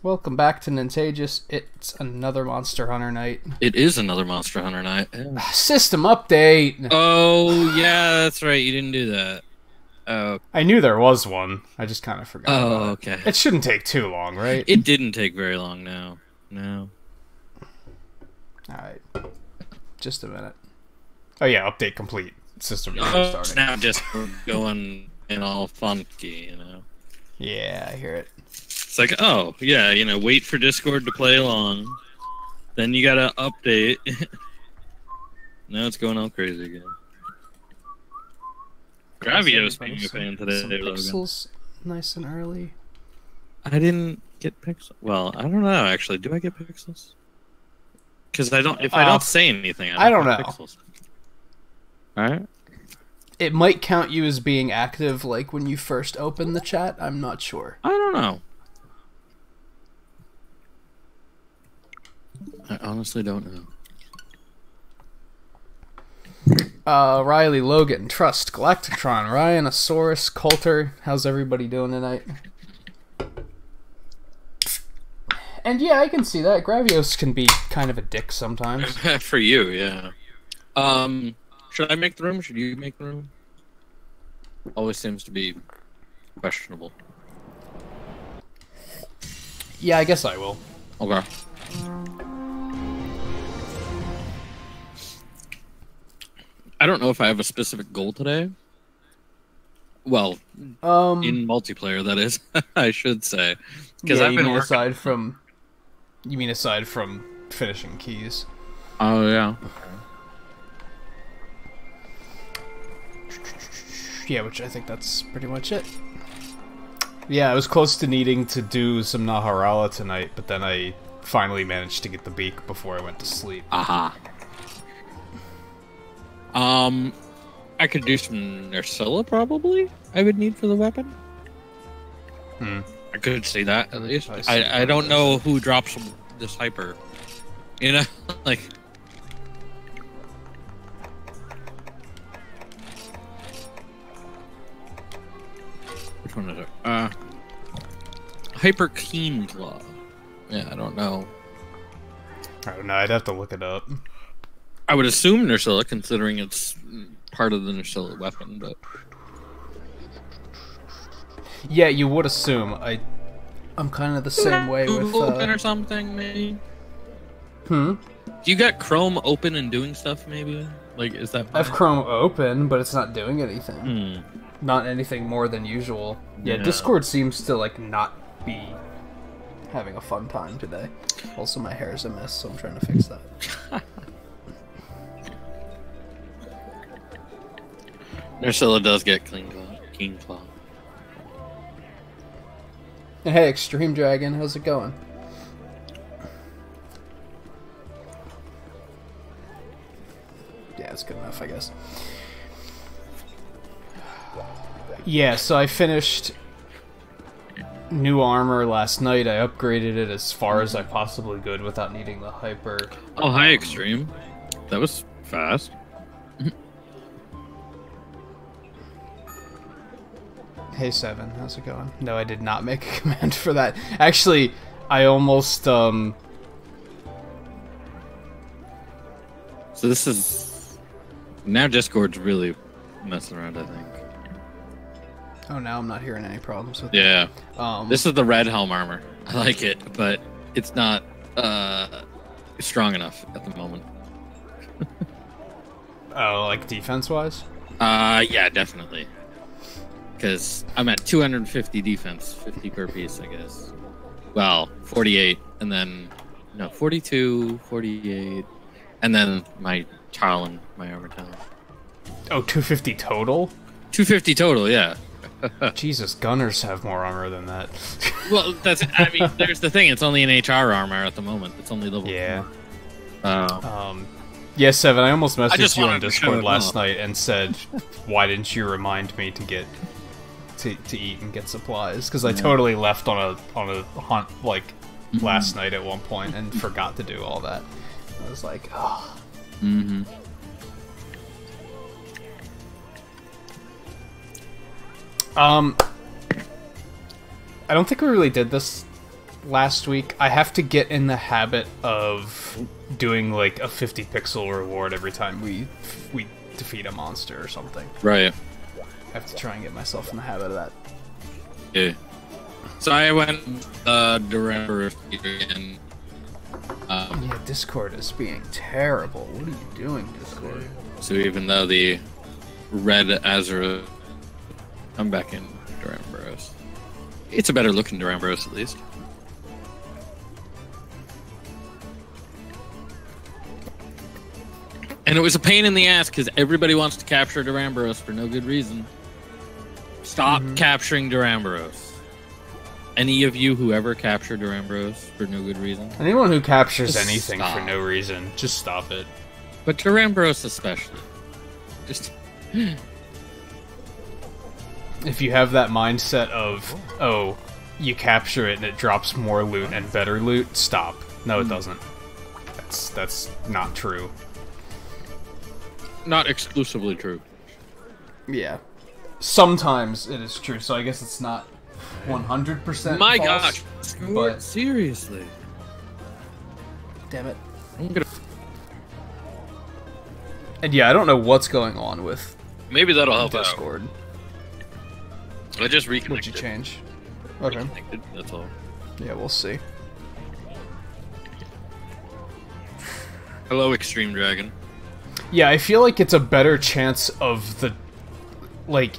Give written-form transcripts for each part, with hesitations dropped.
Welcome back to Nintagious. It's another Monster Hunter night. It is another Monster Hunter night. Yeah. System update! Oh, yeah, that's right. You didn't do that. Oh, I knew there was one. I just kind of forgot about it. okay. It shouldn't take too long, right? It didn't take very long now. No. Alright. Just a minute. Oh yeah, update complete. System It's starting. now just going in all funky, you know. Yeah, I hear it. It's like, oh, yeah, you know, wait for Discord to play along. Then you gotta update. Now it's going all crazy again. Gravio's being a fan today, Some Logan. pixels nice and early. I didn't get pixels. Well, I don't know, actually. Do I get pixels? Because I don't. If I don't say anything, I don't get know. Pixels. All right. It might count you as being active, like when you first open the chat. I'm not sure. I don't know. I honestly don't know. Riley, Logan, Trust, Galactitron, Ryanosaurus, Coulter. How's everybody doing tonight? And yeah, I can see that. Gravios can be kind of a dick sometimes. For you, yeah. Should I make the room? Should you make the room? Always seems to be questionable. Yeah, I guess I will. Okay. I don't know if I have a specific goal today. Well, in multiplayer, that is, I should say, because yeah, I've been working... aside from. You mean aside from finishing keys? Oh yeah. Yeah, which I think that's pretty much it. Yeah, I was close to needing to do some Naharala tonight, but then I finally managed to get the beak before I went to sleep. Aha. I could do some Nursilla, probably. I would need for the weapon. I could see that at least. I don't know who drops this hyper. You know, like. Which one is it? Hyper Keen Claw. Yeah, I don't know. I don't know. I'd have to look it up. I would assume Nursilla, considering it's part of the Nursilla weapon, but... Yeah, you would assume. I'm kind of the same way with... Open or something, maybe? Hmm? Do you got Chrome open and doing stuff, maybe? Like, is that... I have Chrome open, but it's not doing anything. Hmm. Not anything more than usual. Yeah, Yeah. Discord seems to, like, not be having a fun time today. Also, my hair's a mess, so I'm trying to fix that. Nursilla does get Keen Claw. Hey, Extreme Dragon, how's it going? Yeah, it's good enough, I guess. Yeah, so I finished new armor last night. I upgraded it as far as I possibly could without needing the hyper. Oh, hi, Extreme. That was fast. Hey, Seven, how's it going? No, I did not make a command for that. Actually, I almost, So this is... Now Discord's really messing around, I think. Oh, now I'm not hearing any problems with Yeah. it. This is the red helm armor. I like it, but it's not strong enough at the moment. Oh, like defense-wise? Yeah, definitely. Because I'm at 250 defense, 50 per piece, I guess. Well, 48, and then... No, 42, 48, and then my talon, my armor talon. Oh, 250 total? 250 total, yeah. Jesus, gunners have more armor than that. Well, that's... I mean, there's the thing. It's only an HR armor at the moment. It's only level 4. Yeah, Seven, I almost just messaged you on wanted to show Discord it last off. night and said, why didn't you remind me to get... to eat and get supplies? Because I totally left on a hunt, like, last night at one point and forgot to do all that. I was like, oh. Mm-hmm. I don't think we really did this last week, I have to get in the habit of doing like a 50 pixel reward every time we defeat a monster or something. Right. I have to try and get myself in the habit of that. Yeah. So I went Durango again. Yeah, Discord is being terrible. What are you doing, Discord? So even though the red Azura, I'm back in Duranbros. It's a better looking Duranbros at least. And it was a pain in the ass because everybody wants to capture Duranbros for no good reason. Stop capturing Duranbros. Any of you who ever captured Duranbros for no good reason? Anyone who captures Just anything stop. for no reason, just stop it. But Duranbros especially. Just... If you have that mindset of, oh, you capture it and it drops more loot and better loot, stop. No, it doesn't. That's not true. Not exclusively true. Yeah. Sometimes it is true, so I guess it's not 100% My false, gosh. but Seriously. damn it. I'm gonna... And yeah, I don't know what's going on with Maybe that'll help out. Discord. I just What'd you reconnected. change? Okay. Reconnected, that's all. Yeah, we'll see. Hello, Extreme Dragon. Yeah, I feel like it's a better chance of the... Like,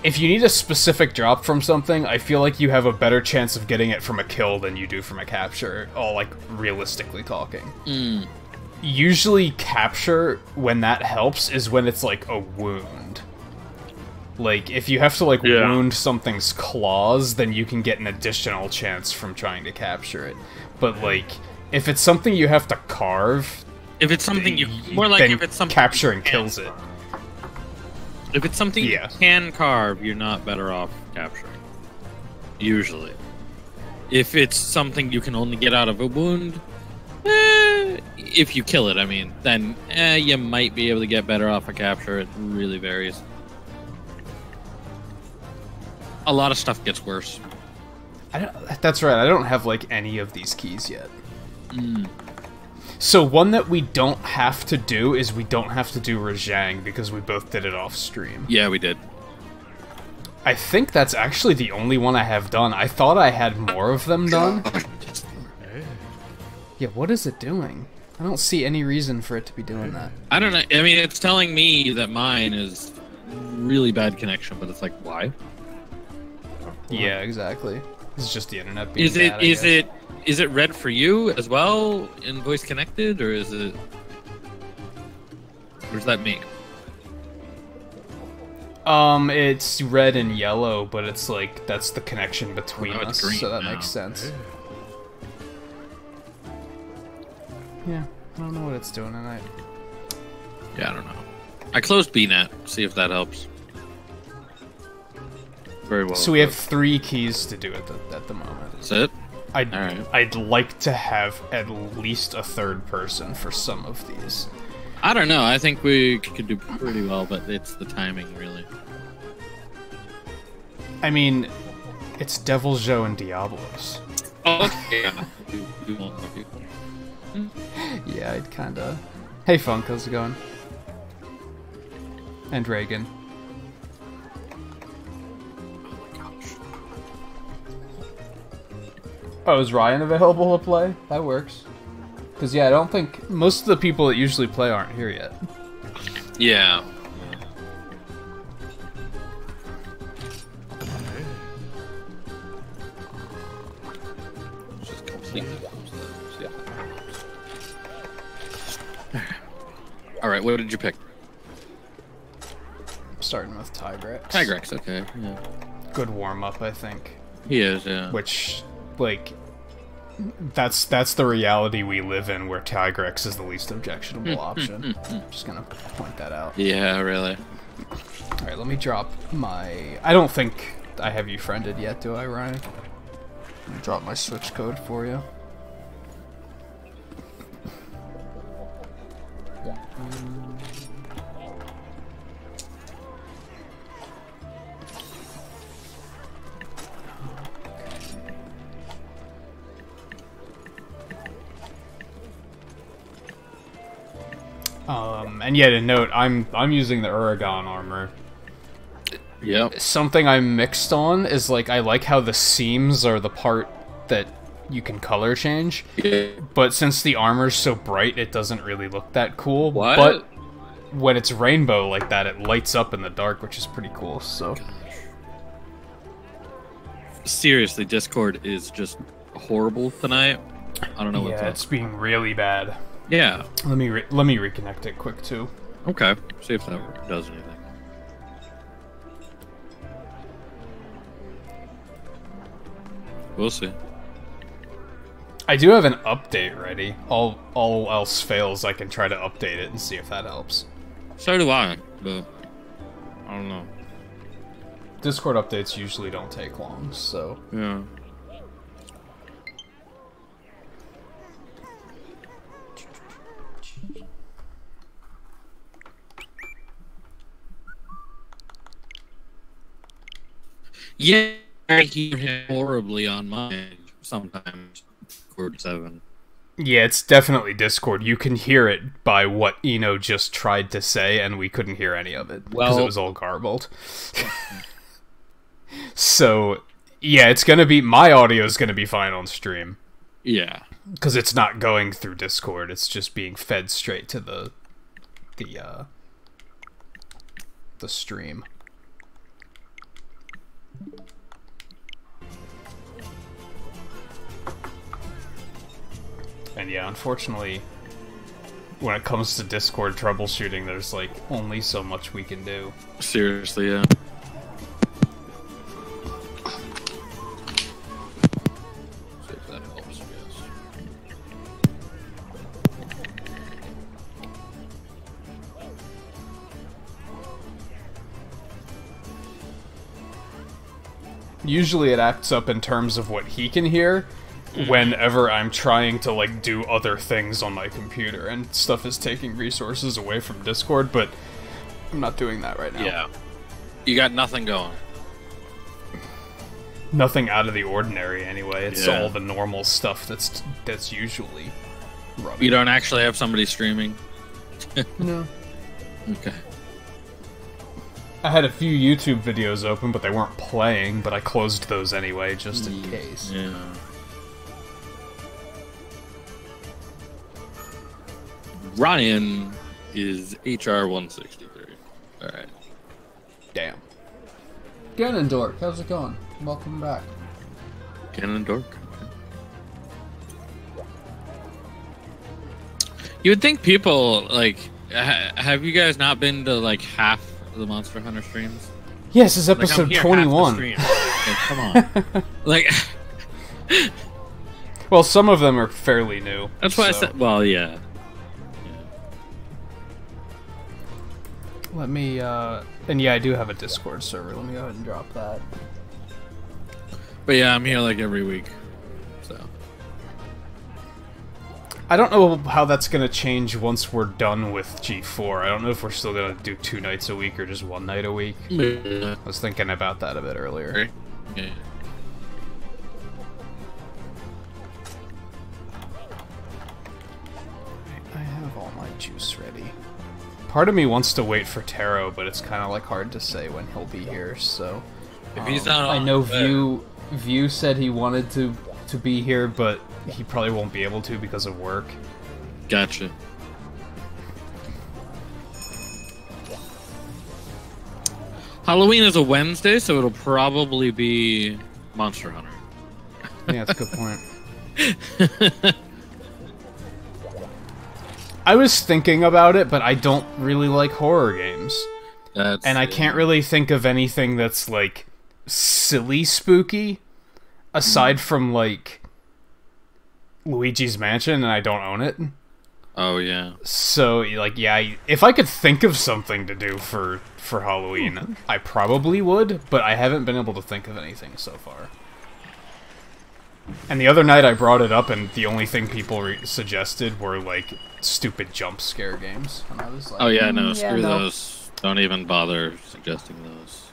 if you need a specific drop from something, I feel like you have a better chance of getting it from a kill than you do from a capture, all, like, realistically talking. Usually capture, when that helps, is when it's, like, a wound. Like, if you have to, like, wound something's claws, then you can get an additional chance from trying to capture it. But, like, if it's something you have to carve... If it's something you... More like then if it's something... capturing kills it. If it's something you can carve, you're not better off capturing. Usually. If it's something you can only get out of a wound... if you kill it, I mean, then you might be able to get better off a capture. It really varies. A lot of stuff gets worse. That's right, I don't have, like, any of these keys yet. So one that we don't have to do is we don't have to do Rajang because we both did it off stream. Yeah, we did. I think that's actually the only one I have done. I thought I had more of them done. Yeah, what is it doing? I don't see any reason for it to be doing that. I don't know. I mean, it's telling me that mine is really bad connection, but it's like, why? Yeah, exactly. It's just the internet being bad, Is it red for you as well in voice connected, or is it? What does that mean? It's red and yellow, but it's like that's the connection between us, so that makes sense. Yeah, I don't know what it's doing tonight. Yeah, I don't know. I closed BNet. See if that helps. Very well. So we have 3 keys to do it at the moment. That's it? I'd like to have at least a third person for some of these. I don't know. I think we could do pretty well, but it's the timing, really. I mean, it's Devil's Joe and Diablos. Oh, okay. Yeah, I'd kinda... Hey, Funk, how's it going? And Reagan. Oh, is Ryan available to play? That works. Because, yeah, I don't think... Most of the people that usually play aren't here yet. Yeah. Just completely close that. Alright, what did you pick? I'm starting with Tigrex. Tigrex, okay. Yeah. Good warm-up, I think. He is, yeah. Which... like, that's the reality we live in, where Tigrex is the least objectionable option. Just gonna point that out. Yeah, really. Alright, let me drop my... I don't think I have you friended yet, do I, Ryan? Let me drop my switch code for you. And yeah, to note, I'm using the Uragon armor. Yep. Something I'm mixed on is like I like how the seams are the part that you can color change. Yeah. But since the armor's so bright, it doesn't really look that cool. What? But when it's rainbow like that, it lights up in the dark, which is pretty cool. So seriously, Discord is just horrible tonight. I don't know what's up. Yeah, it's being really bad. Yeah. Let me reconnect it quick too. Okay. See if that does anything. We'll see. I do have an update ready. All else fails, I can try to update it and see if that helps. So do I, but I don't know. Discord updates usually don't take long, so... Yeah. Yeah, I hear him horribly on mine sometimes. Discord 7. Yeah, it's definitely Discord. You can hear it by what Eno just tried to say, and we couldn't hear any of it because it was all garbled. So, yeah, it's gonna be... My audio is gonna be fine on stream. Yeah. Because it's not going through Discord, it's just being fed straight to the stream. And yeah, unfortunately, when it comes to Discord troubleshooting, there's like only so much we can do. Seriously, yeah. See if that helps, I guess. Usually it acts up in terms of what he can hear whenever I'm trying to like do other things on my computer and stuff is taking resources away from Discord, but I'm not doing that right now. Yeah. You got nothing going. Nothing out of the ordinary anyway. It's Yeah. all the normal stuff that's usually running. You don't actually have somebody streaming? No. Okay. I had a few YouTube videos open, but they weren't playing, but I closed those anyway, just in case. Yeah. Ryan is HR 163. Alright. Damn. Ganondorf, how's it going? Welcome back. Canon Dork. You would think people, like, have you guys not been to, like, half of the Monster Hunter streams? Yes, it's Like, I'm episode here half the 21. stream. Like, come on. Like, Well, some of them are fairly new. that's why I so- said, well, yeah. Let me, and yeah, I do have a Discord server. Let me go ahead and drop that. But yeah, I'm here, like, every week. So. I don't know how that's gonna change once we're done with G4. I don't know if we're still gonna do 2 nights a week or just 1 night a week. Yeah. I was thinking about that a bit earlier. Yeah. I have all my juice ready. Part of me wants to wait for Taro, but it's kind of like hard to say when he'll be here. So If he's not I on, know then- View said he wanted to be here, but he probably won't be able to because of work. Gotcha. Halloween is a Wednesday, so it'll probably be Monster Hunter. Yeah, that's a good point. I was thinking about it, but I don't really like horror games. And I can't really think of anything that's, like, silly spooky, aside from, like, Luigi's Mansion, and I don't own it. Oh, yeah. So, like, yeah, if I could think of something to do for Halloween, I probably would, but I haven't been able to think of anything so far. And the other night I brought it up, and the only thing people suggested were, like, stupid jump scare games. And I was like, Oh, yeah, no, yeah, screw no. those. Don't even bother suggesting those.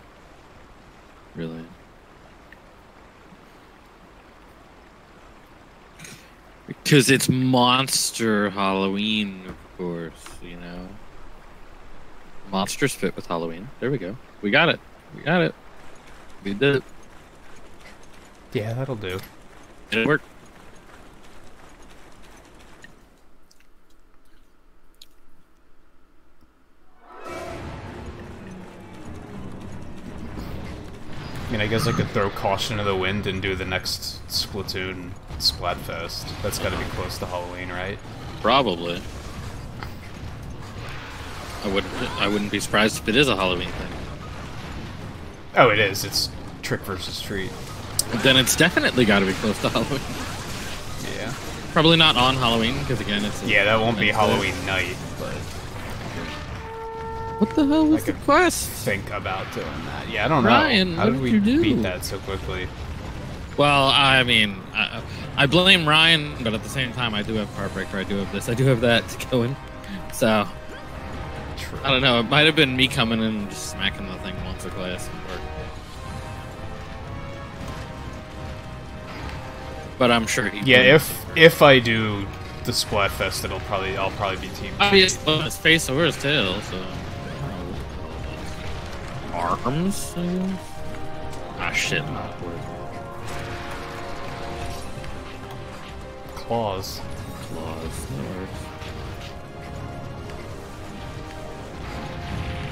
Really. Because it's Monster Halloween, of course, you know. Monsters fit with Halloween. There we go. We got it. We got it. We did it. Yeah, that'll do. It worked. I mean, I guess I could throw Caution to the Wind and do the next Splatoon Splatfest. That's gotta be close to Halloween, right? Probably. I wouldn't be surprised if it is a Halloween thing. Oh, it is. It's trick versus treat. Then it's definitely got to be close to Halloween. Yeah. Probably not on Halloween, because again, it's... Yeah, that won't be Halloween night, but... What the hell was I the could quest? think about doing that. Yeah, I don't know. Ryan, How what did did we you do? beat that so quickly? Well, I mean, I blame Ryan, but at the same time, I do have Heartbreaker, I do have this, I do have that to go in. So, True. I don't know, it might have been me coming in and just smacking the thing once or twice. But I'm sure he... Yeah, if I do the Splatfest, I'll probably be team. Obviously, on his face or his tail, so... Arms? I guess? Ah, shit. Claws. Claws. That works.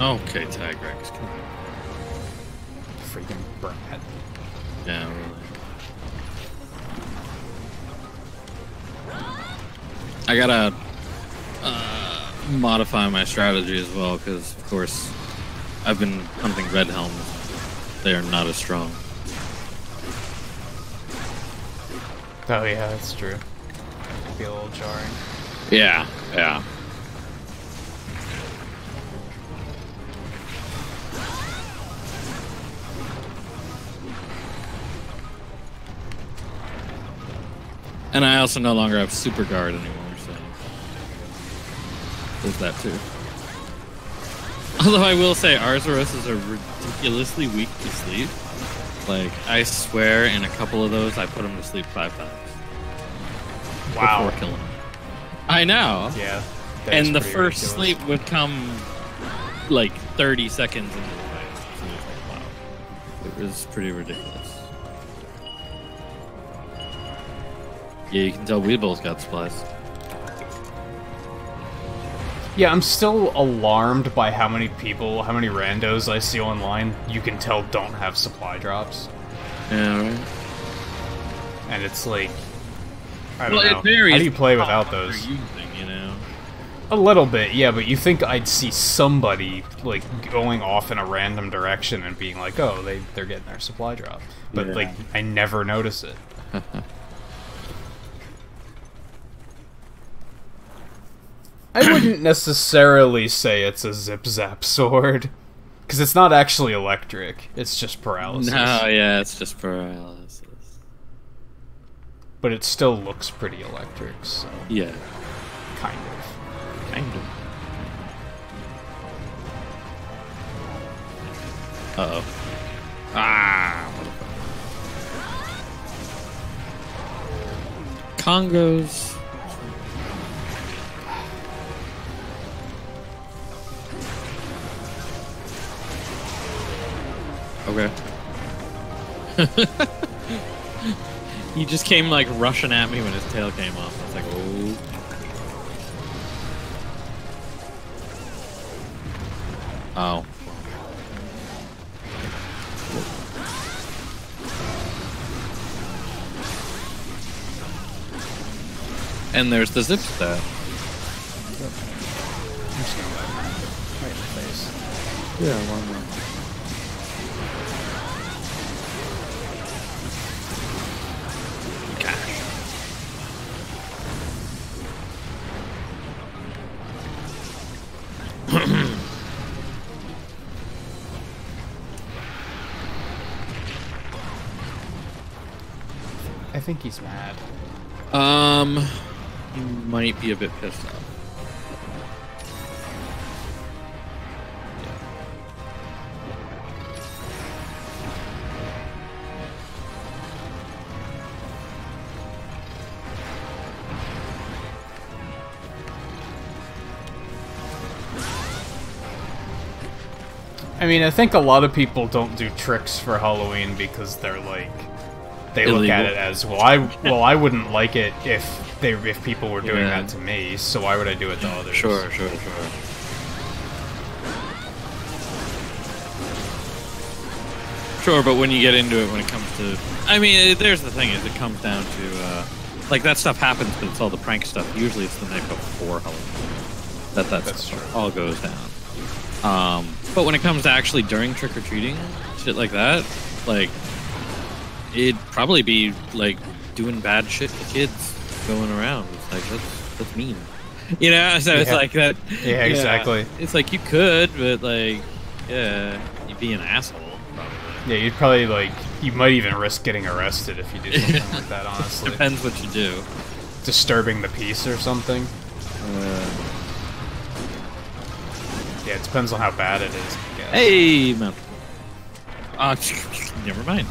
Okay, Tag Rex. Come on. Freaking brat. Yeah, really. I gotta modify my strategy as well, because, of course, I've been hunting red helms. They are not as strong. Oh yeah, that's true. Be a little jarring. Yeah, yeah. And I also no longer have Super Guard anymore, so there's that too. Although I will say Arzaroses are ridiculously weak to sleep. Like, I swear in a couple of those I put them to sleep 5 times. Wow. Before killing them. I know. Yeah. that is And the pretty first ridiculous. sleep would come like 30 seconds into the fight. So it was like, wow. It was pretty ridiculous. Yeah, you can tell Weebles got spliced. Yeah, I'm still alarmed by how many randos I see online you can tell don't have supply drops. Yeah, right. And it's like, I don't Well, know. it varies. How do you play without what those? you're using, you know? A little bit, yeah, but you think I'd see somebody, like, going off in a random direction and being like, oh, they're getting their supply drop. But, Yeah. like, I never notice it. I wouldn't necessarily say it's a zip-zap sword. Because it's not actually electric. It's just paralysis. No, yeah, it's just paralysis. But it still looks pretty electric, so... Yeah, Kind of. kind of. Uh-oh. Ah, motherfucker. Congos. Okay. He just came like rushing at me when his tail came off. I was like, oh. Oh. And there's the zip stat. I'm just gonna let him right in the face. Yeah, one more. I think he's mad. He might be a bit pissed off. mean, I think a lot of people don't do tricks for Halloween because they're like, they Illegal. look at it as, well, I wouldn't like it if people were doing that to me, so why would I do it to others? Sure. Sure, but when you get into it, when it comes to... I mean, there's the thing, is it comes down to... like, that stuff happens, but it's all the prank stuff. Usually it's the night before Halloween. That's true. All goes down. But when it comes to actually during trick-or-treating, shit like that, like, it'd probably be, like, doing bad shit to kids going around. It's like, that's mean. You know? So it's like that... Yeah, exactly. It's like, you could, but, like, yeah, you'd be an asshole. Yeah, you'd probably, like, you might even risk getting arrested if you do something like that, honestly. Depends what you do. Disturbing the peace or something. Yeah, it depends on how bad it is, I guess. Hey, man. Never mind.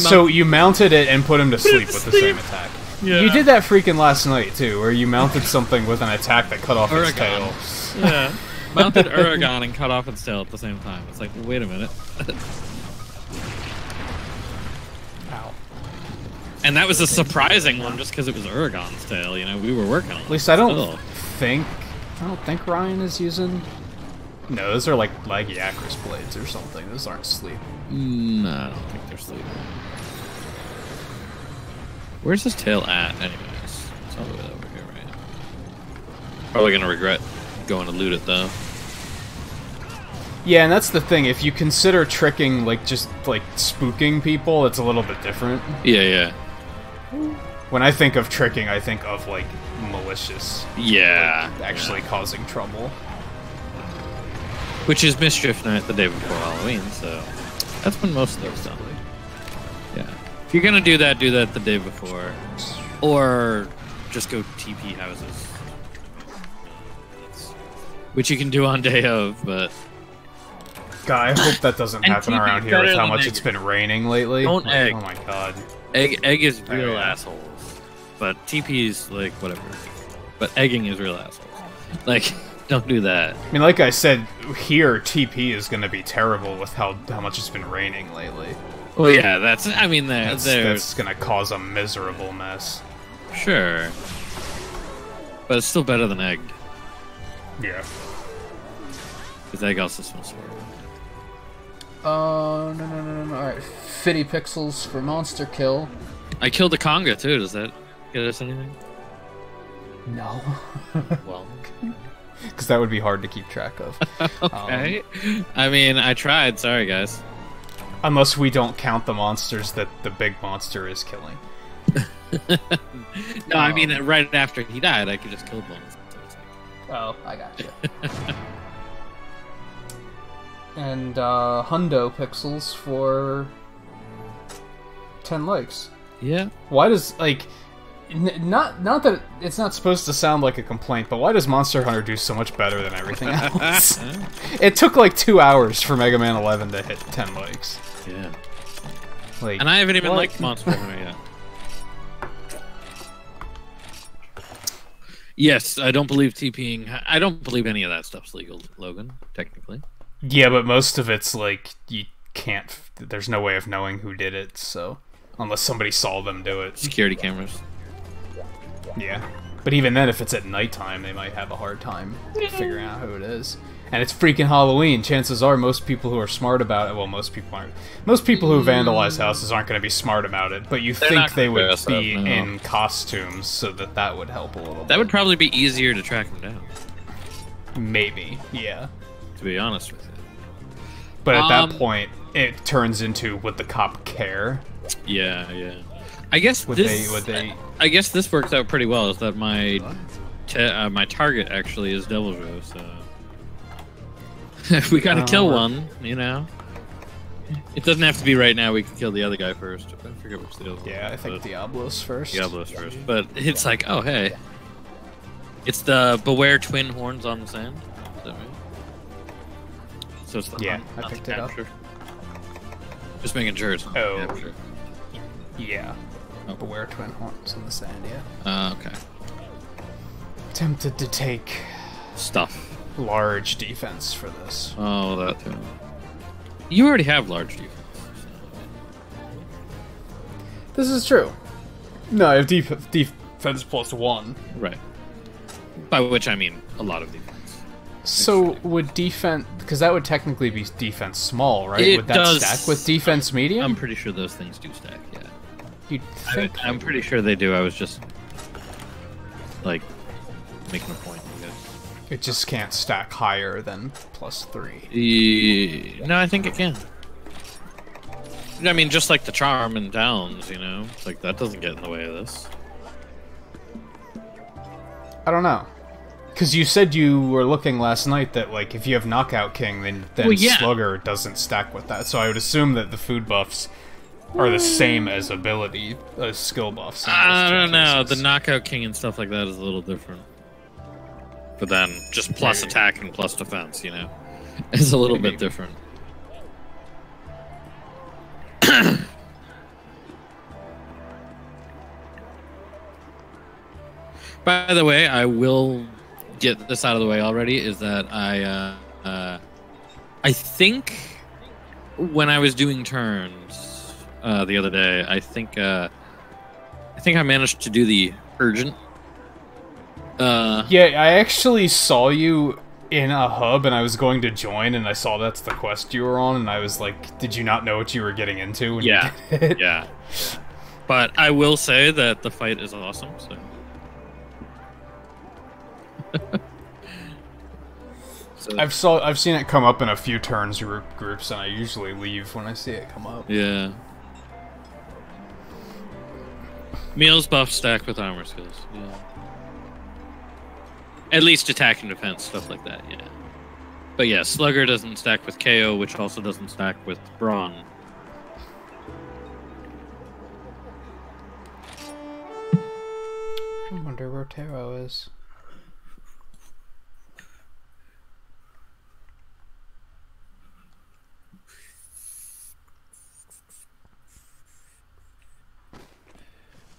So you mounted it and put him to sleep with the same attack. Yeah. You did that freaking last night, too, where you mounted something with an attack that cut off its tail. Yeah. Mounted Uragon and cut off its tail at the same time. It's like, wait a minute. Ow. And that was a surprising one just because it was Uragon's tail, you know, we were working on it. At least I don't think Ryan is using... No, those are like Lagiacrus blades or something. Those aren't sleep. No, I don't think they're sleep. Where's his tail at, anyways? It's all the way over here, right? Probably gonna regret going to loot it, though. Yeah, and that's the thing. If you consider tricking, like, just, like, spooking people, it's a little bit different. Yeah. When I think of tricking, I think of, like, malicious. Yeah. Like, actually causing trouble. Which is Mischief Night the day before Halloween, so that's when most of those done. Yeah. If you're gonna do that the day before. Or just go TP houses. Which you can do on day of, but... God, I hope that doesn't happen around here with how much it's been raining lately. Don't egg. Oh my god. Egg is real assholes. But TP is, like, whatever. But egging is real assholes. Like, don't do that. I mean, like I said, here, TP is going to be terrible with how much it's been raining lately. Well, yeah, that's going to cause a miserable mess. Sure. But it's still better than egged. Yeah. Because egg also smells horrible. No. Alright, 50 pixels for monster kill. I killed a conga, too. Does that get us anything? No. Well... Because that would be hard to keep track of. Okay. I mean, I tried. Sorry, guys. Unless we don't count the monsters that the big monster is killing. No, I mean, right after he died, I could just kill one. Oh, I got you. And hundo pixels for 10 likes. Yeah. Why does, like... Not that it's not supposed to sound like a complaint, but why does Monster Hunter do so much better than everything else? It took like 2 hours for Mega Man 11 to hit 10 likes. Yeah. Like, and I haven't even liked Monster Hunter yet. Yes, I don't believe TPing... I don't believe any of that stuff's legal, Logan, technically. Yeah, but most of it's like, you can't... There's no way of knowing who did it, so... Unless somebody saw them do it. Security cameras. Yeah. But even then, if it's at nighttime, they might have a hard time figuring out who it is. And it's freaking Halloween. Chances are most people who are smart about it... Well, most people aren't. Most people who vandalize houses aren't going to be smart about it, but you think they would be in costumes so that would help a little bit. That would probably be easier to track them down. Maybe, yeah. To be honest with you. But at that point, it turns into, would the cop care? Yeah. I guess would this... they... I guess this works out pretty well, is that my my target actually is Devil Joe, so... If we gotta kill one, you know? It doesn't have to be right now, we can kill the other guy first. I forget which the other one. Yeah, I think Diablos first. Diablos first. But it's like, oh, hey. It's the Beware Twin Horns on the Sand. Is that right? So it's the I picked it up. Just making sure it's capture. Yeah. Beware Twin Horns on the Sand, yeah. Okay. Tempted to take... Stuff. large defense for this. Oh, that too. You already have large defense. This is true. No, I have defense +1. Right. By which I mean a lot of defense. So would defense, because that would technically be defense small, right? It would that does, stack with defense medium? I'm pretty sure those things do stack, yeah. You'd think I'm pretty sure they do. I was just, like, making a point, I guess. it just can't stack higher than +3. No, I think it can. I mean, just like the charm and downs, you know? Like, that doesn't get in the way of this. I don't know. Because you said you were looking last night that, like, if you have Knockout King, then Well, yeah. Slugger doesn't stack with that. So I would assume that the food buffs are the same as ability, as skill buffs. I don't know. The Knockout King and stuff like that is a little different. But then, just plus attack and plus defense, you know? It's a little bit different. By the way, I will get this out of the way already, is that I think when I was doing turns the other day, I think I managed to do the urgent. Yeah, I actually saw you in a hub, and I was going to join, and I saw that's the quest you were on, and I was like, did you not know what you were getting into when you did it? Yeah. But I will say that the fight is awesome, so... I've seen it come up in a few turns groups, and I usually leave when I see it come up. Yeah. Meals buff stack with armor skills. Yeah. At least attack and defense, stuff like that, yeah. But yeah, Slugger doesn't stack with KO, which also doesn't stack with Brawn. I wonder where Taro is.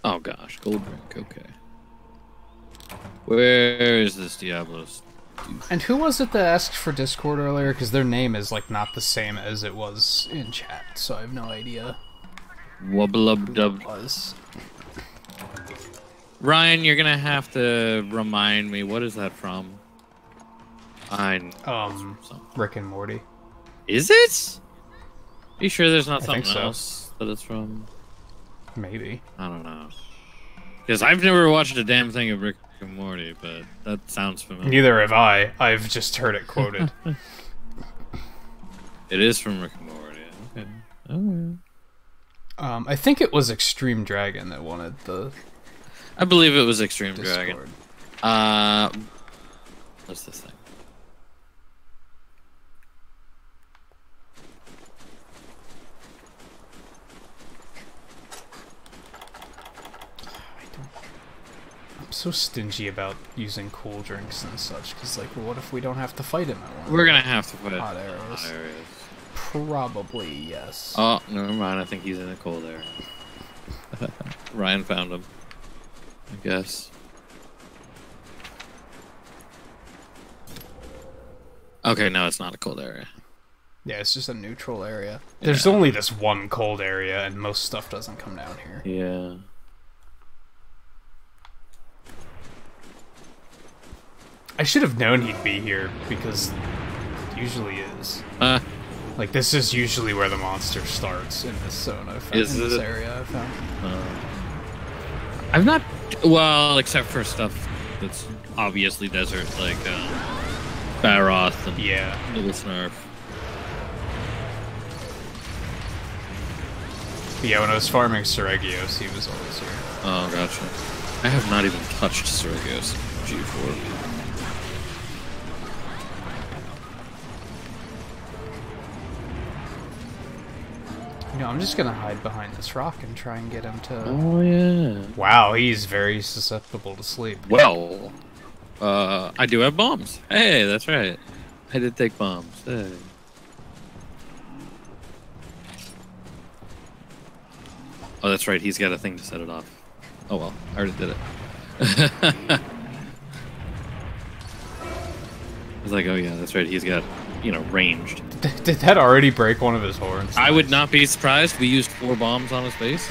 Oh gosh, gold drink, okay. Where is this Diablos? And who was it that asked for Discord earlier? Because their name is, like, not the same as it was in chat, so I have no idea. Wubblub-dub. Was. Ryan, you're gonna have to remind me, what is that from? Rick and Morty. Is it? Are you sure there's not I think something so. else that it's from? Maybe. I don't know. Because I've never watched a damn thing of Rick and Morty, but that sounds familiar. Neither have I. I've just heard it quoted. It is from Rick and Morty. Okay. Okay. I think it was Extreme Dragon that wanted the I believe it was Extreme Discord. Dragon. What's this thing? I'm so stingy about using cool drinks and such, because, like, what if we don't have to fight him at one? We're gonna have to put Hot arrows. hot areas. Probably, yes. Oh, never mind. I think he's in a cold area. Ryan found him. I guess. Okay, no, it's not a cold area. Yeah, it's just a neutral area. There's only this one cold area, and most stuff doesn't come down here. Yeah. I should have known he'd be here, because it usually is. Like, this is usually where the monster starts in this zone I've found, in this area I've found. I've not... Well, except for stuff that's obviously desert, like Baroth and Little Snarf. But yeah, when I was farming Seregios, he was always here. Oh, gotcha. I have not even touched Seregios G4. You know, I'm just gonna hide behind this rock and try and get him to... Oh, yeah. Wow, he's very susceptible to sleep. Well, I do have bombs. Hey, that's right. I did take bombs. Hey. Oh, that's right. He's got a thing to set it off. Oh, well. I already did it. was like, oh yeah, that's right. He's got, ranged. Did that already break one of his horns? I would not be surprised. We used 4 bombs on his base.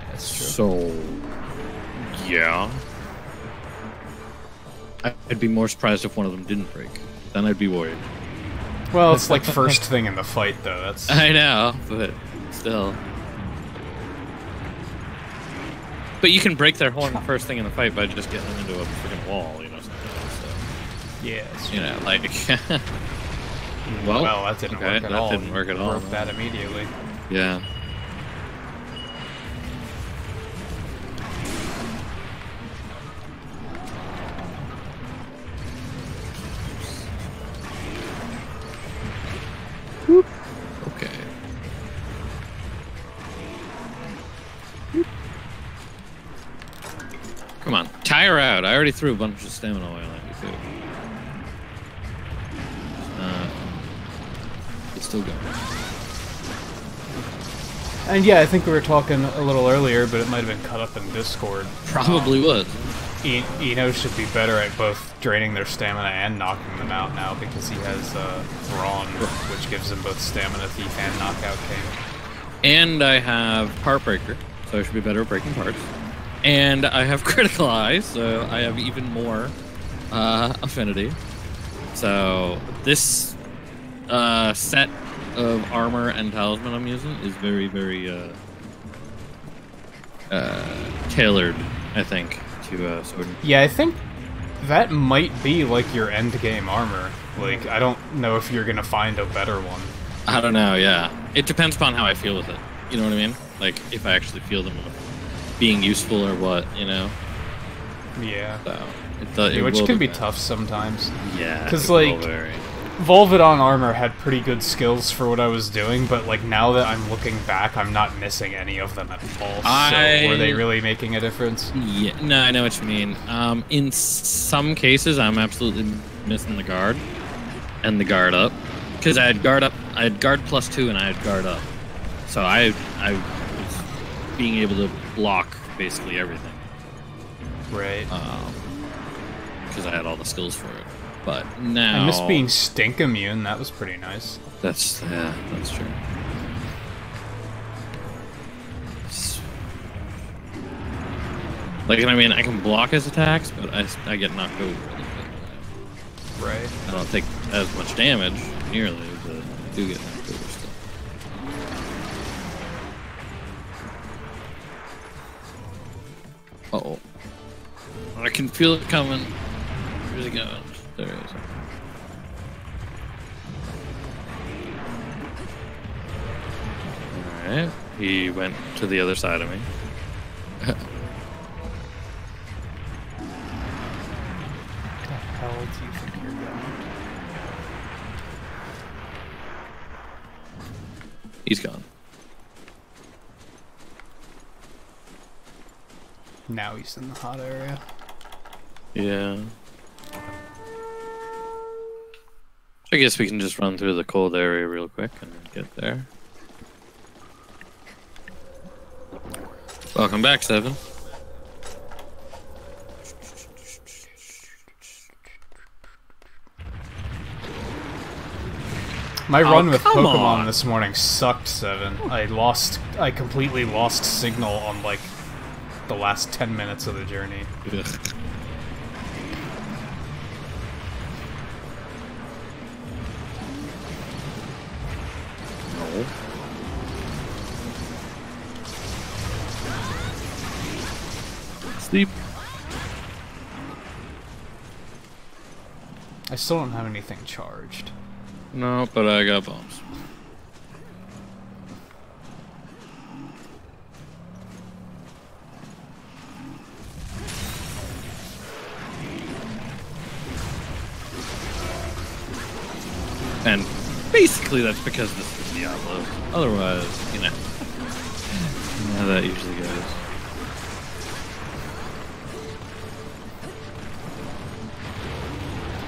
That's true. So, yeah. I'd be more surprised if one of them didn't break. Then I'd be worried. Well, it's like first thing in the fight, though. That's. I know, but still. But you can break their horn first thing in the fight by just getting them into a freaking wall, something else. So. Yeah. Like. well, that didn't work at all. That didn't work at all. Broke that immediately. Yeah. Okay. Come on, tire out. I already threw a bunch of stamina oil at you too. It's still going. And yeah, I think we were talking a little earlier, but it might have been cut up in Discord. Probably was. Eno should be better at both draining their stamina and knocking them out now because he has Brawn, which gives him both stamina thief and knockout king. And I have part breaker, so I should be better at breaking parts. And I have critical eye, so I have even more affinity. So this set of armor and talisman I'm using is very, very tailored, I think, to sword. Yeah, I think that might be like your end game armor. Like, I don't know if you're gonna find a better one. I don't know. Yeah, it depends upon how I feel with it. You know what I mean? Like if I actually feel them being useful or what, Yeah. So which can be tough sometimes. Yeah. Because like. Volvidon armor had pretty good skills for what I was doing, but like now that I'm looking back, I'm not missing any of them at all. So were they really making a difference? Yeah, no, I know what you mean. In some cases, I'm absolutely missing the guard and the guard up because I had guard up, I had guard +2, and I had guard up, so I was being able to block basically everything. Right. Because I had all the skills for it. But now... I miss being stink immune, that was pretty nice. That's true. Like, I mean, I can block his attacks, but I get knocked over really quick. Right. I don't take as much damage, nearly, but I do get knocked over still. Uh-oh. I can feel it coming. Where's it going? There it is. Alright, he went to the other side of me. What the hell do you think you're going? He's gone. Now he's in the hot area. Yeah. I guess we can just run through the cold area real quick and get there. Welcome back, Seven. My run with Pokemon on. this morning sucked, Seven. I completely lost signal on like the last 10 minutes of the journey. Ugh. No. Sleep. I still don't have anything charged. No, but I got bombs. And basically that's because this is Diablo. Otherwise, you know how that usually goes.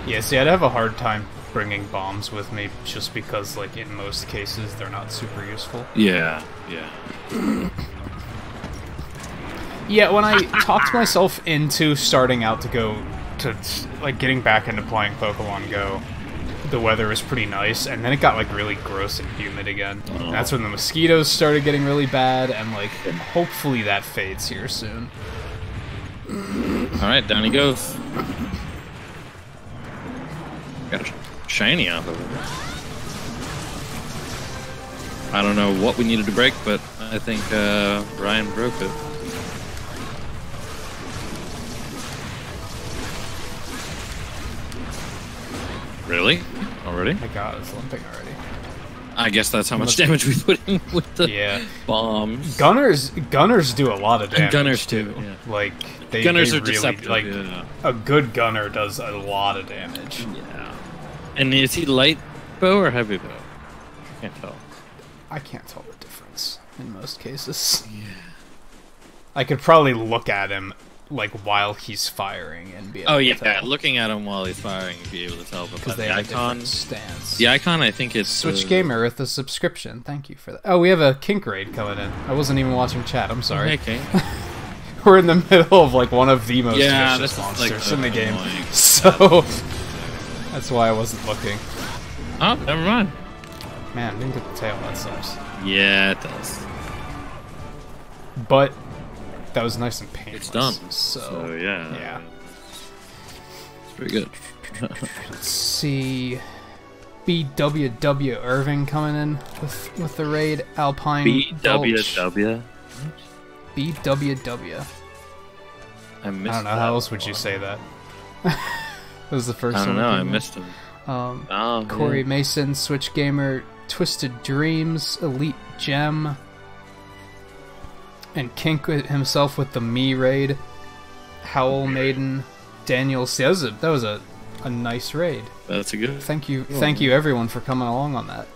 Yeah, see, I'd have a hard time bringing bombs with me just because, like, in most cases, they're not super useful. Yeah, yeah. Yeah, when I talked myself into starting out to go to like getting back into playing Pokemon Go, the weather was pretty nice, and then it got like really gross and humid again. And that's when the mosquitoes started getting really bad, and like hopefully that fades here soon. Alright, down he goes. Got a shiny off of it. I don't know what we needed to break, but I think Ryan broke it. Really? Already? My god, it's limping already. I guess that's how much damage we put in with the Yeah. bombs. Gunners do a lot of damage. And gunners too. Yeah. Like Gunners they are really, deceptive. like Yeah. a good gunner does a lot of damage. Yeah. And is he light bow or heavy bow? I can't tell. I can't tell the difference in most cases. Yeah. I could probably look at him like while he's firing and be able to tell. Looking at him while he's firing, you'd be able to tell. But Because they the have a icon, different stance. the icon, I think it's Switch Gamer with a subscription. Thank you for that. Oh, we have a kink raid coming in. I wasn't even watching chat. I'm sorry. Okay. We're in the middle of like one of the most Yeah, vicious this is, monsters like, in the game, annoying. so that's why I wasn't looking. Oh, never mind. Man, didn't get the tail. That sucks. Yeah, it does. But that was nice and painless. It's done. So yeah. yeah. It's pretty good. Let's see. BWW Irving coming in with the raid. Alpine Gulch. BWW. BWW. I missed. I don't know how else would you say that. That was the first I don't one. know. I missed him. Corey Mason, Switch Gamer, Twisted Dreams, Elite Gem, and Kink himself with the Me raid. Howl Maiden, Daniel. See, that was a nice raid. That's a good. Thank you everyone for coming along on that.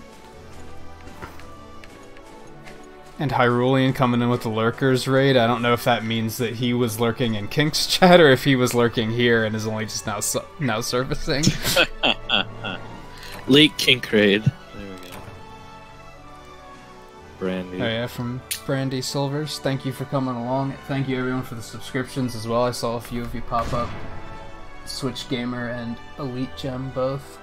And Hyrulean coming in with the Lurkers raid. I don't know if that means that he was lurking in Kink's chat or if he was lurking here and is only just now surfacing. Late Kink raid. There we go. Brandy. Oh yeah, from Brandy Silvers. Thank you for coming along. Thank you everyone for the subscriptions as well. I saw a few of you pop up. Switch Gamer and Elite Gem both.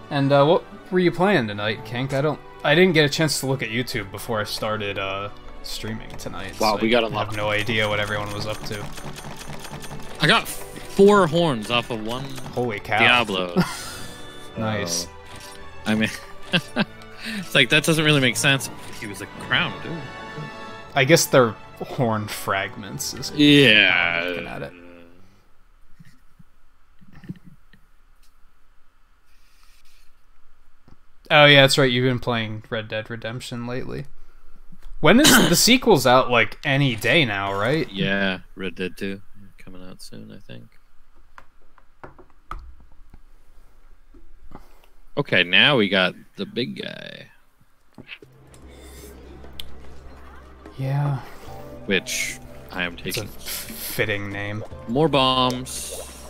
And what were you playing tonight, Kink? I didn't get a chance to look at YouTube before I started streaming tonight. Wow, so we got a I lot. have no idea what everyone was up to. I got 4 horns off of one Holy cow. Diablo. Nice. I mean, it's like that doesn't really make sense. He was a crown, dude. I guess they're horn fragments. Yeah. Looking at it. Oh yeah, that's right. You've been playing Red Dead Redemption lately. When is the sequel's out? Like any day now, right? Yeah, Red Dead 2 coming out soon, I think. Okay, now we got the big guy. Yeah. Which I am It's a taking. fitting name. More bombs.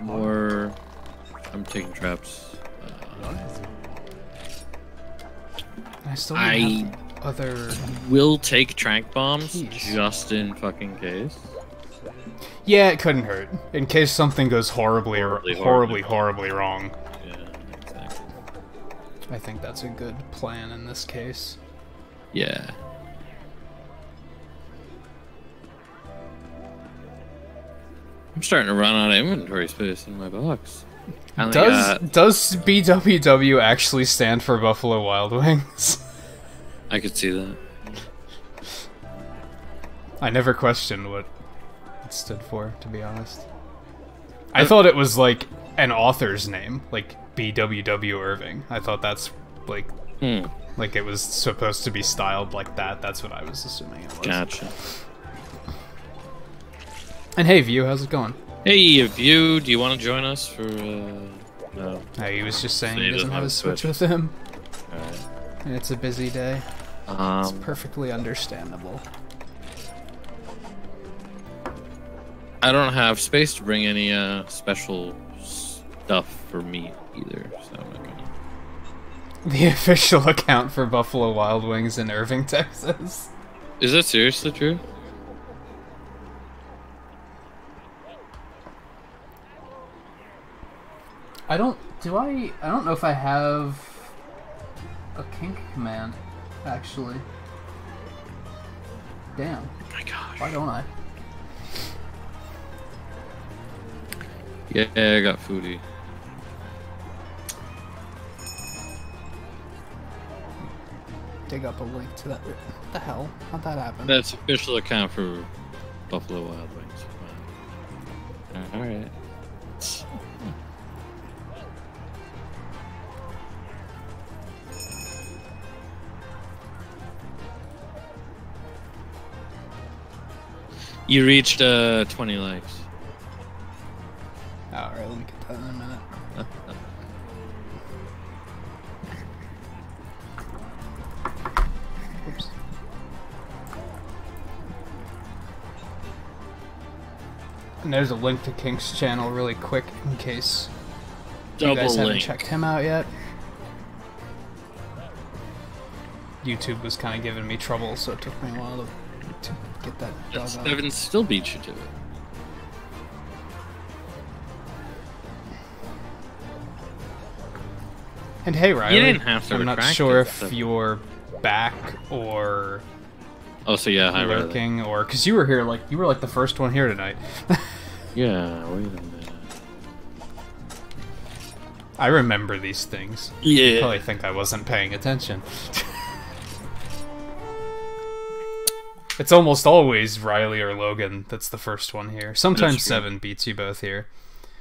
More. I'm taking traps. I still don't have other. Will take trank bombs Jeez. just in fucking case. Yeah, it couldn't hurt in case something goes horribly Horribly wrong. Yeah, exactly. I think that's a good plan in this case. Yeah. I'm starting to run out of inventory space in my box. I only Does BWW actually stand for Buffalo Wild Wings? I could see that. I never questioned what it stood for, to be honest. I thought it was like an author's name, like BWW Irving. I thought that's like like it was supposed to be styled like that. That's what I was assuming it was. Gotcha. And hey, View, how's it going? Hey, View, do you want to join us for, no. He was just saying So he doesn't have his Switch with him. Alright. And it's a busy day. It's perfectly understandable. I don't have space to bring any, special stuff for me either, so I'm not gonna... The official account for Buffalo Wild Wings in Irving, Texas. Is that seriously true? I don't know if I have a kink command, actually. Damn. Oh my gosh. Why don't I? Yeah, I got foodie. Dig up a link to that. What the hell? How'd that happen? That's official account for Buffalo Wild Wings. All right. You reached 20 likes. Alright, let me get that in a minute. Oops. And there's a link to Kink's channel really quick in case you guys haven't checked him out yet. YouTube was kind of giving me trouble, so it took me a while to get that dug up. Seven still beat you to it. And hey, Riley, You didn't have to I'm not retract sure it, if so- you're back or Oh, so yeah, hi, Riley. lurking, or because you were here, like you were like the first one here tonight. Yeah, wait a minute. I remember these things. Yeah. You probably think I wasn't paying attention. It's almost always Riley or Logan that's the first one here. Sometimes That's true. 7 beats you both here.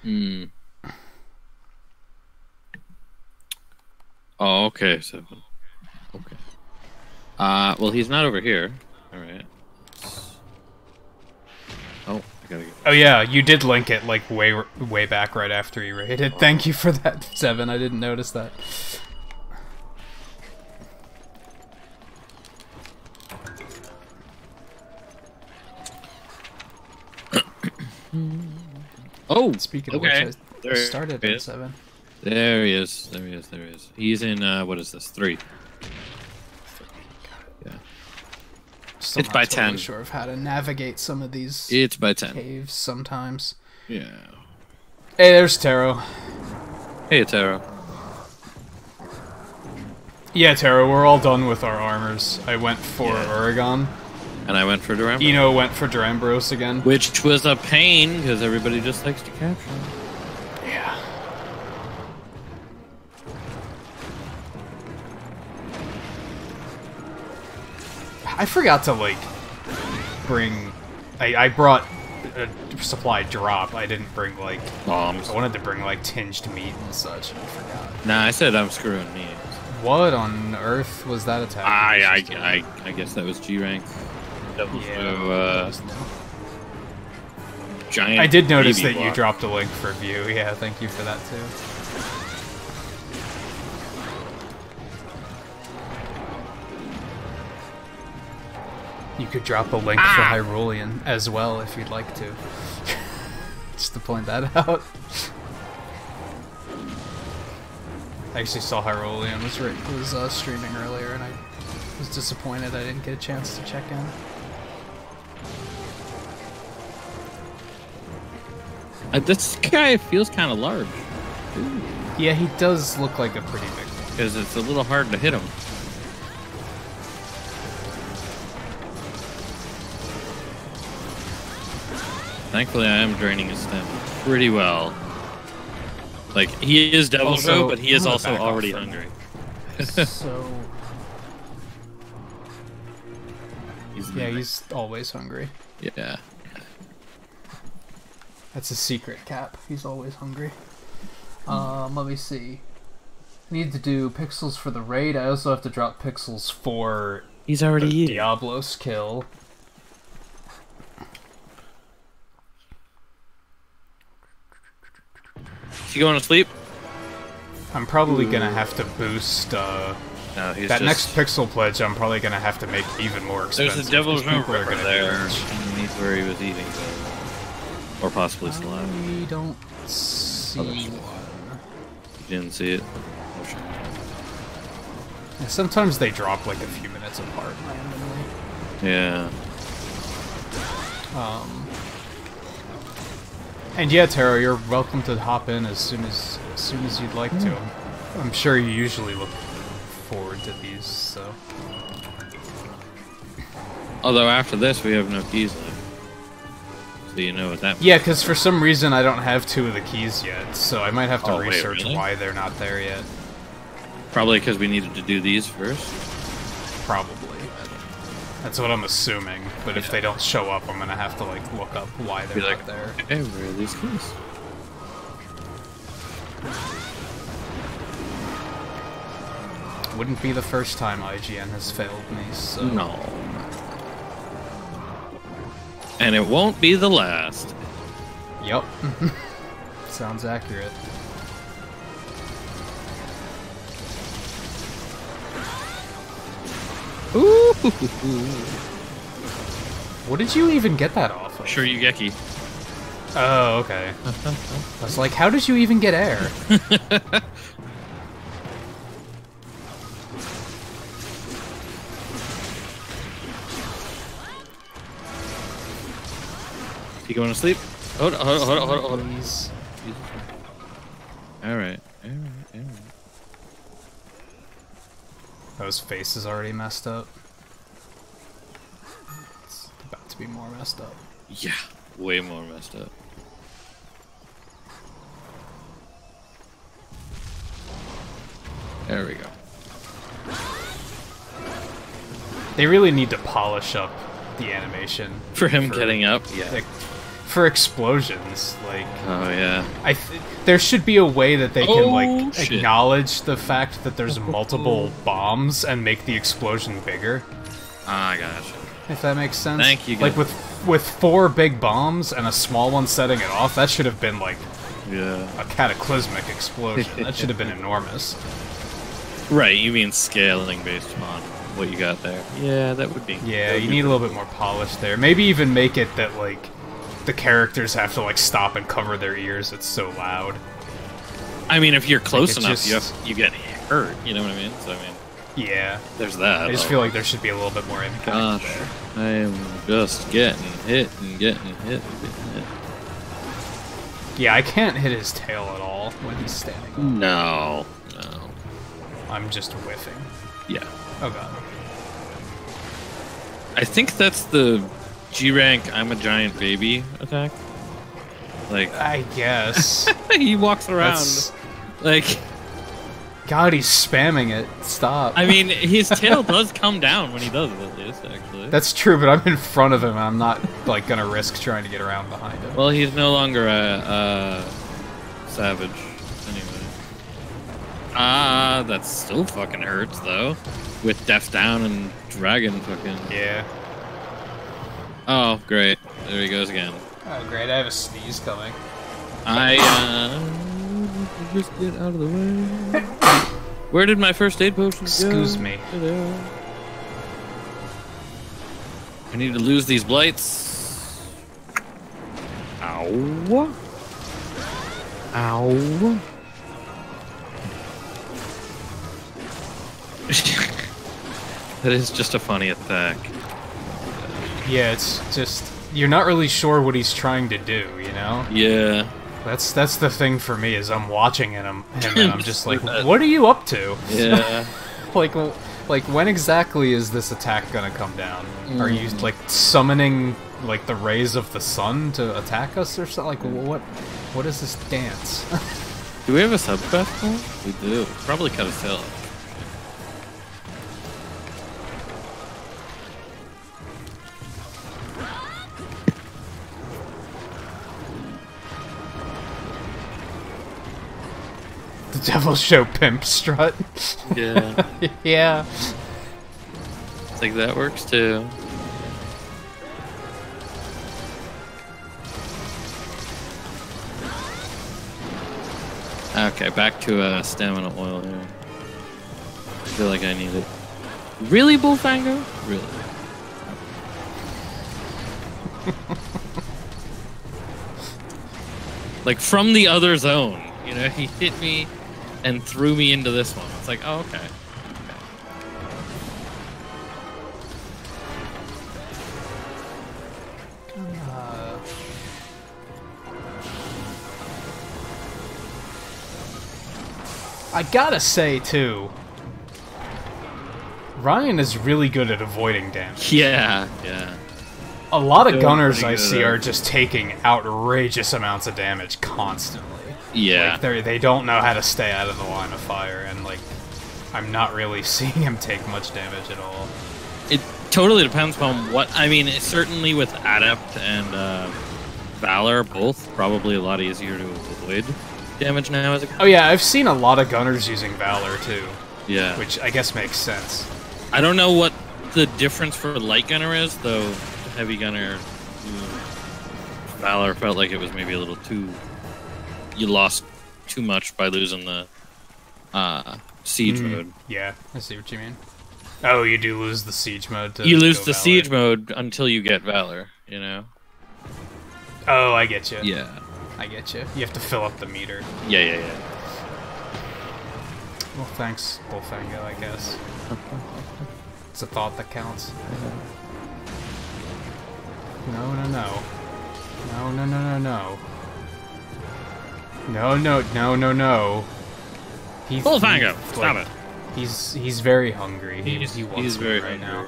Hmm. Oh, okay, 7. Okay. Well, he's not over here. All right. Oh, I gotta get. Oh yeah, you did link it like way back right after you raided. Thank you for that, 7. I didn't notice that. Oh, Speaking okay. of which, I There started it at is. 7. There he is. There he is. There he is. He's in what is this? 3. Yeah. Still It's not by totally 10. sure of how to navigate some of these It's by 10. caves sometimes. Yeah. Hey, there's Taro. Hey, Taro. Yeah, Taro, we're all done with our armors. I went for Yeah. Oregon. And I went for Durango. Eno went for Durambros again. Which was a pain because everybody just likes to capture. Yeah. I forgot to, like, bring... I brought a supply drop. I didn't bring, like... Bombs. I wanted to bring, like, tinged meat and such, and I forgot. Nah, I said I'm screwing me. What on earth was that attack? I guess that was G rank. Yeah, that was new. Giant. I did notice baby that you block. dropped a link for view. Yeah, thank you for that too. You could drop a link for Hyrulean as well if you'd like to. Just to point that out. I actually saw Hyrulean was streaming earlier, and I was disappointed I didn't get a chance to check in. This guy feels kind of large. Yeah, he does look like a pretty big one. Because it's a little hard to hit him. Thankfully, I am draining his stamina pretty well. Like, he is Devil Also, Fruit, but he is I'm gonna also back off already for a hungry. So... Yeah, he's always hungry. Yeah. That's a secret, Cap. He's always hungry. Let me see. I need to do pixels for the raid. I also have to drop pixels for He's already the eating. Diablos kill. Is he going to sleep? I'm probably gonna have to boost No, he's that just... next pixel pledge. I'm probably gonna have to make even more expensive. There's a Devil's 'cause people Root are gonna there. do it. Underneath where he was eating. Or possibly slime. I don't see one. You didn't see it? Oh, shit. Yeah, sometimes they drop like a few minutes apart randomly. Yeah. And yeah, Taro, you're welcome to hop in as soon as as soon as you'd like to. I'm sure you usually look forward to these, so... Although after this, we have no keys left. So you know what that means. Yeah, because for some reason I don't have 2 of the keys yet, so I might have to research really? why they're not there yet. Probably because we needed to do these first. Probably. That's what I'm assuming, but if they don't show up, I'm gonna have to, like, look up why they're not there. Hey, where are these keys? Wouldn't be the first time IGN has failed me, so... No. And it won't be the last. Yup. Sounds accurate. Ooh. What did you even get that off of? Shuriugeki. Oh, okay. I was like, how did you even get air? You going to sleep? Hold on. Please. Alright. Oh, his face is already messed up. It's about to be more messed up. Yeah, way more messed up. There we go. They really need to polish up the animation. For him getting up? Yeah. Like, for explosions, like... Oh, yeah. There should be a way that they can, like, shit. acknowledge the fact that there's multiple bombs and make the explosion bigger. Ah, gotcha. If that makes sense. Thank you, Like, guys. with 4 big bombs and a small one setting it off, that should have been, like, Yeah. a cataclysmic explosion. That should have been enormous. Right, you mean scaling based on what you got there. Yeah, that would be... Yeah, you need a little bit more polish there. Maybe even make it that, like, the characters have to, like, stop and cover their ears. It's so loud. I mean, if you're close Like, enough, just- you get hurt, you know what I mean? So, I mean, Yeah. there's that. I just feel like there should be a little bit more impact Gosh, there. I am just getting hit and getting hit and getting hit. Yeah, I can't hit his tail at all when he's standing up. No. I'm just whiffing. Yeah. Oh god. I think that's the G-rank I'm a giant baby attack. Like, I guess. he walks around. That's... Like, God, he's spamming it. Stop. I mean, his tail does come down when he does it, at least, actually. That's true, but I'm in front of him and I'm not, like, gonna risk trying to get around behind him. Well, he's no longer a savage, anyway. Ah, that still fucking hurts, though. With Death Down and Dragon fucking... Yeah. Oh, great. There he goes again. Oh, great. I have a sneeze coming. Just get out of the way. Where did my first aid potion go? Excuse me. I need to lose these blights. Ow. Ow. That is just a funny attack. Yeah, it's just... You're not really sure what he's trying to do, you know? Yeah. That's the thing for me, is I'm watching him and I'm just like, what are you up to? Yeah. like, when exactly is this attack gonna come down? Are you, like, summoning, like, the rays of the sun to attack us or something? Like, what is this dance? Do we have a subclass pool? We do. Probably cut his tail off. The Devil Show Pimp Strut. Yeah. Yeah. It's like that works too. Okay, back to stamina oil here. I feel like I need it. Really, Bullfango? Really? Like from the other zone, you know, he hit me and threw me into this one. It's like, oh, okay. I gotta say, too, Ryan is really good at avoiding damage. Yeah, yeah. A lot of gunners I see are just taking outrageous amounts of damage constantly. Yeah. Like they don't know how to stay out of the line of fire, and like, I'm not really seeing him take much damage at all. It totally depends on what... I mean, certainly with Adept and Valor, both probably a lot easier to avoid damage now as a... Oh yeah, I've seen a lot of gunners using Valor too. Yeah. Which I guess makes sense. I don't know what the difference for light gunner is, though. Heavy gunner, Valor felt like it was maybe a little too... You lost too much by losing the siege mode. Yeah, I see what you mean. Oh, you do lose the siege mode to You lose the Valor. siege mode until you get Valor, you know? Oh, I get you. Yeah. I get you. You have to fill up the meter. Yeah. Well, thanks, Bullfango, I guess. It's a thought that counts. No. No. Bullfango, stop it. He's very hungry. He wants he's me very right hungry. now.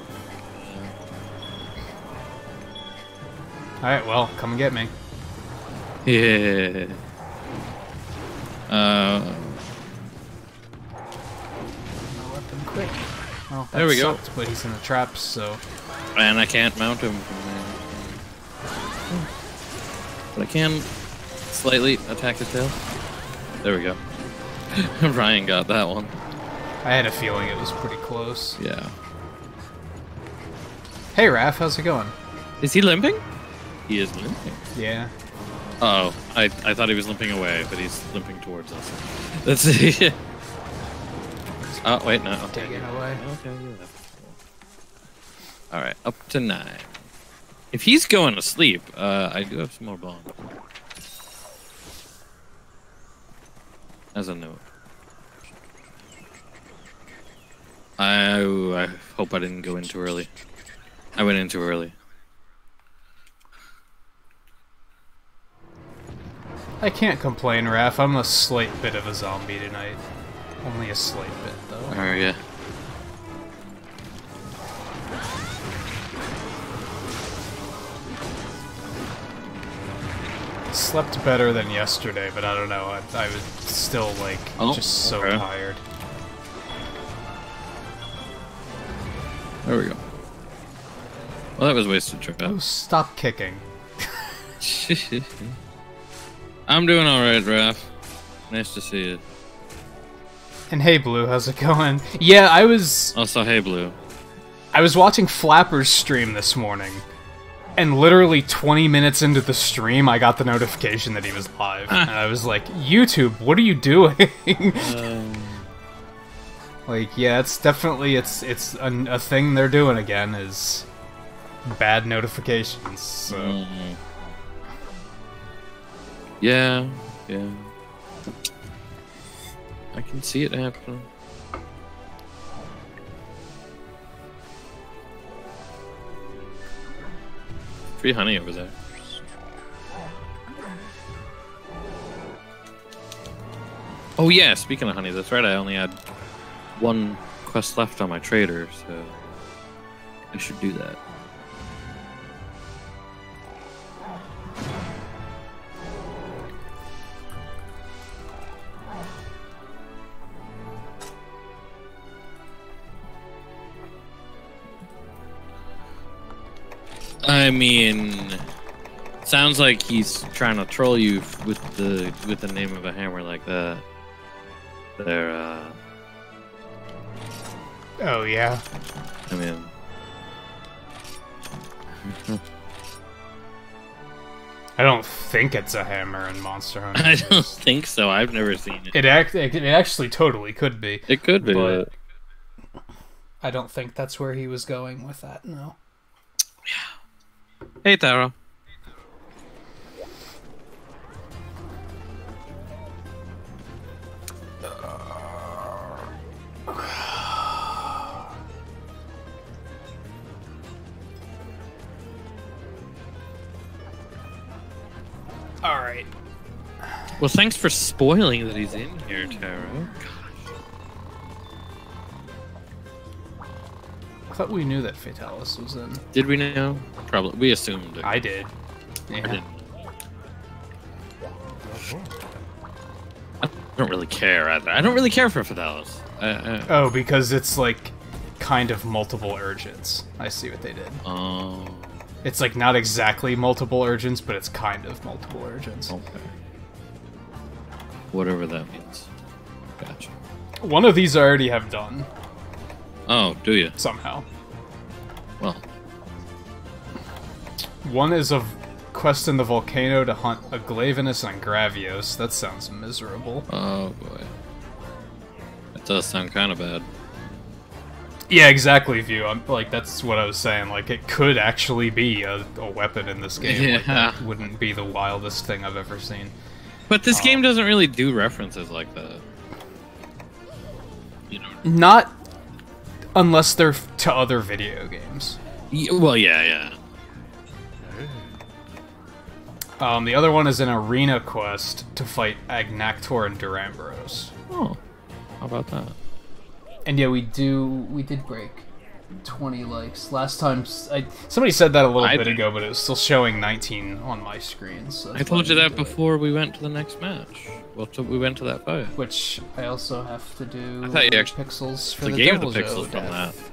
Alright, well, come and get me. Yeah. No weapon quick. Oh, that There we go. sucked, but he's in the traps, so... And I can't mount him from there. But I can slightly attack his tail. There we go. Ryan got that one. I had a feeling it was pretty close. Yeah. Hey, Raph, how's it going? Is he limping? He is limping. Yeah. Uh oh, I thought he was limping away, but he's limping towards us. Let's see. Oh, wait, no. Okay. Take it away. Okay, you left. Alright, up to 9. If he's going to sleep, I do have some more bombs. As a note. I hope I didn't go in too early. I went in too early. I can't complain, Raph. I'm a slight bit of a zombie tonight. Only a slight bit, though. Oh, yeah. Slept better than yesterday, but I don't know. I was still, like, just so okay. tired. There we go. Well, that was wasted trip. Oh, stop kicking. I'm doing alright, Raph. Nice to see you. And hey, Blue, how's it going? Yeah, I was Also, hey, Blue. watching Flapper's stream this morning, and literally 20 minutes into the stream, I got the notification that he was live. And I was like, YouTube, what are you doing? Like, yeah, it's definitely, it's a thing they're doing again, is bad notifications, so... Yeah. I can see it happening. Free honey over there. Oh yeah, speaking of honey, that's right, I only had one quest left on my trader, so I should do that. I mean, sounds like he's trying to troll you with the name of a hammer like that. They're Oh, yeah? I mean... I don't think it's a hammer in Monster Hunter. I don't think so. I've never seen it. It actually totally could be. It could be, but I don't think that's where he was going with that, no. Yeah. Hey, Taro. Alright. Well, thanks for spoiling that he's in here, Taro. Gosh. thought we knew that Fatalis was in. Did we know? Probably. We assumed. I did. I Yeah. didn't. I don't really care either. I don't really care for Fatalis. Oh, because it's like kind of multiple urgents. I see what they did. Oh. It's like not exactly multiple urgents, but it's kind of multiple urgents. Okay. Whatever that means. Gotcha. One of these I already have done. Oh, do you? Somehow. Well. One is a quest in the volcano to hunt a Glavenus and Gravios. That sounds miserable. Oh boy. That does sound kind of bad. Yeah, exactly, View. I'm like, that's what I was saying. Like, it could actually be a weapon in this game. Yeah. Like, that wouldn't be the wildest thing I've ever seen. But this game doesn't really do references like that. You know. Not unless they're to other video games. Well, yeah. The other one is an arena quest to fight Agnactor and Durambros. Oh, how about that? And yeah, we did break 20 likes. Last time, somebody said that a little bit ago, but it was still showing 19 on my screen. So I told you that before we went to the next match. Well, we went to that fight. Which I also have to do. I thought you actually pixels for the gave the Devil pixels Joe from death. that.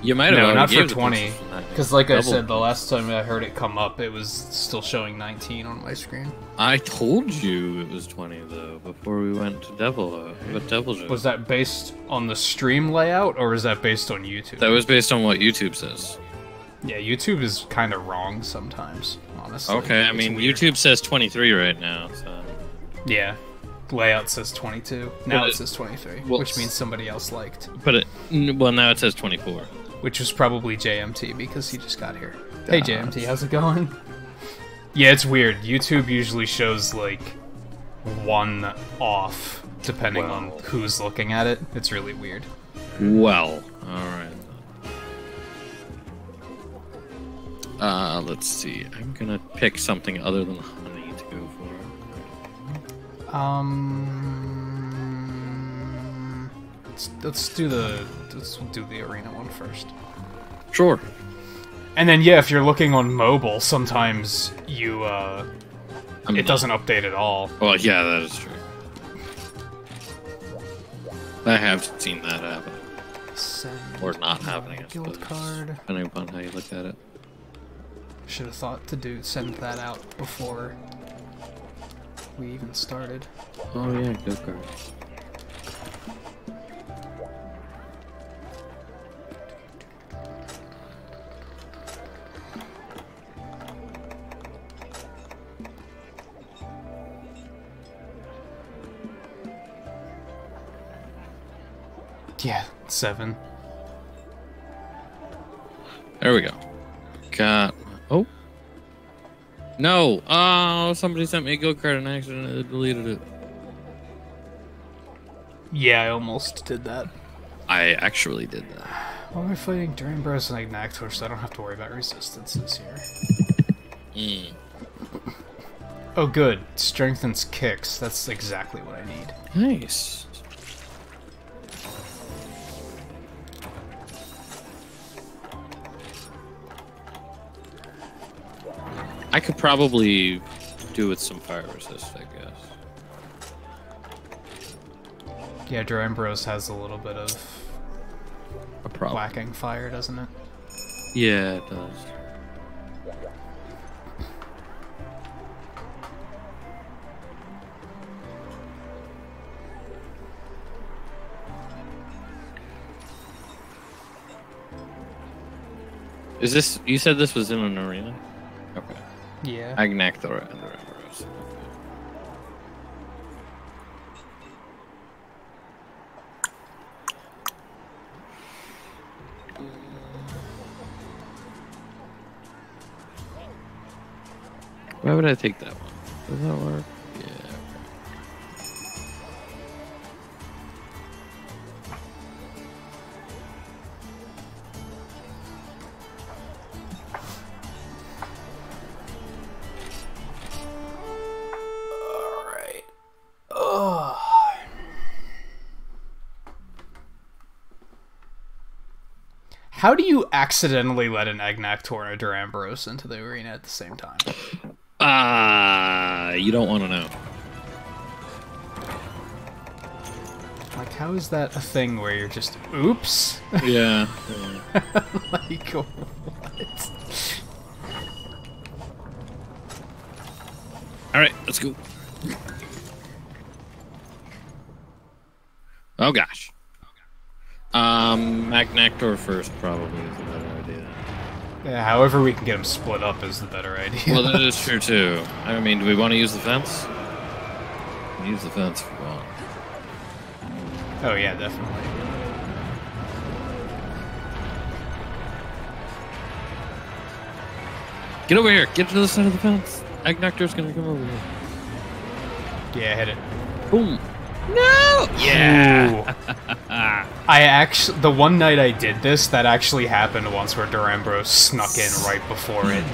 You might have No, not gave for the 20. pixels from that. Because, like I Double. said, the last time I heard it come up, it was still showing 19 on my screen. I told you it was 20 though before we went to Devil Joe. Was that based on the stream layout, or was that based on YouTube? That was based on what YouTube says. Yeah, YouTube is kind of wrong sometimes, honestly. Okay, I It's mean weird. YouTube says 23 right now, so. Yeah, layout says 22. Now But it says 23, well, which means somebody else liked. But well, now it says 24. Which was probably JMT because he just got here. Hey JMT, how's it going? Yeah, it's weird. YouTube usually shows like one off depending on who's looking at it. It's really weird. Well, alright. Let's see. I'm gonna pick something other than honey to go for. Let's do the arena one first. Sure. And then yeah, if you're looking on mobile, sometimes you it doesn't update at all. Well, yeah, that is true. I have seen that happen. Send Or not happening, I guild suppose. card. Depending upon how you look at it. Should have thought to send that out before we even started. Oh yeah, guild card. Yeah, 7. There we go. Got. Oh. No! Oh, somebody sent me a guild card and I accidentally deleted it. Yeah, I almost did that. I actually did that. Well, we're fighting Durambros and Agnactor, so I don't have to worry about resistances here. Oh, good. Strengthens kicks. That's exactly what I need. Nice. I could probably do with some fire resist, I guess. Yeah, Durambros has a little bit of A problem. whacking fire, doesn't it? Yeah, it does. Is this? You said this was in an arena? Okay. Yeah. Agnactor and Durambros. Why would I take that one? Does that work? Yeah. Alright. Oh. How do you accidentally let an Egnactor or a Durambros into the arena at the same time? You don't want to know. Like, how is that a thing where you're just, oops? Yeah. Like, what? Alright, let's go. Oh gosh. Magnactor first probably is a better idea. Yeah, however we can get them split up is the better idea. Well, that is true too. I mean, do we want to use the fence? We can use the fence if we want. Oh yeah, definitely. Get over here! Get to the side of the fence! Agnactor's gonna come over here. Yeah, hit it. Boom! No! Yeah! I actually, the one night I did this, that actually happened once where Durambros snuck in right before it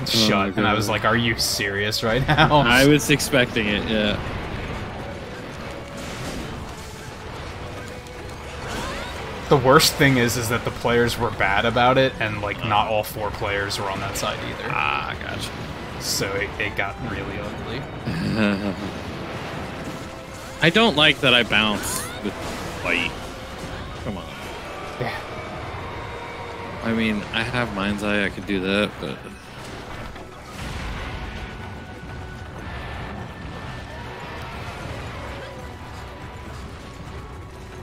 shut, and I was like, are you serious right now? I was expecting it, yeah. The worst thing is that the players were bad about it, and like not all 4 players were on that side either. Ah, gotcha. So it got really ugly. I don't like that I bounce with bite. Come on. Yeah. I mean, I have Mind's Eye, I could do that, but...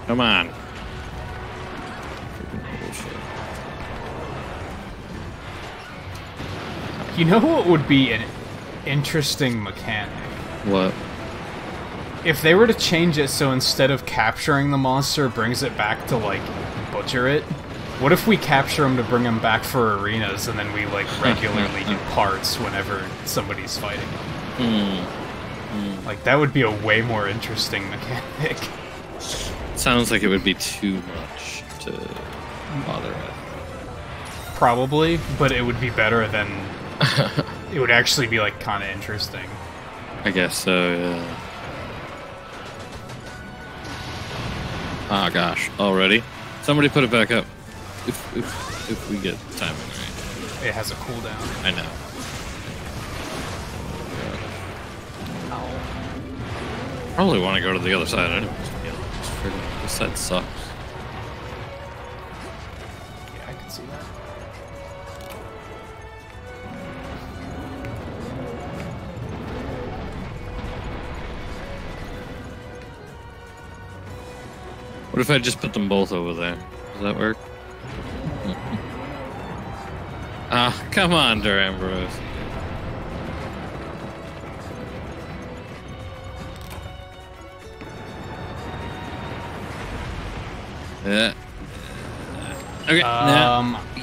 Come on. You know what would be an interesting mechanic? What? If they were to change it so instead of capturing the monster, it brings it back to, like, butcher it. What if we capture them to bring them back for arenas, and then we, like, regularly do parts whenever somebody's fighting them? Like, that would be a way more interesting mechanic. Sounds like it would be too much to bother with. Probably, but it would be better than... it would actually be, like, kind of interesting. I guess so, yeah. Oh gosh, already? Somebody put it back up. If we get timing right. It has a cooldown. I know. Probably want to go to the other side anyways. This side sucks. Yeah, I can see that. What if I just put them both over there? Does that work? Ah, come on, Durambros. Yeah. Okay.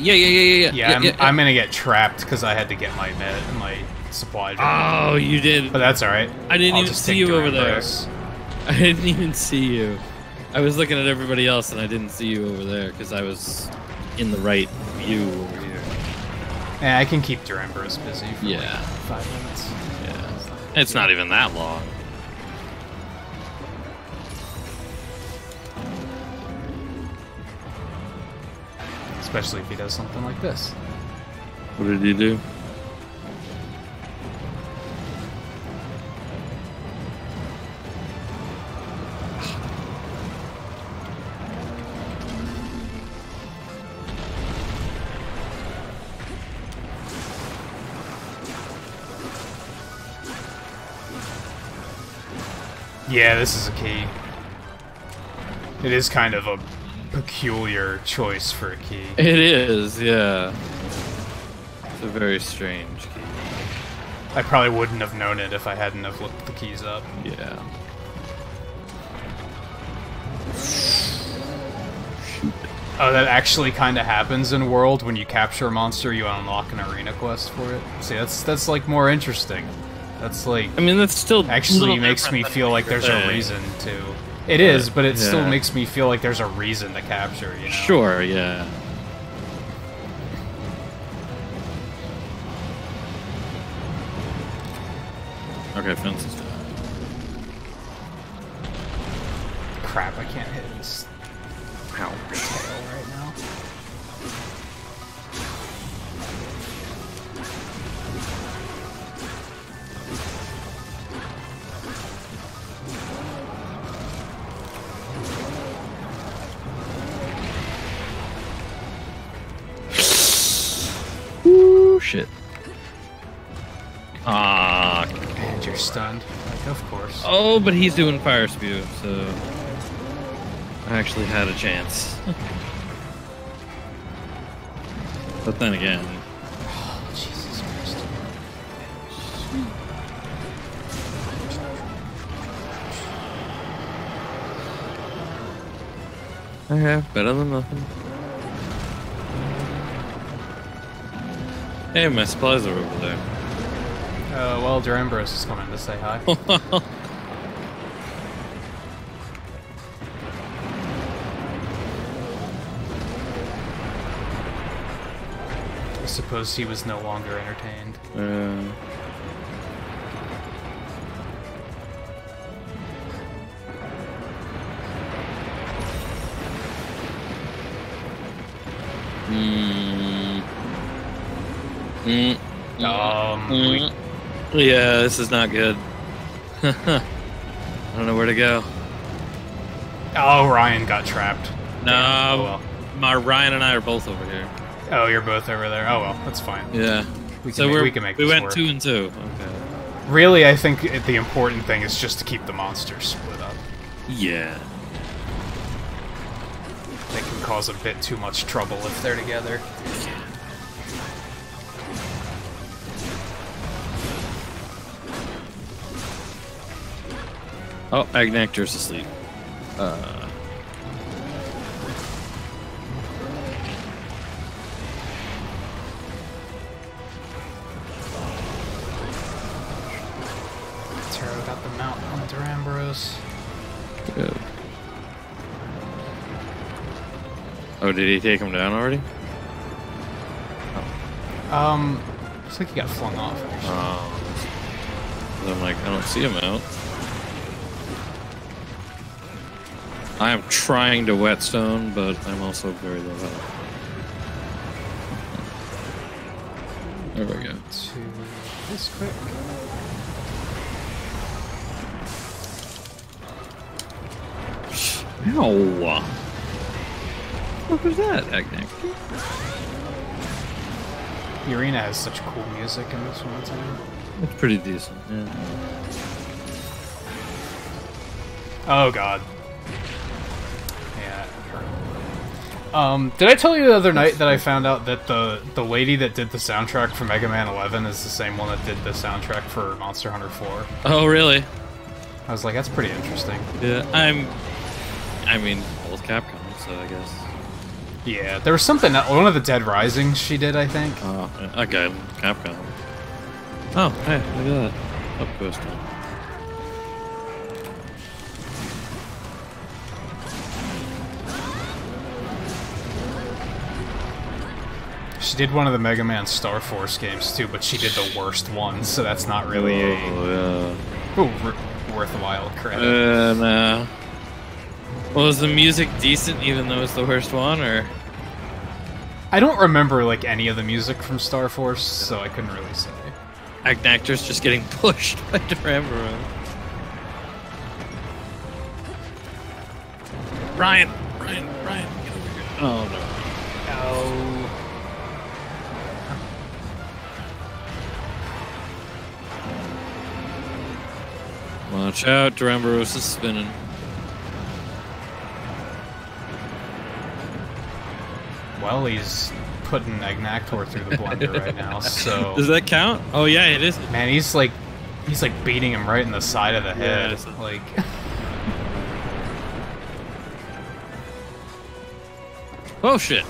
Yeah. I'm gonna get trapped because I had to get my supply drop. Oh, you did. But that's all right. I didn't I'll even just see take you over there. Durambros. I didn't even see you. I was looking at everybody else and I didn't see you over there because I was in the right view over here. Yeah, I can keep Durambros busy for Yeah. like 5 minutes. Yeah. It's not even that long. Especially if he does something like this. What did he do? Yeah, this is a key. It is kind of a peculiar choice for a key. It is, yeah. It's a very strange key. I probably wouldn't have known it if I hadn't have looked the keys up. Yeah. Oh, that actually kind of happens in World. When you capture a monster, you unlock an arena quest for it. See, that's like more interesting. That's like... I mean, that's still actually makes me feel like there's a reason to... It is, but it still makes me feel like there's a reason to capture, you know? Sure, yeah. Okay, fence is down. Crap, I can't hit his Ow. tail right now. shit. Ah. And you're stunned. Like, of course. Oh, but he's doing fire spew, so I actually had a chance. But then again, Oh, Jesus Christ. okay, better than nothing. Hey, my supplies are over there. Well, Durambros is coming to say hi. I suppose he was no longer entertained. Yeah, this is not good. I don't know where to go. Oh, Ryan got trapped. No, Damn. Oh, well. my Ryan and I are both over here. Oh, you're both over there. Oh well, that's fine. Yeah. We can make this went work. 2 and 2. Okay. Really, I think the important thing is just to keep the monsters split up. Yeah. They can cause a bit too much trouble if they're together. Oh, Agnector's asleep. Taro got the mount on Durambros. Good. Oh, did he take him down already? Looks like he got flung off. Actually. Oh. I'm like, I don't see him out. I am trying to whetstone, but I'm also very low health. There we go. To this quick. Ow! What was that, Agnek? The arena has such cool music in this one too. It's pretty decent, yeah. Oh god. Yeah. Did I tell you the other night that I found out that the lady that did the soundtrack for Mega Man 11 is the same one that did the soundtrack for Monster Hunter 4? Oh, really? I was like, that's pretty interesting. Yeah, I mean, both Capcom, so I guess. Yeah, there was something, one of the Dead Risings she did, I think. Oh, okay, Capcom. Oh, hey, look at that. Up coast. She did one of the Mega Man Star Force games too, but she did the worst one, so that's not really worthwhile credit. Nah. Well, was the music decent even though it's the worst one, or? I don't remember like any of the music from Star Force, so I couldn't really say. Agnector's just getting pushed by Durambro. Ryan, get over here. Oh no. Oh. Watch out, Durambros is spinning. Well, he's putting Agnactor through the blender right now, so... Does that count? Oh yeah, it is. Man, he's like beating him right in the side of the head. Yeah, like... Oh shit.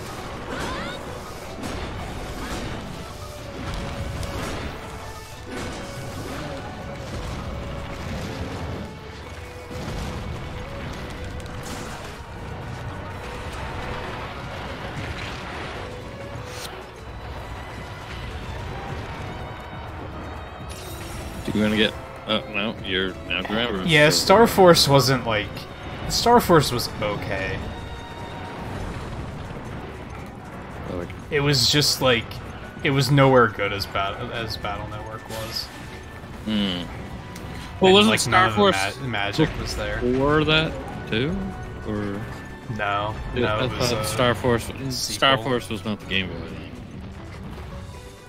You're gonna get... Oh, no, you're now Durambro. Yeah, Star Force wasn't like... Star Force was okay. It was just like... It was nowhere good as Battle Network was. Hmm. Well, wasn't like, Star Force... magic was there. Or that, too? Or... No, I it was thought Star Force sequel. Star Force was not the Game Boy.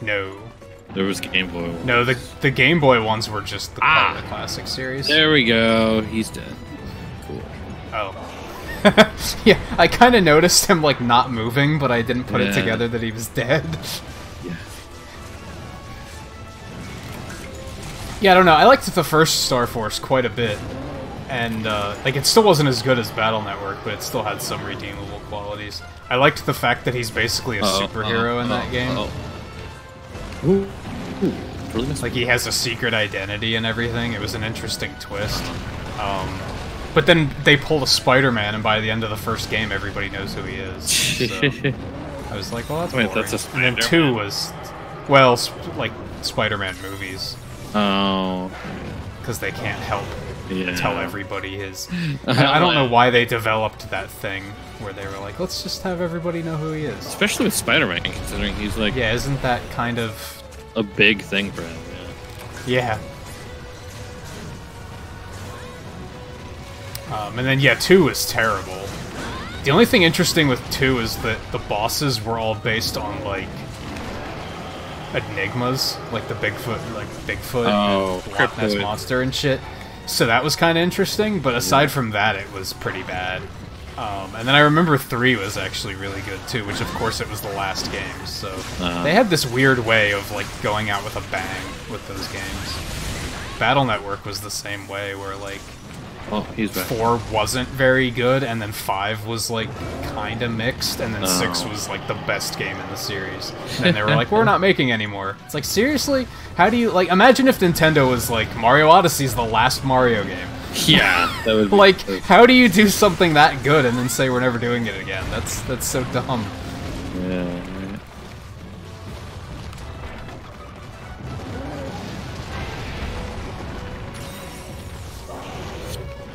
No. There was Game Boy ones. No, the Game Boy ones were just the part of the classic series. There we go. He's dead. Cool. Oh. Yeah, I kind of noticed him, like, not moving, but I didn't put it together that he was dead. Yeah. Yeah, I don't know. I liked the first Star Force quite a bit. And, like, it still wasn't as good as Battle Network, but it still had some redeemable qualities. I liked the fact that he's basically a superhero in that game. Ooh. Really? Like, he has a secret identity and everything. It was an interesting twist. But then they pulled a Spider-Man, and by the end of the first game, everybody knows who he is. So I was like, well, that's boring. That's a Spider-Man. And then 2 was, well, like, Spider-Man movies. Oh. Because they can't help tell everybody his... I I don't know why they developed that thing where they were like, let's just have everybody know who he is. Especially with Spider-Man, considering he's like... Yeah, isn't that kind of... a big thing for him, Yeah. And then, yeah, 2 is terrible. The only thing interesting with 2 is that the bosses were all based on, like, enigmas, like the Bigfoot, and Loch Ness Monster and shit. So that was kind of interesting, but aside from that, it was pretty bad. And then I remember 3 was actually really good, too, which, of course, it was the last game, so... They had this weird way of, like, going out with a bang with those games. Battle Network was the same way, where, like... Oh, he's back. 4 wasn't very good, and then 5 was, like, kinda mixed, and then 6 was, like, the best game in the series. And then they were like, we're not making any more. It's like, seriously? How do you, like, imagine if Nintendo was like, Mario Odyssey's the last Mario game. Yeah, that would be like, how do you do something that good and then say we're never doing it again? That's so dumb. Yeah.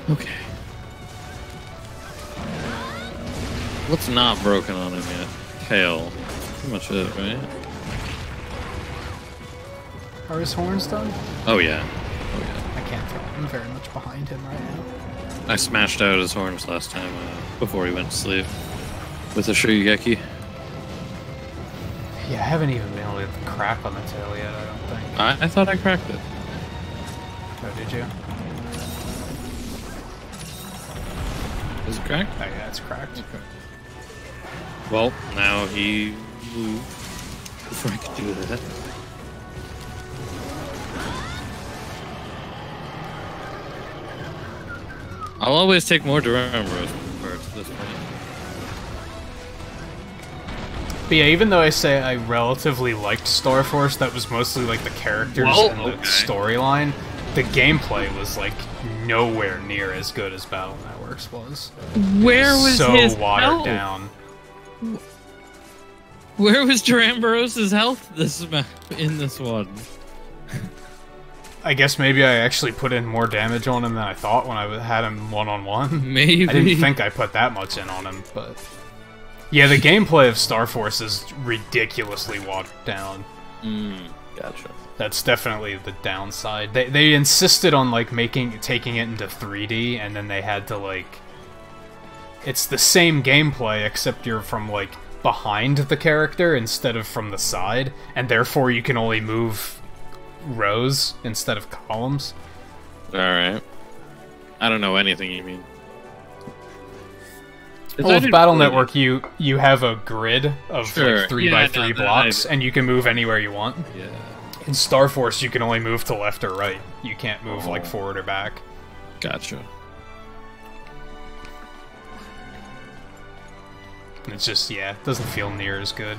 Okay. What's not broken on him yet? Tail. Pretty much it, right? Are his horns done? Oh yeah. Oh yeah. I can't tell. I'm very much behind him right now. I smashed out his horns last time before he went to sleep with a Shigeki. Yeah, I haven't even been able to crack on the tail yet, I don't think. I thought I cracked it. Oh, did you? Is it cracked? Oh, yeah, it's cracked. Okay. Well, now he moved before I could do that. I'll always take more Duranbros parts at this point. But yeah, even though I say I relatively liked Star Force, that was mostly like the characters and the storyline, the gameplay was like nowhere near as good as Battle Networks was. Where was so his watered health? down? Where was Duranbros' health in this one? I guess maybe I actually put in more damage on him than I thought when I had him one-on-one. Maybe. I didn't think I put that much in on him, but... Yeah, the gameplay of Star Force is ridiculously watered down. Gotcha. That's definitely the downside. They insisted on, like, taking it into 3D, and then they had to, like... It's the same gameplay, except you're from, like, behind the character instead of from the side, and therefore you can only move rows instead of columns. Alright. I don't know anything you mean. Well, with Battle Network, you have a grid of like 3x3 blocks, and you can move anywhere you want. Yeah. In Star Force, you can only move to left or right. You can't move like forward or back. Gotcha. And it's just, yeah, it doesn't feel near as good.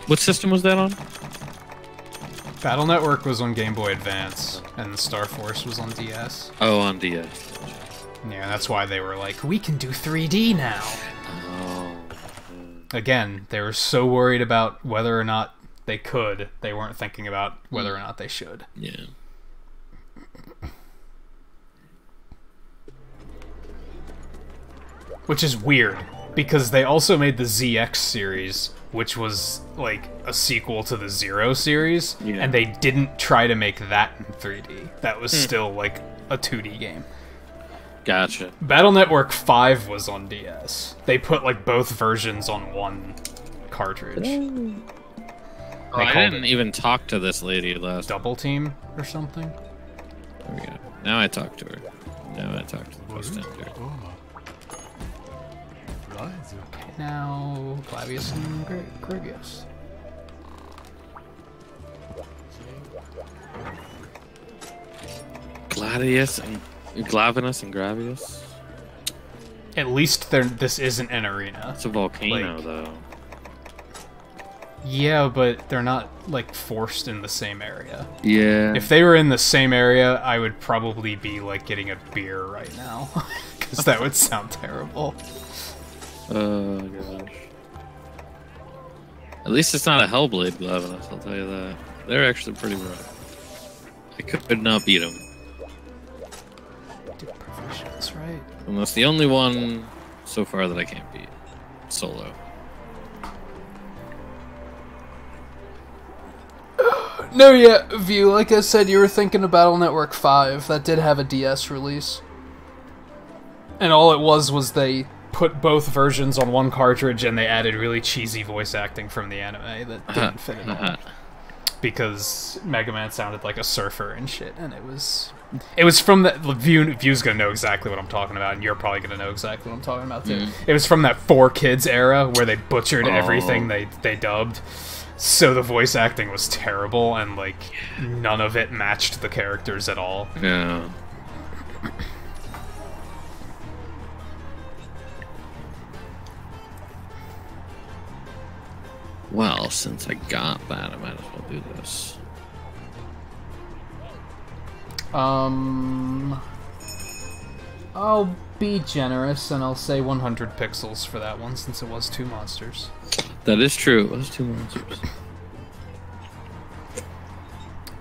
What system was that on? Battle Network was on Game Boy Advance, and Star Force was on DS. Oh, on DS. Yeah, that's why they were like, we can do 3D now! Oh. Again, they were so worried about whether or not they could, they weren't thinking about whether or not they should. Yeah. Which is weird, because they also made the ZX series, which was, like, a sequel to the Zero series, and they didn't try to make that in 3D. That was still, like, a 2D game. Gotcha. Battle Network 5 was on DS. They put like both versions on one cartridge. Oh, I didn't even talk to this lady last. Double Team or something. There we go. Now I talk to her. Now I talk to the voice actor. Okay, now Clavius and Grigius. Gladius and Glavinus and Gravius. At least this isn't an arena. It's a volcano, Like, though. Yeah, but they're not, like, forced in the same area. Yeah. If they were in the same area, I would probably be, like, getting a beer right now. Because that would sound terrible. Oh, gosh. At least it's not a Hellblade Glavinus, I'll tell you that. They're actually pretty rough. I could not beat them. Do provisions, right? And that's the only one so far that I can't beat. Solo. No, yeah, View, like I said, you were thinking of Battle Network 5. That did have a DS release. And all it was they put both versions on one cartridge and they added really cheesy voice acting from the anime that didn't fit at all. Because Mega Man sounded like a surfer and shit, and it was from that View's gonna know exactly what I'm talking about, and you're probably gonna know exactly what I'm talking about too. It was from that 4Kids era where they butchered everything they dubbed. So the voice acting was terrible, and like none of it matched the characters at all. Yeah. Well, since I got that, I might as well do this. I'll be generous and I'll say 100 pixels for that one, since it was 2 monsters. That is true. It was 2 monsters.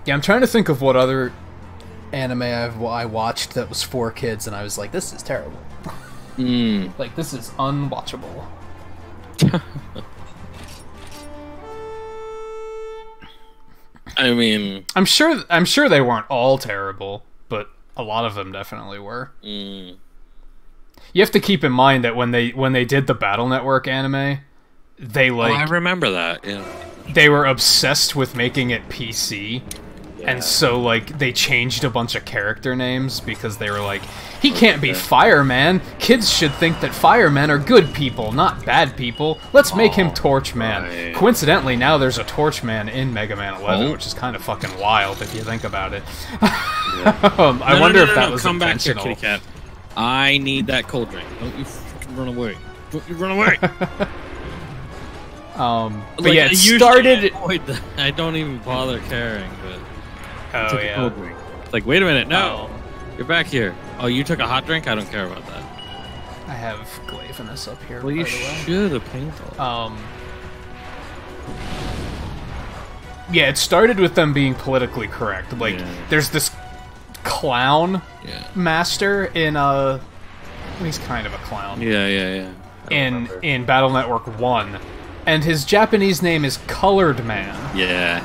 Yeah, I'm trying to think of what other anime I watched that was 4Kids, and I was like, this is terrible. Like, this is unwatchable. I mean, I'm sure they weren't all terrible, but a lot of them definitely were. You have to keep in mind that when they did the Battle Network anime, they like I remember that. Yeah. They were obsessed with making it PC. And so, like, they changed a bunch of character names because they were like, he can't be Fireman. Kids should think that firemen are good people, not bad people. Let's make him Torchman. Right. Coincidentally, now there's a Torchman in Mega Man 11, which is kind of fucking wild if you think about it. I wonder if that was come intentional. Back here, kitty cat. I need that cold drink. Don't you fucking run away. Don't you run away. But yeah, it started... I don't even bother caring, but... Oh, yeah. It's like, wait a minute, no! You're back here. Oh, you took a hot drink? I don't care about that. I have Glavenus up here, well, you should have painted. Yeah, it started with them being politically correct. Like, there's this clown master in he's kind of a clown. Yeah. In Battle Network 1. And his Japanese name is Colored Man. Yeah.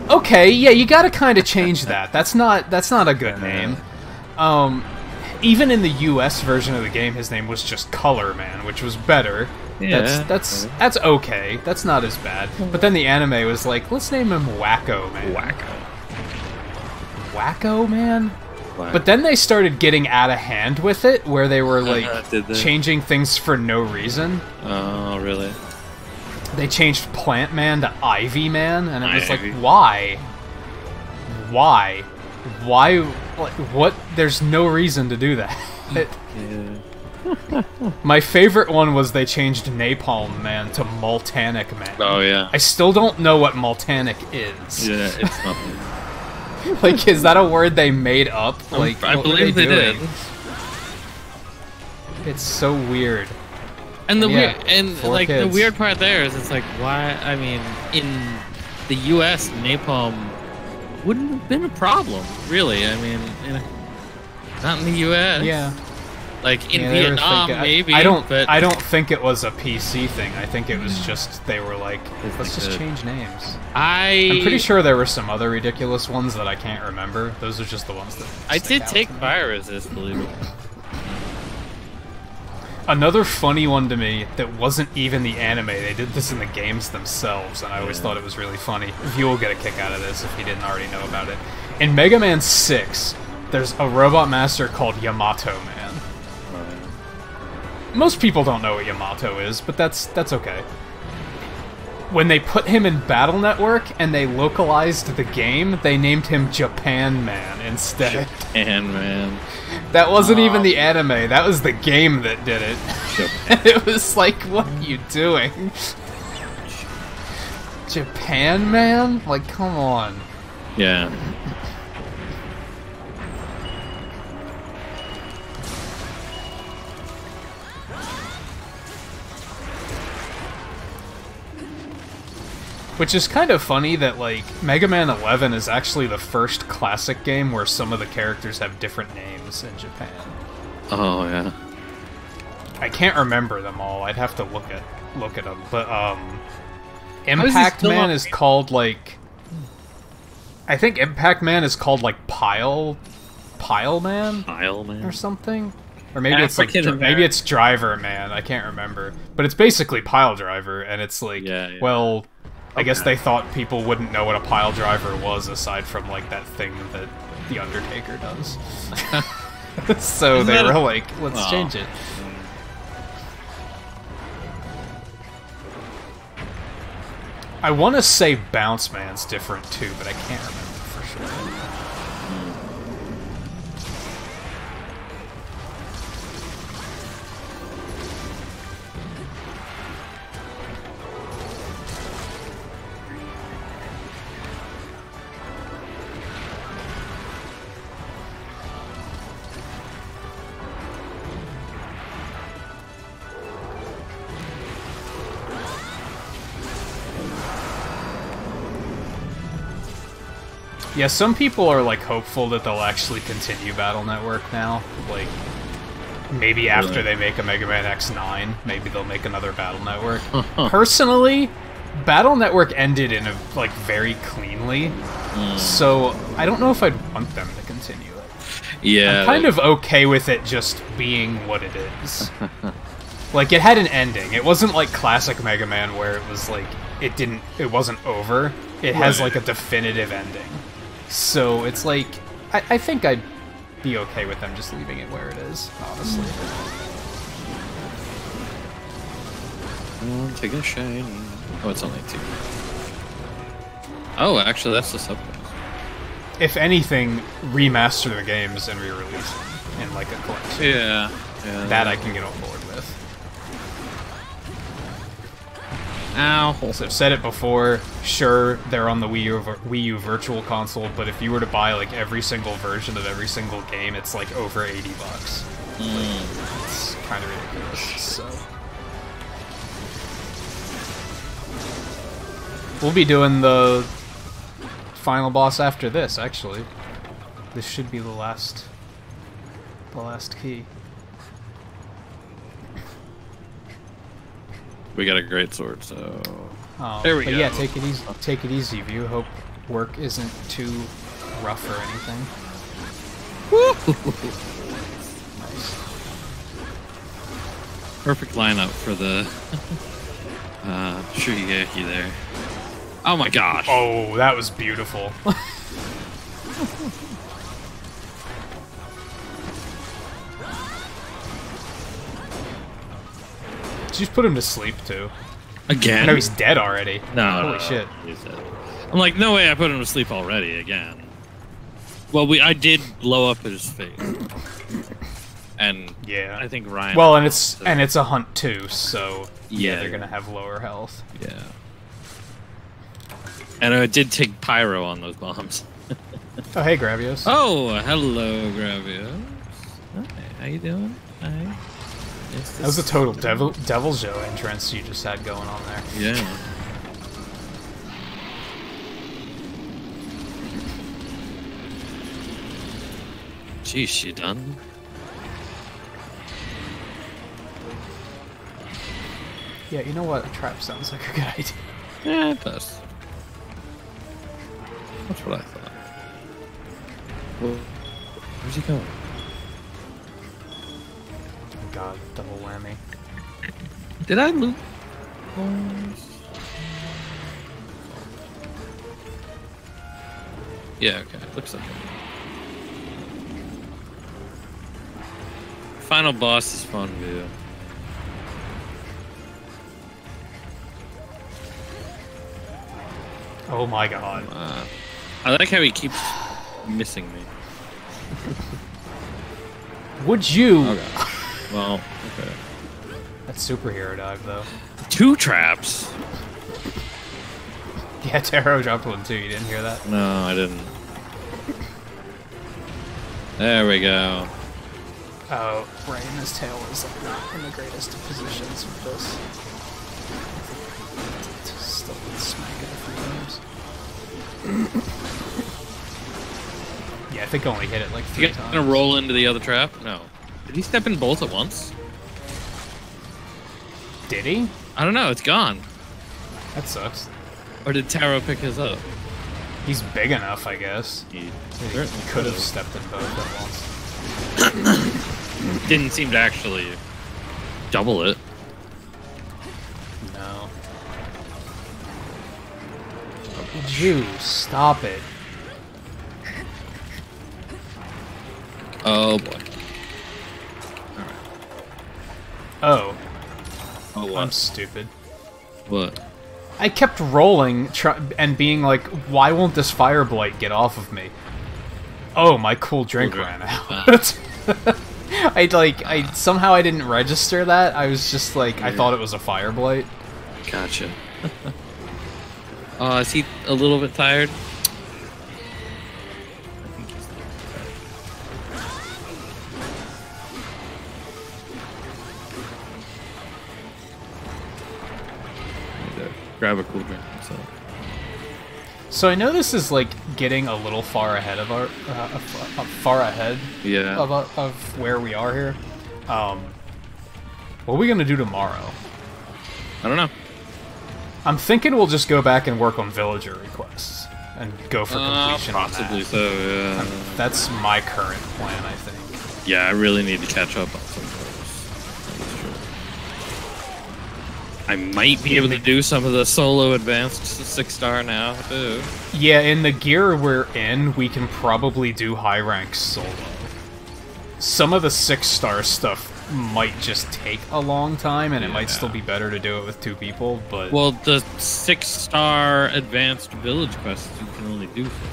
Okay, yeah, you gotta kind of change that. That's not a good name. Even in the US version of the game, his name was just Color Man, which was better. Yeah. That's okay. That's not as bad. But then the anime was like, let's name him Wacko Man. Wacko Man? Wacko. But then they started getting out of hand with it, where they were like changing things for no reason. Oh, really? They changed Plant Man to Ivy Man, and it was like, why? Why? Like, what? There's no reason to do that. My favorite one was they changed Napalm Man to Multanic Man. Oh, yeah. I still don't know what Multanic is. Yeah, it's nothing. Like, is that a word they made up? Like, I believe they did. It's so weird. And the the weird part there is it's like, why? I mean, in the U.S., napalm wouldn't have been a problem, really. I mean, not in the U.S. Yeah. Like in Vietnam, maybe. I don't think it was a PC thing. I think it was just they were like, let's just change names. I'm pretty sure there were some other ridiculous ones that I can't remember. Those are just the ones that I did take Fire Resist, believe it. Another funny one to me that wasn't even the anime, they did this in the games themselves, and I always thought it was really funny. You will get a kick out of this if you didn't already know about it. In Mega Man 6, there's a robot master called Yamato Man. Most people don't know what Yamato is, but that's okay. When they put him in Battle Network and they localized the game, they named him Japan Man instead. Japan Man. That wasn't even the anime, that was the game that did it. And it was like, what are you doing? Japan Man? Like, come on. Yeah. Which is kind of funny that, like, Mega Man 11 is actually the first classic game where some of the characters have different names in Japan. Oh, yeah. I can't remember them all. I'd have to look at them. But, Impact Man is called, like... I think Impact Man is called, like, Pile Man? Pile Man? Or something? Or maybe it's like maybe it's Driver Man. I can't remember. But it's basically Pile Driver, and it's like, well... I guess they thought people wouldn't know what a pile driver was aside from, like, that thing that The Undertaker does. So they were like, let's change it. I want to say Bounce Man's different too, but I can't remember for sure. Yeah, some people are, like, hopeful that they'll actually continue Battle Network now. Like, maybe after they make a Mega Man X9, maybe they'll make another Battle Network. Personally, Battle Network ended in a, like, very cleanly, so I don't know if I'd want them to continue it. Yeah. I'm kind of okay with it just being what it is. Like, it had an ending. It wasn't like classic Mega Man where it was, like, it wasn't over. It has, like, a definitive ending. So it's like, I think I'd be okay with them just leaving it where it is, honestly. Take a shiny. Oh, it's only 2. Oh, actually, that's the sub. If anything, remaster the games and re-release them in, like, a collection. Yeah. That I can get on board with. Ow. So I've said it before, sure, they're on the Wii U Virtual Console, but if you were to buy, like, every single version of every single game, it's, like, over $80. Like, it's kind of ridiculous, so... We'll be doing the final boss after this, actually. This should be the last key. We got a great sword, so... Oh, there we go. Yeah, take it easy, View. Hope work isn't too rough or anything. Nice. Perfect lineup for the Shurigeki there. Oh my gosh! Oh, that was beautiful. Did you just put him to sleep, too? Again? I know he's dead already. No, Holy shit. He's dead. I'm like, no way I put him to sleep already, again. Well, I did blow up his face. And yeah, I think Ryan... Well, and it's a hunt, too, so yeah, they're gonna have lower health. Yeah. And I did take pyro on those bombs. Oh, hey, Gravios. Oh, hello, Gravios. Hi, how you doing? Hi. That was a total Devil Joe entrance you just had going on there. Yeah. Jeez, you done? Yeah, you know what? A trap sounds like a good idea. Yeah, it does. That's what I thought. Well, where's he going? god, double whammy. Did I loot? Yeah, okay. Looks like it. Final boss is fun, dude. Oh my god. I like how he keeps missing me. Would you? Okay. Well, okay. That's superhero dive, though. 2 traps? Yeah, Taro dropped one too. You didn't hear that? No, I didn't. There we go. Oh, right, and his tail is like not in the greatest of positions with this. Still smack it a few times. Yeah, I think I only hit it like 3 You times. gonna roll into the other trap? No. Did he step in both at once? Did he? I don't know. It's gone. That sucks. Or did Taro pick his up? He's big enough, I guess. He He could have stepped in both at once. didn't seem to actually double it. No. Would you stop it? Oh boy. Oh, Oh I'm what? stupid. What? I kept rolling and being like, why won't this fire blight get off of me? Oh, my cool drink Cool ran drink. out. I somehow I didn't register that. I was just like, I thought it was a fire blight. Gotcha. Is he a little bit tired? I think he's a little bit tired. Need to grab a cool drink myself. So I know this is like getting a little far ahead of our, far ahead Yeah. of where we are here. What are we gonna do tomorrow? I don't know. I'm thinking we'll just go back and work on villager requests and go for completion on Possibly that. so, yeah. That's my current plan, I think. Yeah, I really need to catch up on some of those. I might be able to do some of the solo advanced 6-star now, too. Yeah, in the gear we're in, we can probably do high rank solo. Some of the 6-star stuff might just take a long time, and it might still be better to do it with 2 people, but... Well, the 6-star advanced village quests you can only do for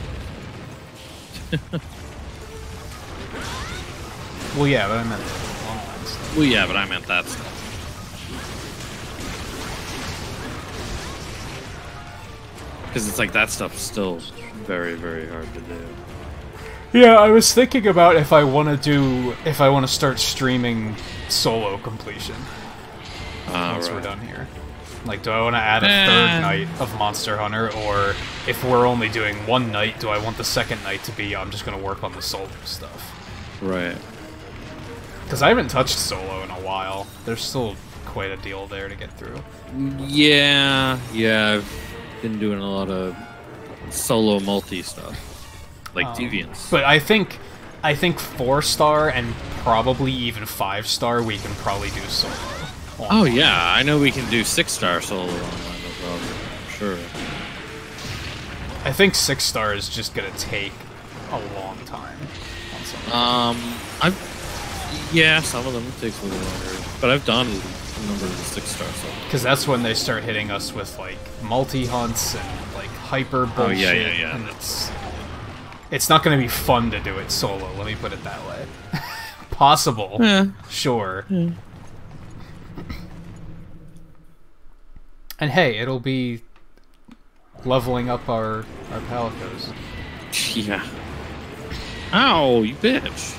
Well, yeah, but I meant the online stuff. Well, yeah, but I meant that stuff. Because it's like that stuff's still very, very hard to do. Yeah, I was thinking about if I want to start streaming solo completion once we're done here. Like, do I want to add a 3rd night of Monster Hunter, or if we're only doing 1 night, do I want the 2nd night to be, I'm just going to work on the solo stuff? Right. Because I haven't touched solo in a while. There's still quite a deal there to get through. Yeah, I've been doing a lot of solo multi stuff, like Deviants. But I think 4-star and probably even 5-star we can probably do solo. Oh yeah, I know we can do 6-star solo online, no problem. Sure. I think 6-star is just gonna take a long time. On some some of them takes a little longer, but I've done a number of the 6-star solo. because that's when they start hitting us with like multi hunts and like hyper bullshit. yeah. And it's not gonna be fun to do it solo. Let me put it that way. Possible, sure. And hey, it'll be leveling up our palicos. Yeah. Ow, you bitch.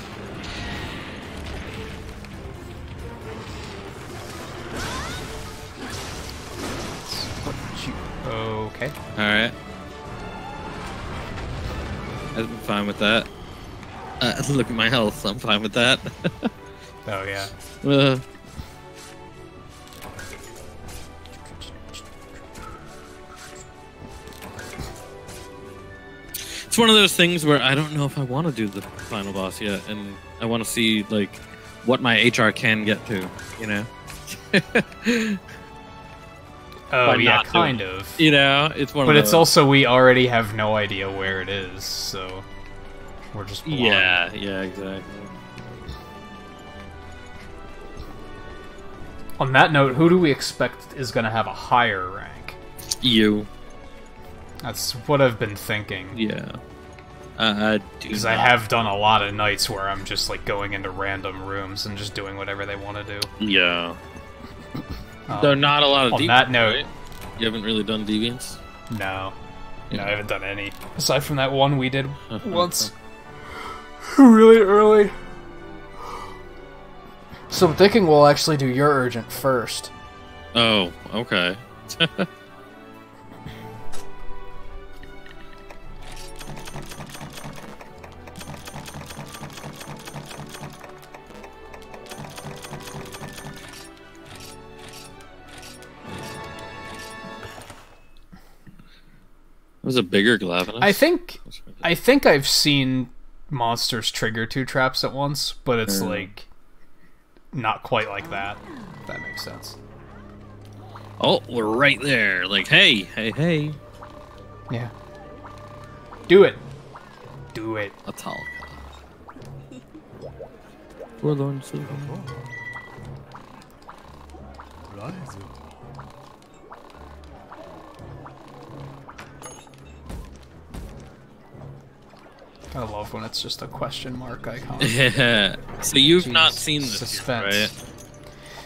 Okay. Alright. I'm fine with that. Look at my health, I'm fine with that. Oh yeah. It's one of those things where I don't know if I want to do the final boss yet, and I want to see, like, what my HR can get to, you know. Oh, By yeah, not kind doing of. You know, it's one. But of it's those. also we already have no idea where it is, so we're just blind. Yeah, exactly. On that note, who do we expect is going to have a higher rank? You. That's what I've been thinking. Yeah. Because I have done a lot of nights where I'm just like going into random rooms and just doing whatever they want to do. Yeah. So not a lot of. On deviants, that note, right? You haven't really done deviants. no, I haven't done any aside from that one we did once, really early. So I'm thinking we'll actually do your urgent first. Oh, okay. It was a bigger Glavenus. I think I've seen monsters trigger 2 traps at once, but it's like not quite like that. If that makes sense. Oh, we're right there. Like, hey. Yeah. Do it. Do it. Atalka. Forlorn Silver. I love when it's just a question mark icon. Yeah. So you've not Jeez, seen this suspense. yet, right?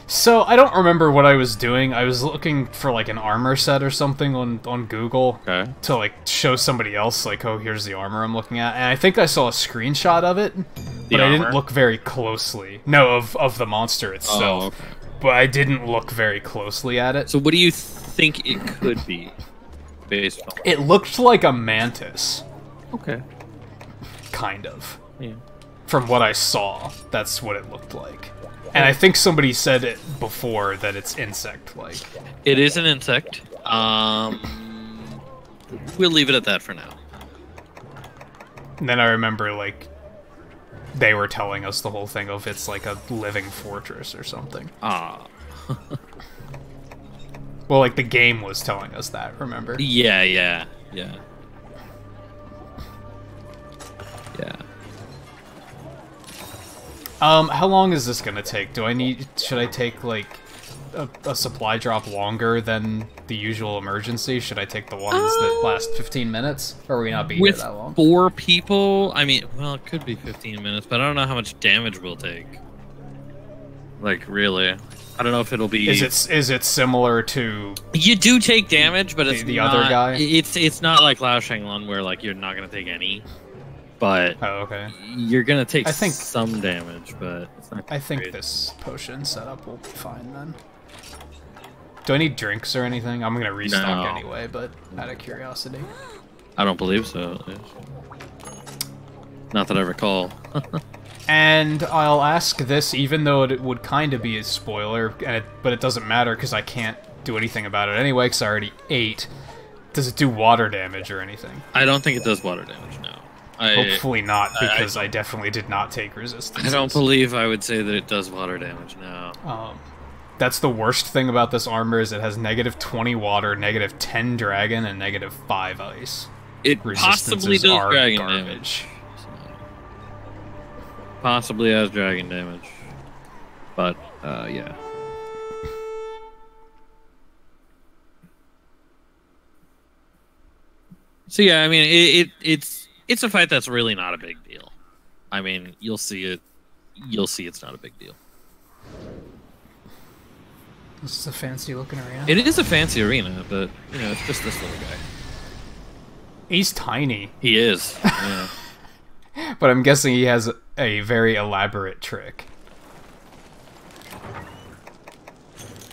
So I don't remember what I was doing. I was looking for like an armor set or something on Google Okay. to like show somebody else like, oh, here's the armor I'm looking at, and I think I saw a screenshot of it, but I didn't armor? look very closely. No, of the monster itself. Oh, okay. But I didn't look very closely at it. So what do you think it could be, based on? It looked like a mantis, Okay. kind of. Yeah. From what I saw, that's what it looked like. And I think somebody said it before that it's insect-like. It is an insect. We'll leave it at that for now. And then I remember, like, they were telling us the whole thing of it's like a living fortress or something. Ah. Well, like, the game was telling us that, remember? Yeah. Yeah. How long is this gonna take? Should I take, like, a supply drop longer than the usual emergency? Should I take the ones that last 15 minutes? Or are we not being here With that long? 4 people, I mean, well, it could be 15 minutes, but I don't know how much damage we'll take. Like, really. I don't know if it'll be... Is it similar to... You do take damage, but it's the not... other guy? It's not like Lao Shanglun where, like, you're not going to take any. But Oh, okay. you're going to take I think- some damage, but it's not I think great. this potion setup will be fine then. Do I need drinks or anything? I'm gonna restock No. anyway, but out of curiosity. I don't believe so, at least. Not that I recall. And I'll ask this, even though it would kind of be a spoiler, but it doesn't matter because I can't do anything about it anyway because I already ate. Does it do water damage or anything? I don't think it does water damage, no. Hopefully not, because I definitely did not take resistance. I don't believe I would say that it does water damage, no. That's the worst thing about this armor is it has -20 water, -10 dragon, and -5 ice. It possibly Resistances does are dragon garbage. damage. Possibly has dragon damage. But, yeah. So yeah, I mean, it's a fight that's really not a big deal. I mean, you'll see it. You'll see it's not a big deal. This is a fancy looking arena. It is a fancy arena, but, you know, it's just this little guy. He's tiny, He is. Yeah. but I'm guessing he has a very elaborate trick.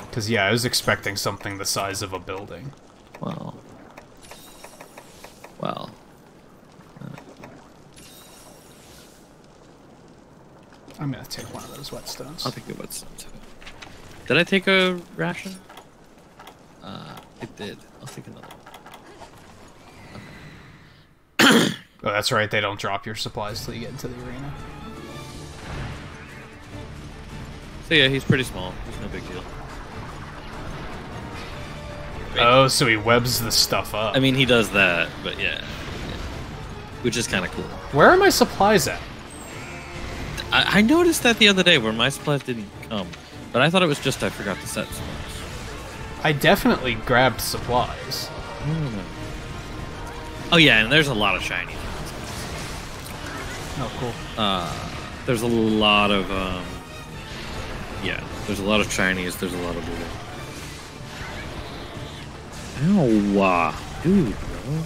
Because, yeah, I was expecting something the size of a building. Well. I'm gonna take one of those whetstones. I'll take a whetstone too. Did I take a ration? It did. I'll take another one. Oh, that's right, they don't drop your supplies till you get into the arena. So yeah, he's pretty small. He's no big deal. Oh, so he webs the stuff up. I mean, he does that, but yeah. Which is kind of cool. Where are my supplies at? I noticed that the other day where my supplies didn't come, but I thought it was just I forgot to set supplies. I definitely grabbed supplies. Oh yeah, and there's a lot of shinies. Oh, cool. There's a lot of yeah, there's a lot of shinies. There's a lot of blue. Ow, dude, bro.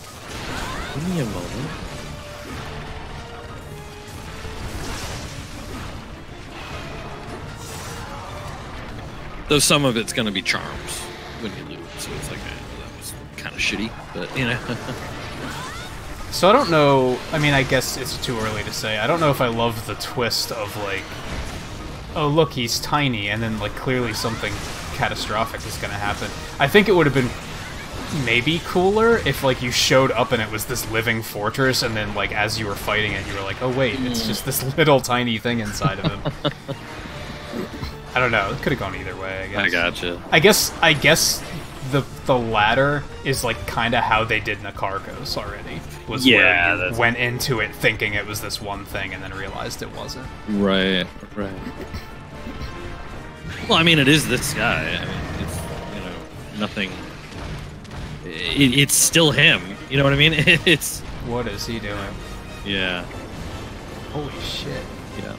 Give me a moment. Though some of it's gonna be charms when you loot, so it's like, that was kind of shitty, but you know. So I don't know, I mean, I guess it's too early to say. I don't know if I love the twist of, like, oh, look, he's tiny, and then, like, clearly something catastrophic is gonna happen. I think it would have been maybe cooler if, like, you showed up and it was this living fortress, and then, like, as you were fighting it, you were like, oh, wait, it's just this little tiny thing inside of him. I don't know, it could have gone either way, I guess. I gotcha. I guess the latter is, like, kind of how they did Nintagious already. Was Yeah, where you went into it thinking it was this one thing and then realized it wasn't. Right. Well, I mean, it is this guy. I mean, it's, you know, nothing. It's still him. You know what I mean? It's. What is he doing? Yeah. Holy shit. Yeah.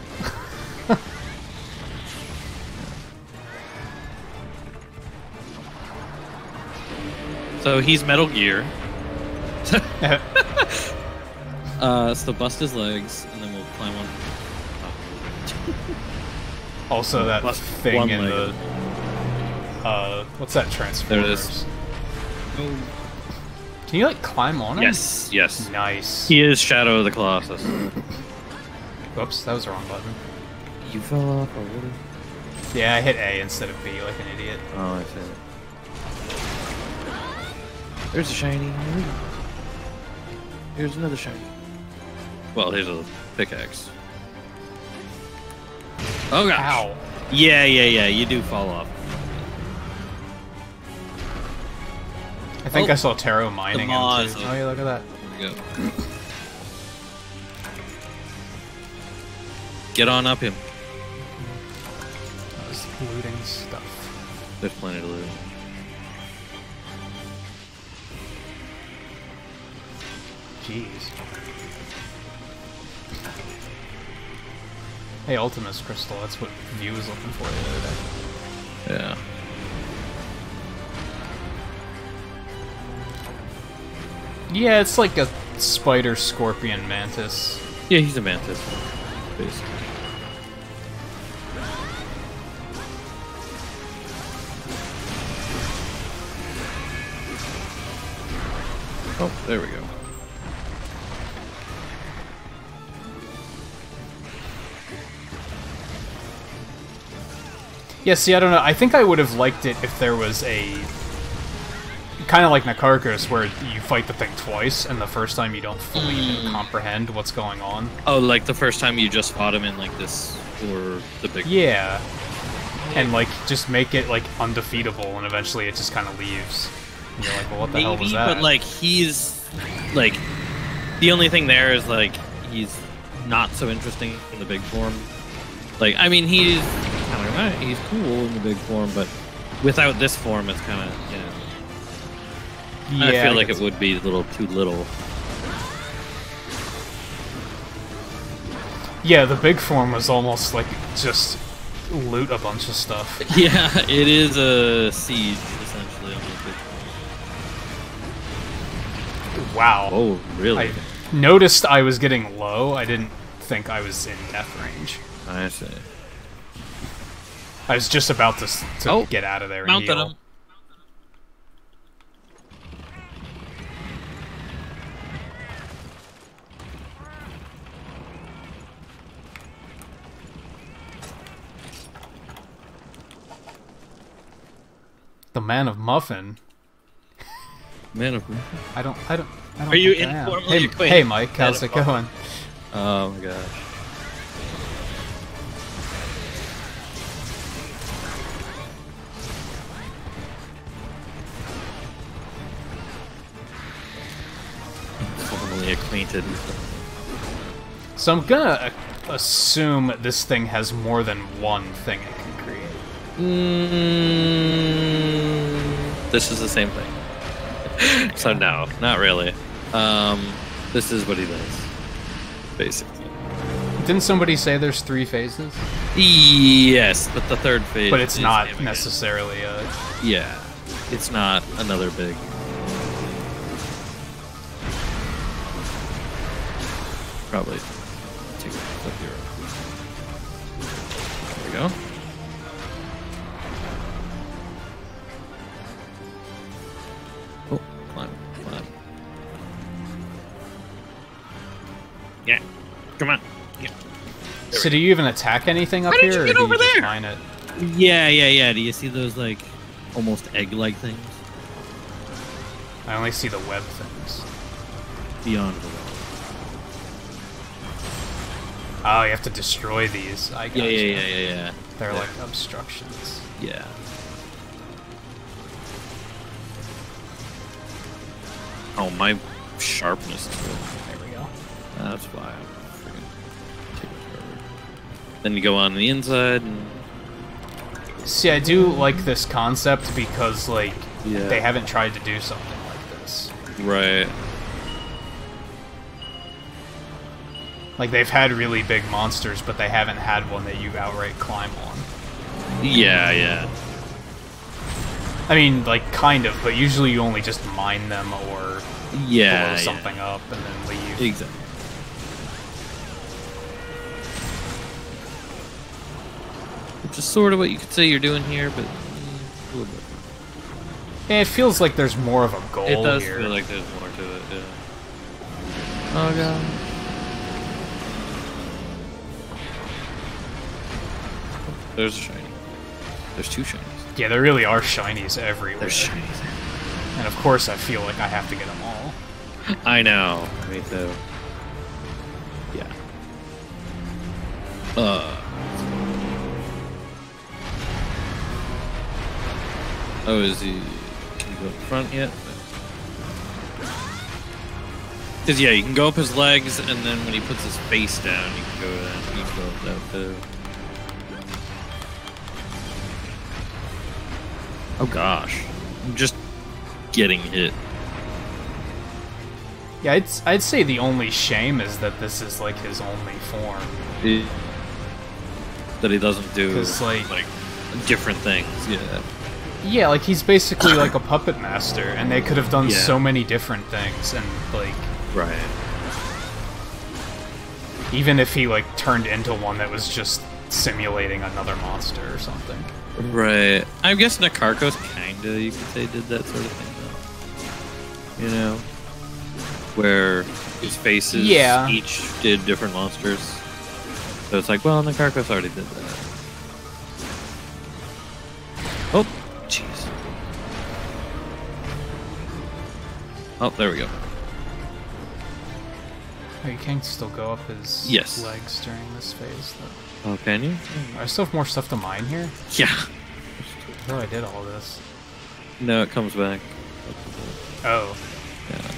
So he's Metal Gear. So bust his legs, and then we'll climb on. Also, that Bust thing one in leg. the what's that, Transformers? There it is. Can you, like, climb on it? Yes. Nice. He is Shadow of the Colossus. Whoops, that was the wrong button. You fell off already? Yeah, I hit A instead of B like an idiot. Oh, I see. There's a shiny. Here's another shiny. Well, here's a pickaxe. Oh gosh. Ow. Yeah. You do fall off. I think I saw Taro mining him Moz. too. Oh yeah, look at that. There we go. Get on up him. I was looting stuff. There's plenty to loot. Jeez. Hey, Ultimus Crystal, that's what View was looking for the other day. Yeah. Yeah, it's like a spider, scorpion, mantis. Yeah, he's a mantis, basically. Oh, there we go. Yeah, see, I don't know. I think I would have liked it if there was a... kind of like Nintagious, where you fight the thing twice, and the first time you don't fully even comprehend what's going on. Oh, like the first time you just fought him in like this, or the big... Yeah. And, like, just make it, like, undefeatable, and eventually it just kind of leaves. And you're like, well, what the hell was that? But, like, he's... like, the only thing there is, like, he's not so interesting in the big form. Like, I mean, he's kind of right, he's cool in the big form, but without this form, it's kind of, you know... Yeah, I feel like it would be a little too little. Yeah, the big form was almost like just loot a bunch of stuff. Yeah, it is a siege, essentially, on the big form. Wow. Oh, really? I noticed I was getting low. I didn't think I was in death range. I see. I was just about to get out of there and Mounted heal. him. The Man of Muffin. Man of... I don't Are you think I am. informally acquainted Hey, Mike, with how's Man it of going? Oh my gosh. intimately acquainted. So I'm gonna assume this thing has more than one thing it can create. This is the same thing. So no, not really. This is what he does, basically. Didn't somebody say there's 3 phases? Yes, but the third phase. But it's is not him again. necessarily a... Yeah, it's not another big. Probably. There we go. Oh, climb. Yeah, come on. Yeah. So do you even attack anything up How did here, you get or do over you just there? mine it? Yeah. Do you see those, like, almost egg-like things? I only see the web things. Beyond the wall. Oh, you have to destroy these. I gotcha. Yeah. They're like obstructions. Yeah. Oh, my sharpness is good. There we go. That's why I'm freaking taking forever. Then you go on the inside and... See, I do like this concept because, like, Yeah. they haven't tried to do something like this. Right. Like, they've had really big monsters, but they haven't had one that you outright climb on. Yeah. I mean, like, kind of, but usually you only just mine them or blow something up and then leave. Exactly. Which is sort of what you could say you're doing here, but a little bit. Yeah, it feels like there's more of a goal It does here. feel like there's more to it, yeah. Oh, God. There's a shiny. There's 2 shinies. Yeah, there really are shinies everywhere. There's shinies. And of course I feel like I have to get them all. I know. Me too. Yeah. Oh, is he... Can you go up front yet? Because, yeah, you can go up his legs, and then when he puts his face down, you can go down. You can go up that too. Oh, gosh. I'm just getting hit. Yeah, I'd say the only shame is that this is like his only form. That he doesn't do 'Cause, like different things. Yeah. Yeah, like he's basically like a puppet master, and they could have done Yeah. so many different things, and like Right. even if he like turned into one that was just simulating another monster or something. Right. I guess Nakarkos kinda, you could say, did that sort of thing, though. You know? Where his faces each did different monsters. So it's like, well, Nakarkos already did that. Oh, jeez. Oh, there we go. Oh, you can still go up his Yes. legs during this phase, though. Oh, can you? I still have more stuff to mine here? Yeah. I thought I did all this. No, it comes back. Oh. Yeah.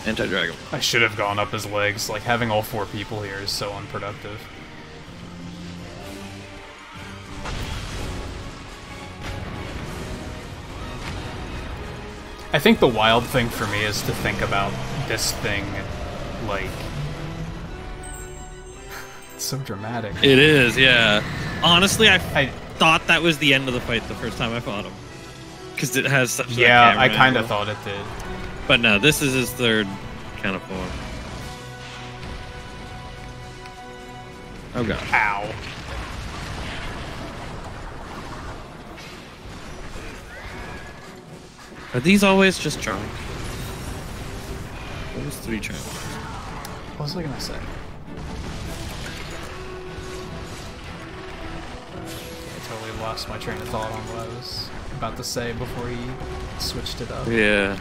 Anti-dragon. I should have gone up his legs. Like, having all 4 people here is so unproductive. I think the wild thing for me is to think about this thing, like... It's so dramatic. It is, yeah. Honestly, I thought that was the end of the fight the first time I fought him. Because it has such Yeah, I kind of thought it did. But no, this is his third kind of form. Oh god. Ow. Are these always just charms? What was 3 charms? What was I gonna say? I totally lost my train of thought on what I was about to say before he switched it up. Yeah.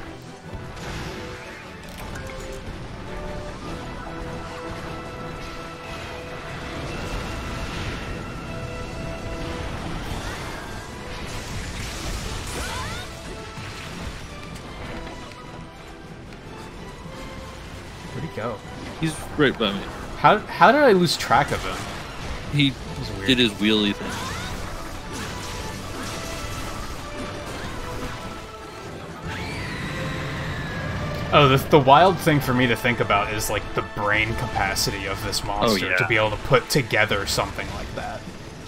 go? He's right by me. How did I lose track of him? He did his wheelie thing. Oh, the wild thing for me to think about is, like, the brain capacity of this monster to be able to put together something like that.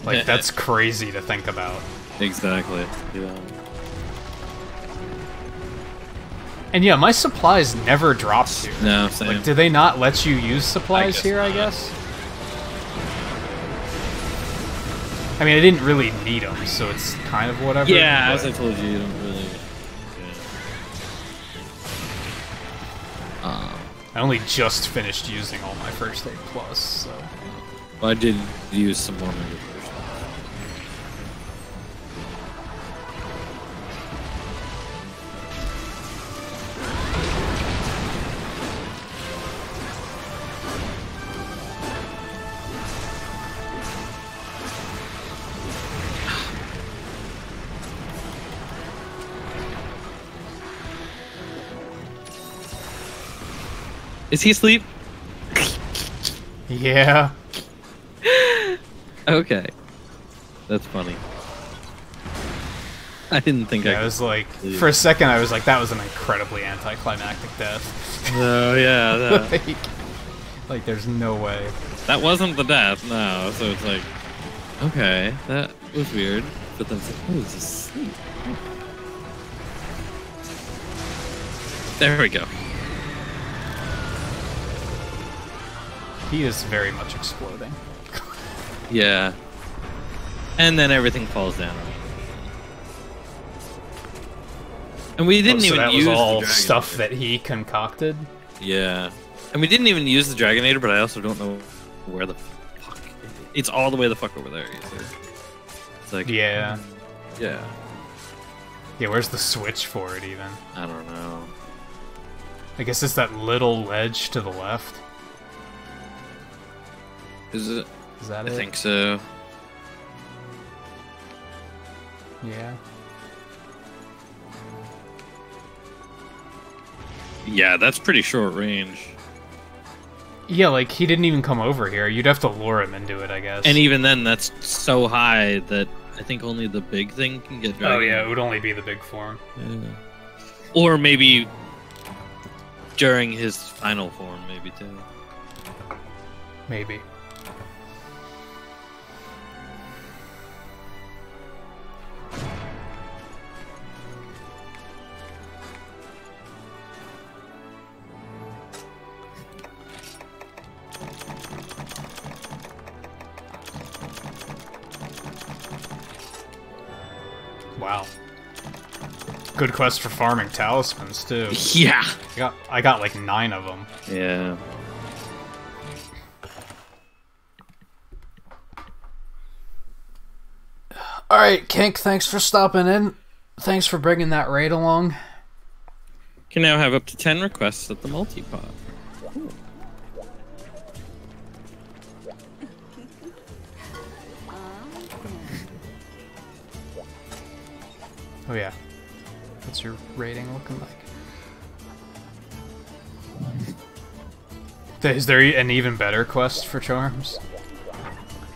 Like, that's crazy to think about. Exactly, yeah. And yeah, my supplies never dropped here. No, same. Like, do they not let you use supplies here, I guess? I mean, I didn't really need them, so it's kind of whatever. Yeah, as I told you, you don't really... I only just finished using all my first aid plus, so... Well, I did use some more medication. Is he asleep? Yeah. Okay. That's funny. I didn't think I was like, for a second I was like, that was an incredibly anticlimactic death. Oh, yeah. like, there's no way. That wasn't the death, no. So it's like, okay, that was weird. But then it's like, oh, he's asleep. There we go. He is very much exploding. Yeah. And then everything falls down. And we didn't even use all the stuff that he concocted. Yeah. And we didn't even use the Dragonator, but I also don't know where the fuck... It's all the way the fuck over there. It's like... Yeah. Yeah. Yeah, where's the switch for it, even? I don't know. I guess it's that little ledge to the left. Is it? Is that it? I think so. Yeah. Yeah, that's pretty short range. Yeah, like, he didn't even come over here. You'd have to lure him into it, I guess. And even then, that's so high that I think only the big thing can get dragged. Oh, yeah, it would only be the big form. Yeah. Or maybe during his final form, maybe, too. Maybe. Wow. Good quest for farming talismans, too. Yeah! I got like 9 of them. Yeah. Alright, Kink, thanks for stopping in. Thanks for bringing that raid along. Can now have up to 10 requests at the multi-pod. Cool. Oh yeah. What's your rating looking like? Is there an even better quest for charms?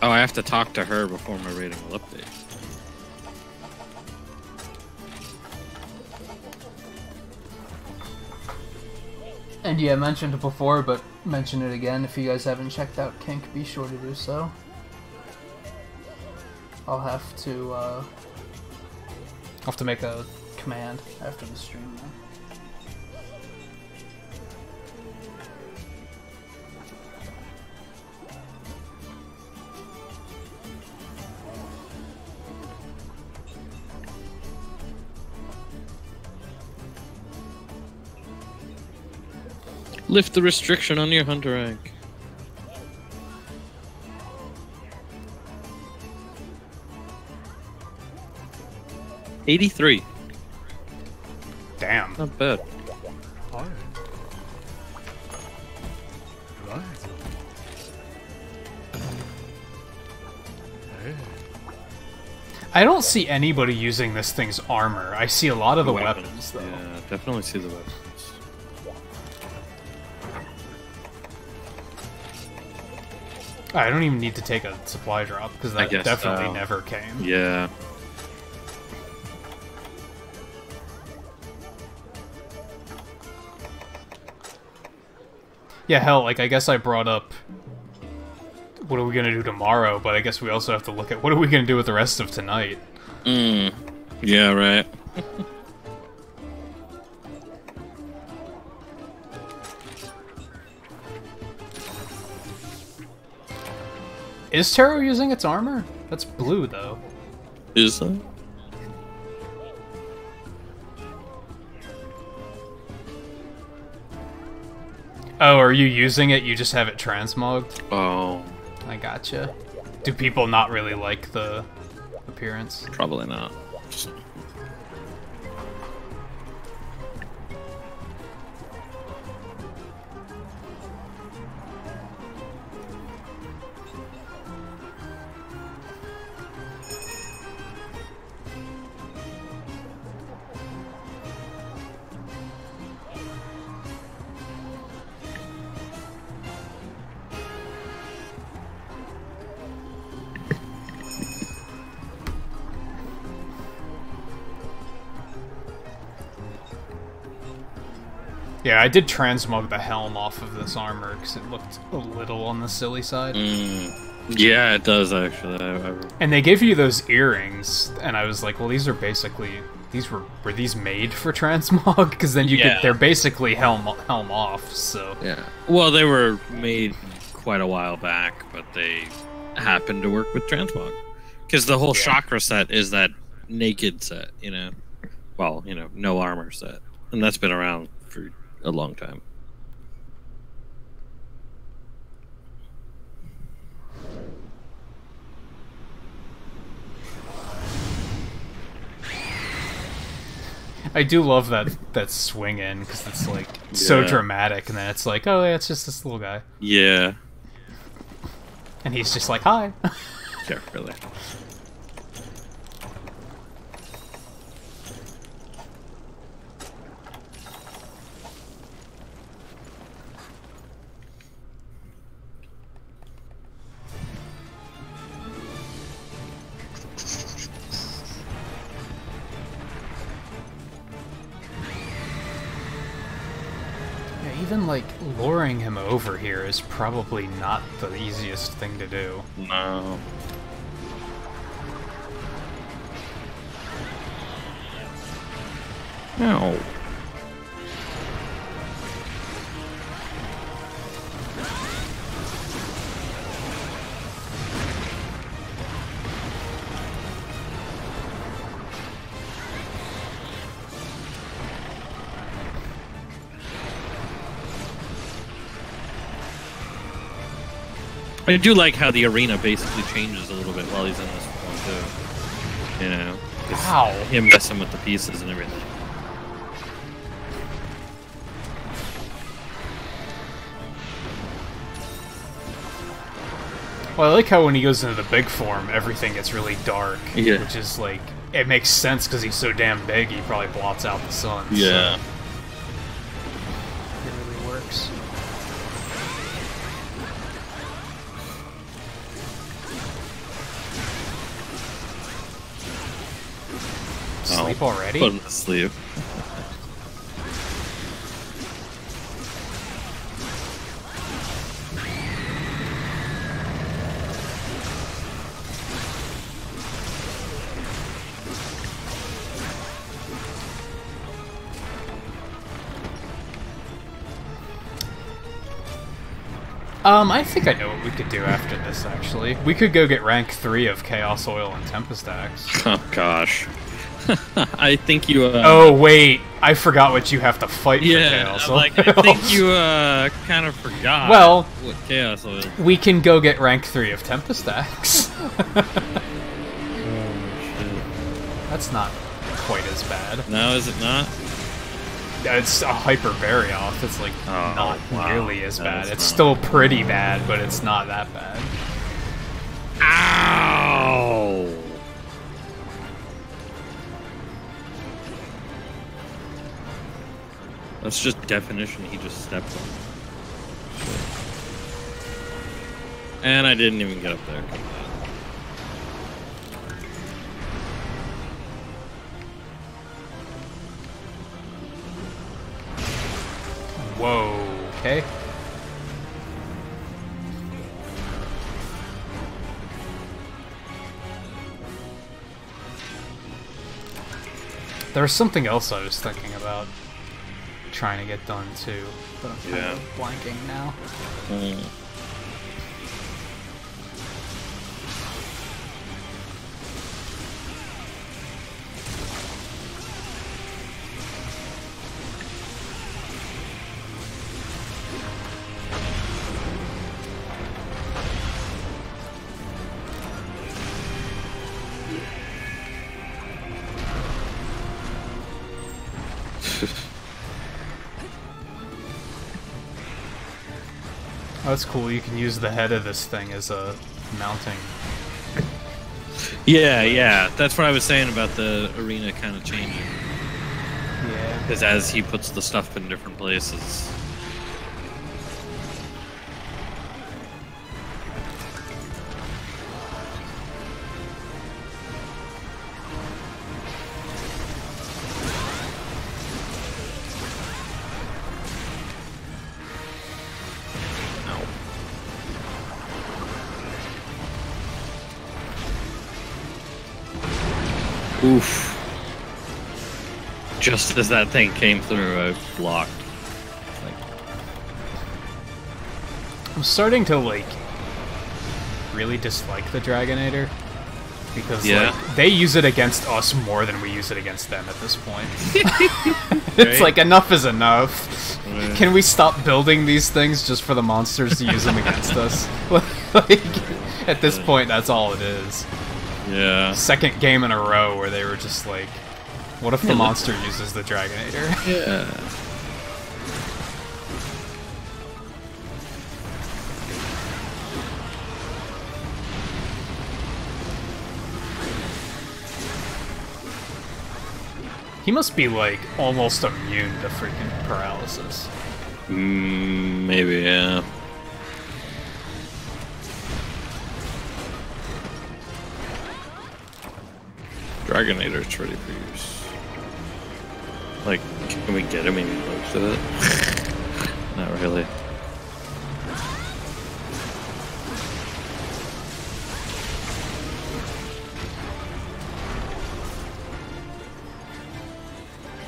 Oh, I have to talk to her before my rating will update. And yeah, I mentioned it before, but mention it again. If you guys haven't checked out Kink, be sure to do so. I'll have to make a command after the stream now. Lift the restriction on your hunter rank. $83. Damn. Not bad. I don't see anybody using this thing's armor. I see a lot of the weapons though. Yeah, definitely see the weapons. I don't even need to take a supply drop, because that definitely never came. Yeah. Yeah, hell, like, I guess I brought up what are we gonna do tomorrow, but I guess we also have to look at what are we gonna do with the rest of tonight. Yeah, right. Is Taro using its armor? That's blue, though. Is that? Oh, are you using it? You just have it transmogged? Oh. I gotcha. Do people not really like the appearance? Probably not. Yeah, I did transmog the helm off of this armor because it looked a little on the silly side. Yeah, it does actually. And they give you those earrings, and I was like, well, these are basically were these made for transmog? Because then you they're basically helm off. So yeah. Well, they were made quite a while back, but they happened to work with transmog because the whole chakra set is that naked set, you know. Well, you know, no armor set, and that's been around for a long time. I do love that swing in because it's like so dramatic, and then it's like, oh yeah, it's just this little guy. Yeah. And he's just like, hi. Yeah, really. Even, like, luring him over here is probably not the easiest thing to do. No. No. I do like how the arena basically changes a little bit while he's in this one too. You know, wow, him messing with the pieces and everything. Well, I like how when he goes into the big form, everything gets really dark. Yeah. Which is like, it makes sense because he's so damn big. He probably blots out the sun. Yeah. So it really works. Sleep already? Put him to sleep. I think I know what we could do after this, actually. We could go get rank 3 of Chaos Oil and Tempest Axe. Oh, gosh. I think you, Oh, wait. I forgot what you have to fight for Chaos Oil. Like, I think you, kind of forgot what Chaos Oil is. We can go get rank 3 of Tempest Axe. Oh, shit. That's not quite as bad. No, is it not? It's a hyper Varioth. It's like not nearly as bad. It's not. still pretty bad, but it's not that bad. Ow! That's just definition. He just stepped on. Shit. And I didn't even get up there. Whoa, okay. There was something else I was thinking about trying to get done too, but I'm kind of blanking now. Oh, that's cool. You can use the head of this thing as a mounting. Yeah. That's what I was saying about the arena kind of changing. Yeah. Because as he puts the stuff in different places. Oof. Just as that thing came through, I blocked. I'm starting to, like, really dislike the Dragonator. Because, like, they use it against us more than we use it against them at this point. It's like, enough is enough. Right. Can we stop building these things just for the monsters to use them against us? Like, at this point, that's all it is. Yeah. Second game in a row where they were just like, what if the monster uses the Dragonator? Yeah. He must be like almost immune to freaking paralysis. Maybe, yeah. Dragonator's ready for use. Like, can we get him any close to it? Not really.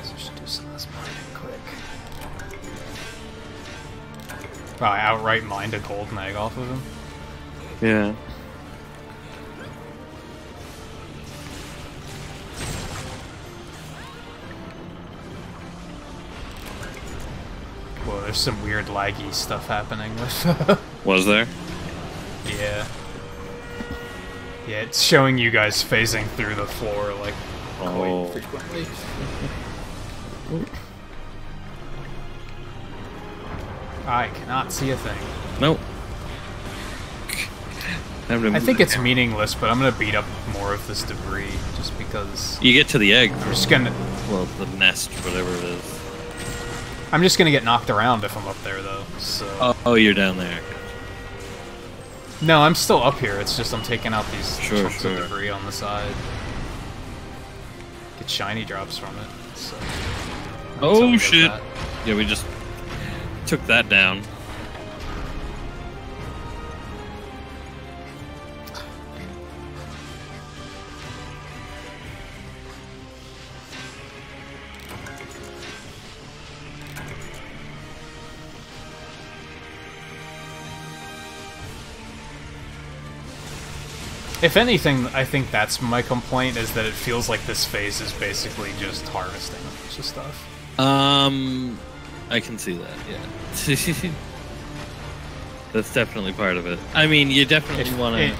So we should do some of this mining quick. Wow, I outright mined a golden egg off of him. Yeah. Whoa, there's some weird laggy stuff happening with... Was there? Yeah. Yeah, it's showing you guys phasing through the floor, like, quite frequently. I cannot see a thing. Nope. I think it's meaningless, but I'm gonna beat up more of this debris, just because... You get to the egg. I'm just gonna... Well, the nest, whatever it is. I'm just gonna get knocked around if I'm up there, though, so... Oh, you're down there. No, I'm still up here, it's just I'm taking out these chunks of sure. debris on the side. Get shiny drops from it, so... Oh, shit! Yeah, we just took that down. If anything, I think that's my complaint, is that it feels like this phase is basically just harvesting a bunch of stuff. I can see that, yeah. That's definitely part of it. I mean, you definitely want to...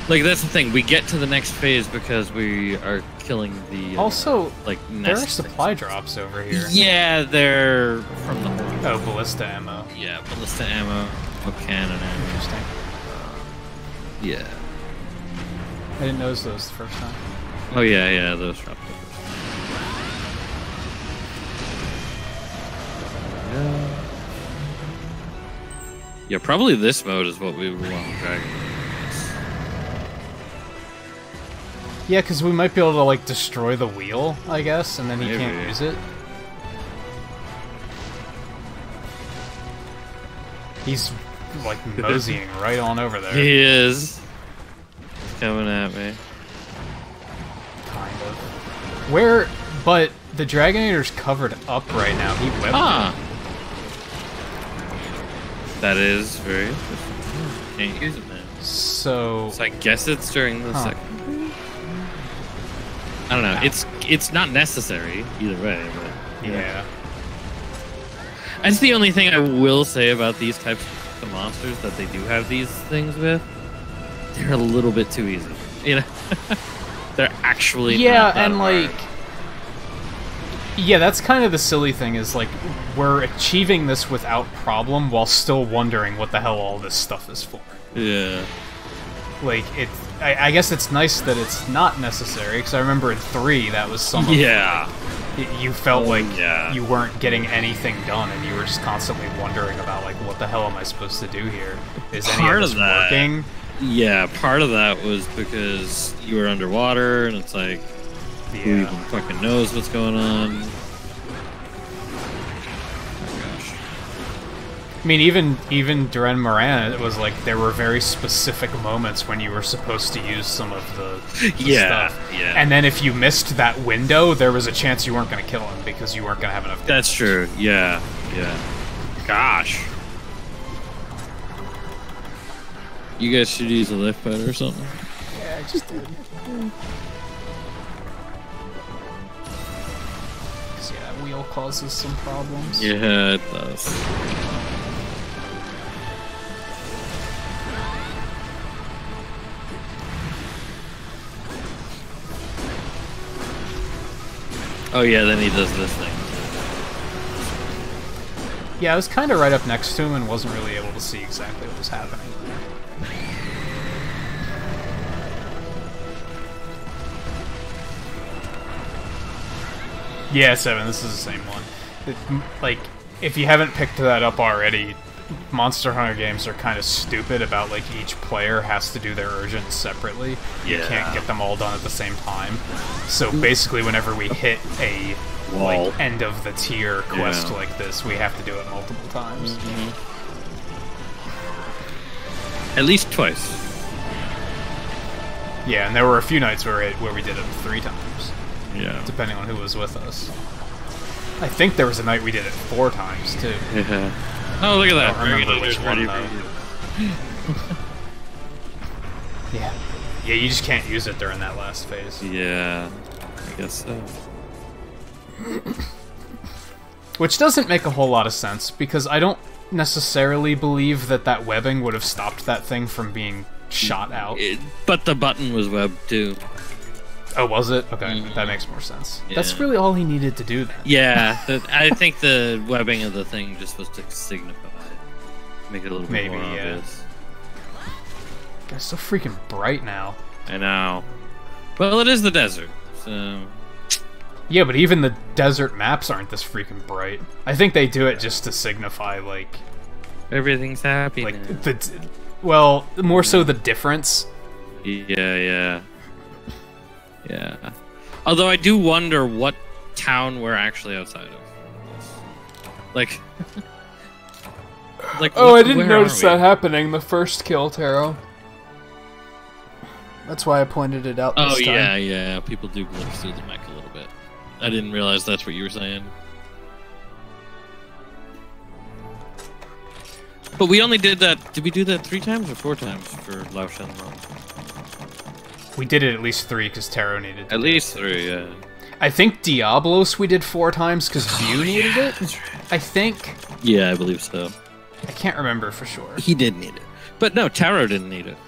Like, that's the thing, we get to the next phase because we are killing the... also, like, there are supply drops over here. Yeah, they're from the... Oh, ballista ammo. Yeah, ballista ammo, cannon ammo. Interesting. Yeah. I didn't notice those the first time. Oh, yeah, those dropped the first time. Yeah, probably this mode is what we would want to drag. Yeah, because we might be able to, like, destroy the wheel, I guess, and then he can't use it. He's, like, moseying right on over there. He is. He's coming at me. Kind of. Where... But the Dragonator's covered up right now. He webbed it. That is very interesting. Can't use it now. So I guess it's during the second. I don't know. It's not necessary either way, but yeah. That's the only thing I will say about these types of monsters that they do have these things with. They're a little bit too easy. You know, they're actually not that and hard. like. Yeah, that's kind of the silly thing, is like, we're achieving this without problem while still wondering what the hell all this stuff is for. Yeah. Like, I guess it's nice that it's not necessary, because I remember in 3, that was some of you felt like you weren't getting anything done, and you were just constantly wondering about, like, what the hell am I supposed to do here? Is any of this working? Yeah, part of that was because you were underwater, and it's like, who even fucking knows what's going on? Oh gosh. I mean, even Duran Moran, it was like there were very specific moments when you were supposed to use some of the stuff. Yeah. And then if you missed that window, there was a chance you weren't going to kill him because you weren't going to have enough damage. That's true. Yeah. Gosh. You guys should use a lift boat or something. Yeah, I just did. Yeah, wheel causes some problems. Yeah, it does. Oh yeah, then he does this thing. Yeah, I was kind of right up next to him and wasn't really able to see exactly what was happening. Yeah, 7, this is the same one. Like, if you haven't picked that up already, Monster Hunter games are kind of stupid about, like, each player has to do their urgents separately. You can't get them all done at the same time. So basically, whenever we hit a like end of the tier quest like this, we have to do it multiple times. At least twice. Yeah, and there were a few nights where we did it 3 times. Yeah. Depending on who was with us. I think there was a night we did it 4 times too. Yeah. Oh, look at that! I don't remember which one though. Yeah. Yeah, you just can't use it during that last phase. Yeah, I guess so. Which doesn't make a whole lot of sense, because I don't necessarily believe that that webbing would have stopped that thing from being shot out. But the button was webbed too. Oh, was it? Okay, that makes more sense. Yeah. That's really all he needed to do then. Yeah, I think the webbing of the thing just was to signify it. Make it a little bit more obvious. It's so freaking bright now. I know. Well, it is the desert, so... Yeah, but even the desert maps aren't this freaking bright. I think they do it just to signify, like... Everything's happy like now. Well, more so the difference. Yeah. Although I do wonder what town we're actually outside of. Like... I didn't notice that happening the first kill, Taro. That's why I pointed it out this time. Yeah. People do glimpse through the mech a little bit. I didn't realize that's what you were saying. But we only did that... Did we do that 3 times or 4 times for Lao Shenlong? We did it at least 3 because Taro needed it. At least 3, yeah. I think Diablos we did 4 times because View needed it. I think. Yeah, I believe so. I can't remember for sure. He did need it. But no, Taro didn't need it.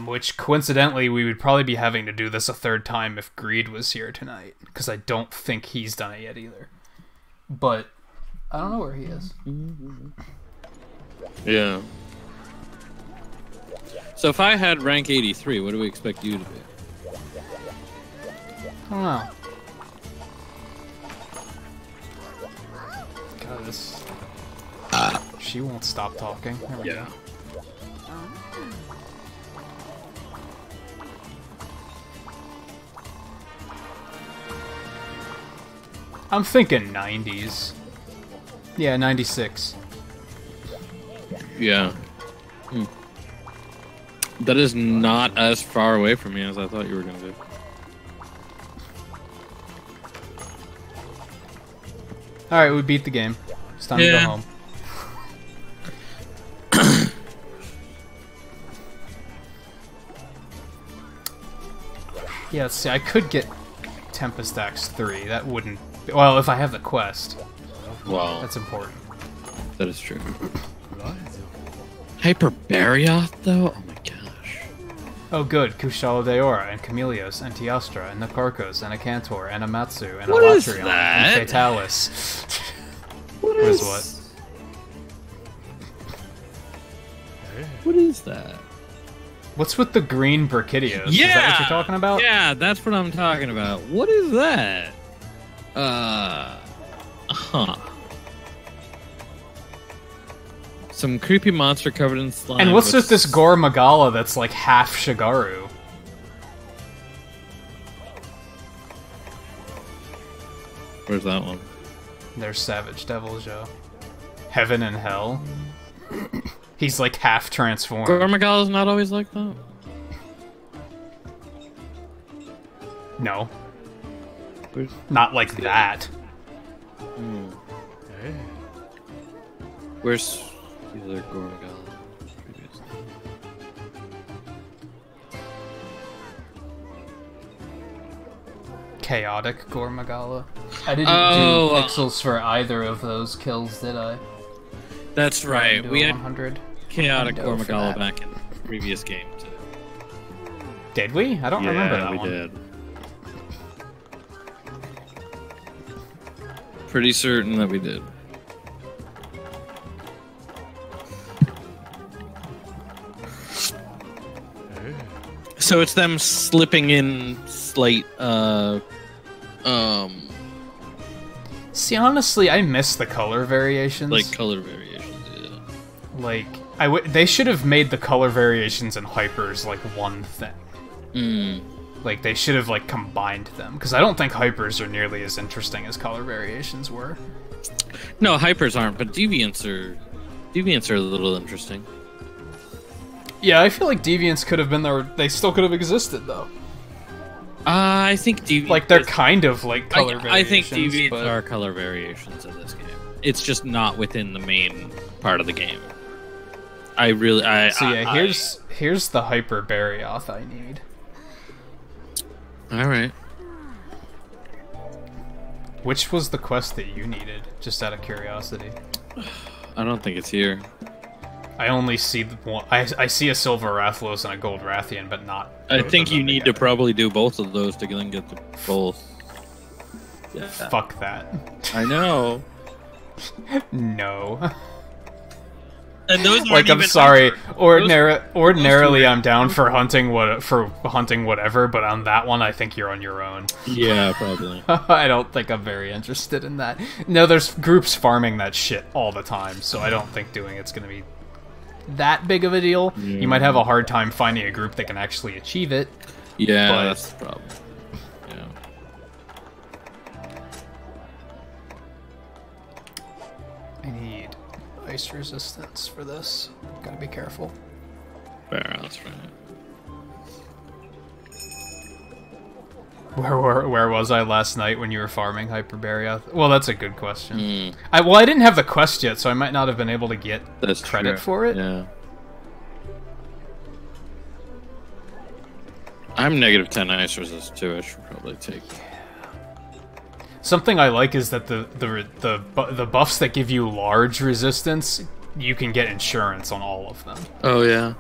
Which coincidentally, we would probably be having to do this a 3rd time if Greed was here tonight, because I don't think he's done it yet either. But I don't know where he is. Yeah. So if I had rank 83, what do we expect you to be? I don't know. this. She won't stop talking. There we go. I'm thinking 90s. Yeah, 96. Yeah. That is not as far away from me as I thought you were going to be. Alright, we beat the game. It's time to go home. Yeah, let's see, I could get Tempest Axe 3. That wouldn't... Well, if I have the quest. Wow. That's important. That is true. Hyperbarioth, though? Oh my gosh. Oh good, Kushala Daora, and Camelios, and Teostra, and Nakarkos, and Akantor, and Amatsu, and What is Alatrion, that? and Fatalis. What is What is that? What's with the green Brachydios? Yeah! Is that what you're talking about? Yeah, that's what I'm talking about. What is that? Huh. Some creepy monster covered in slime. And what's with this Gore Magala that's like half Shigaru? Where's that one? There's Savage Devil Joe. Heaven and Hell. He's like half transformed. Gormagal is not always like that. No. Not like that. Where's the other Gormagal? Chaotic Gore Magala. I didn't Oh, do pixels for either of those kills, did I? That's right. We had 100. Chaotic Window for Gormagala that. back in the previous game too. Did we? I don't remember that we one. did. Pretty certain that we did. So it's them slipping in slight, See, honestly, I miss the color variations. like color variations. Yeah. Like, they should have made the color variations and hypers like one thing. Like, they should have like combined them, because I don't think hypers are nearly as interesting as color variations were. No, hypers aren't, but deviants are a little interesting. Yeah, I feel like deviants could have been there. They still could have existed though. I think deviants Like, they're kind of like color I think variations. deviants but... are color variations in this game. It's just not within the main part of the game. So yeah, here's the Hyper Barioth I need. All right. Which was the quest that you needed? Just out of curiosity. I don't think it's here. I only see the one. I see a Silver Rathlos and a Gold Rathian, but not. I both think of you them need to together. probably do both of those to then get the both. Yeah. Fuck that. I know. No. And those aren't Like, I'm even sorry. hyper. Ordinarily, I'm down for hunting whatever, but on that one, I think you're on your own. Yeah, probably. I don't think I'm very interested in that. No, there's groups farming that shit all the time, so I don't think doing it's gonna be that big of a deal. Yeah. You might have a hard time finding a group that can actually achieve it. Yeah, But- that's the problem. Yeah. I need ice resistance for this. Gotta be careful. Fair, that's right. Where was I last night when you were farming Hyperbarioth? Well, that's a good question. Hmm. I didn't have the quest yet, so I might not have been able to get That's credit true. for it. Yeah. I'm negative 10 ice resist too. I should probably take. Something I like is that the buffs that give you large resistance, you can get insurance on all of them. Oh yeah.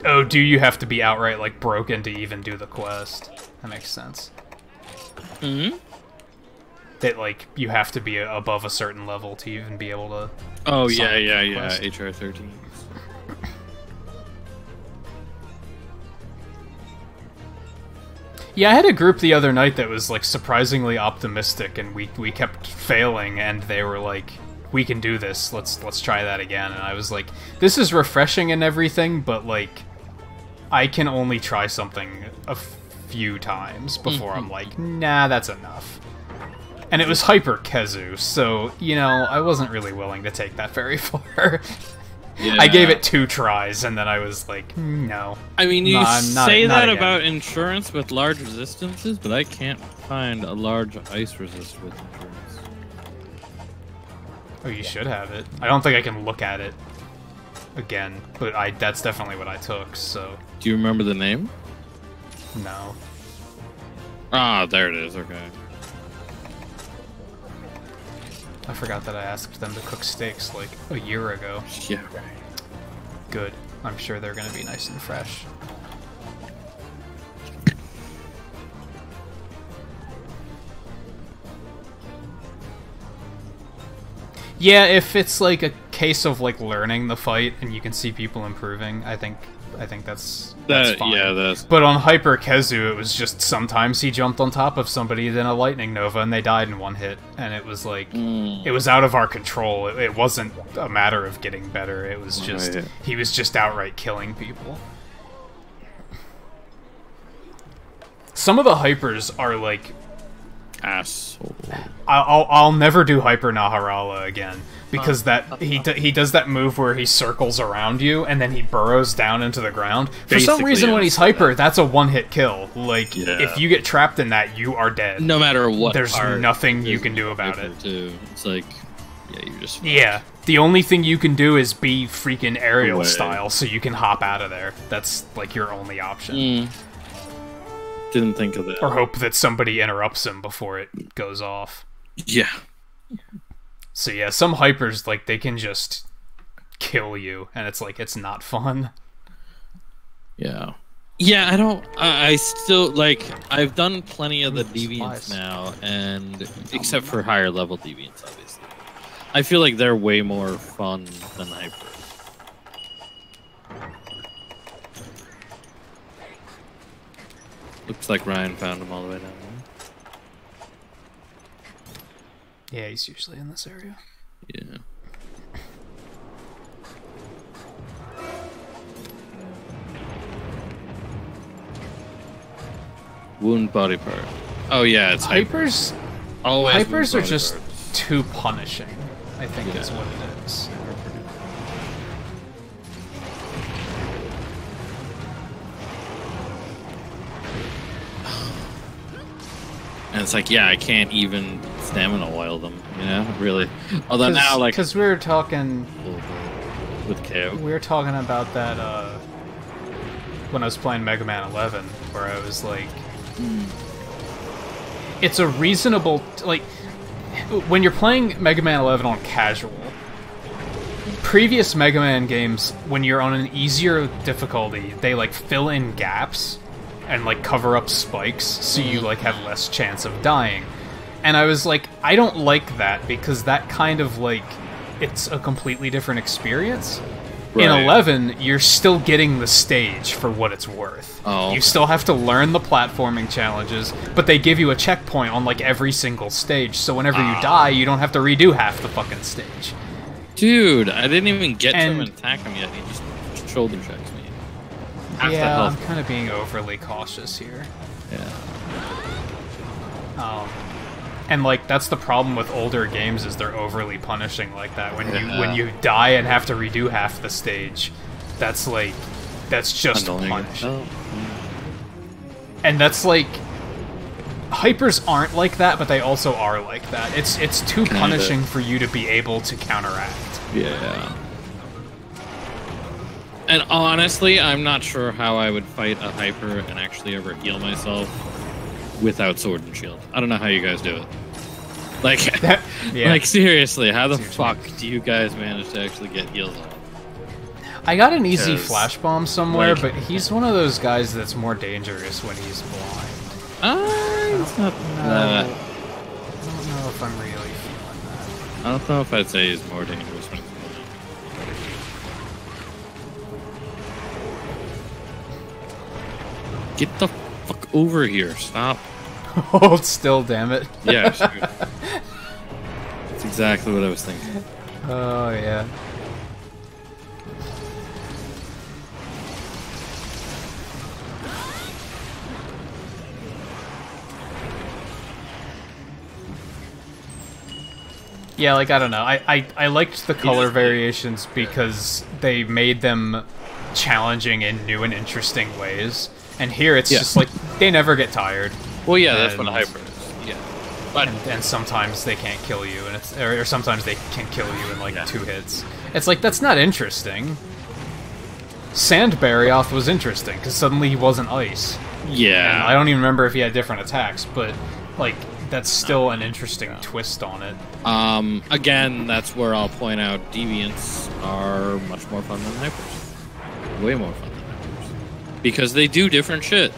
Oh, do you have to be outright like broken to even do the quest? That makes sense. Hmm. That like you have to be above a certain level to even be able to. Oh sign yeah, up yeah, for the yeah. quest. HR 13. Yeah, I had a group the other night that was, like, surprisingly optimistic, and we kept failing, and they were like, we can do this, let's try that again, and I was like, this is refreshing and everything, but, like, I can only try something a few times before I'm like, nah, that's enough. And it was Hyper Kezu, so, you know, I wasn't really willing to take that very far. Yeah. I gave it 2 tries, and then I was like, no. I mean, you say not that again. about insurance with large resistances, but I can't find a large ice resist with insurance. Oh, you should have it. I don't think I can look at it again, but that's definitely what I took, so... Do you remember the name? No. Ah, there it is, okay. I forgot that I asked them to cook steaks, like, a year ago. Yeah, right. Good. I'm sure they're gonna be nice and fresh. Yeah, if it's like a case of like learning the fight and you can see people improving, I think that's fine. Yeah, that's... But on Hyper Kezu, it was just sometimes he jumped on top of somebody, then a lightning nova, and they died in one hit, and it was like it was out of our control. It wasn't a matter of getting better. It was just he was just outright killing people. Some of the hypers are like asshole. I'll never do Hyper Naharala again because he does that move where he circles around you and then he burrows down into the ground. For some reason, when he's Hyper, that's a one-hit kill. Like if you get trapped in that, you are dead. No matter what. There's nothing you can do about it. Too. It's like you just the only thing you can do is be freaking aerial style, so you can hop out of there. That's like your only option. Didn't think of that. Or hope that somebody interrupts him before it goes off. Yeah. So yeah, some hypers, like, they can just kill you, and it's like, it's not fun. Yeah. Yeah, I still, like, I've done plenty of the deviants now, and, except for higher level deviants, obviously. I feel like they're way more fun than hyper. Looks like Ryan found him all the way down there. Yeah, he's usually in this area. Yeah. Wound body part. Oh yeah, it's hypers. Always hypers are just too punishing, I think is what it is. And it's like, yeah, I can't even stamina oil them, you know, really. Although now, like, because we were talking with KO, we were talking about that when I was playing Mega Man 11, where I was like, it's a reasonable like when you're playing Mega Man 11 on casual. Previous Mega Man games, when you're on an easier difficulty, they like fill in gaps and like cover up spikes so you like have less chance of dying. And I was like, I don't like that because that kind of like it's a completely different experience. Right. In 11, you're still getting the stage for what it's worth. Oh. You still have to learn the platforming challenges, but they give you a checkpoint on like every single stage, so whenever you die, you don't have to redo half the fucking stage. Dude, I didn't even get to him and attack him yet. He just shoulder checks me. Yeah, I'm kind of being overly cautious here. Yeah. And like that's the problem with older games is they're overly punishing like that. When you die and have to redo half the stage, that's just punishing. And that's like hypers aren't like that, but they also are like that. It's too punishing for you to be able to counteract. Yeah. And honestly, I'm not sure how I would fight a hyper and actually ever heal myself without sword and shield. I don't know how you guys do it. Like, like seriously, how the fuck do you guys manage to actually get heals on? I got an easy flash bomb somewhere, but he's one of those guys that's more dangerous when he's blind. It's not. I don't know if I'm really feeling that. I don't know if I'd say he's more dangerous when he's blind. Get the fuck over here. Stop. Hold still, damn it. Yeah, sure. That's exactly what I was thinking. Oh, yeah. Yeah, like, I don't know. I liked the color variations because they made them challenging in new and interesting ways. And here it's just like, they never get tired. Well, yeah, that's what a hyper is. Yeah. But and sometimes they can't kill you, and it's or sometimes they can kill you in like 2 hits. It's like, that's not interesting. Sand Barioth was interesting because suddenly he wasn't ice. yeah. And I don't even remember if he had different attacks, but like, that's still an interesting twist on it. Again, that's where I'll point out deviants are much more fun than hypers. Way more fun than hypers. Because they do different shit.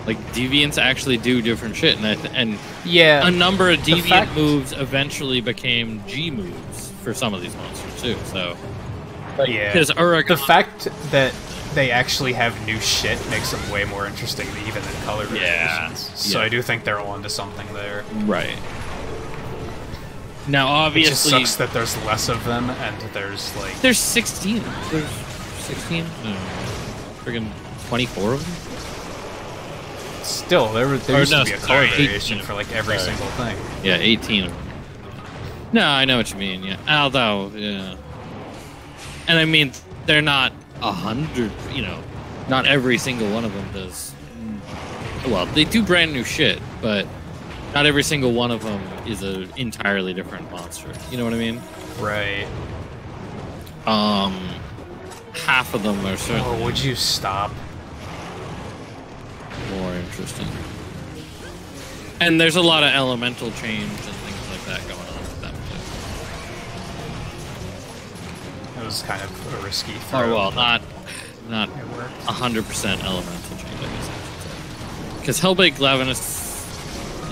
Like, deviants actually do different shit, and Yeah, a number of deviant moves eventually became G moves for some of these monsters too. So, yeah. because The fact that they actually have new shit makes them way more interesting even than color variations. So I do think they're onto something there. right now, It obviously, just sucks that there's less of them, and there's like... there's 16. There's 16. Friggin' 24 of them. Still, there used to be a color 18 variation for like every single thing. Yeah, 18 of them. No, I know what you mean. Yeah, although, yeah, and I mean, they're not 100. You know, not every single one of them does. Well, they do brand new shit, but not every single one of them is an entirely different monster. You know what I mean? Right. Half of them are certainly Oh, would you stop? more interesting. And there's a lot of elemental change and things like that going on with them too. It was kind of a risky throw. Oh well, not It worked. 100% elemental change, I guess I should say. Because Hellblade Glavenus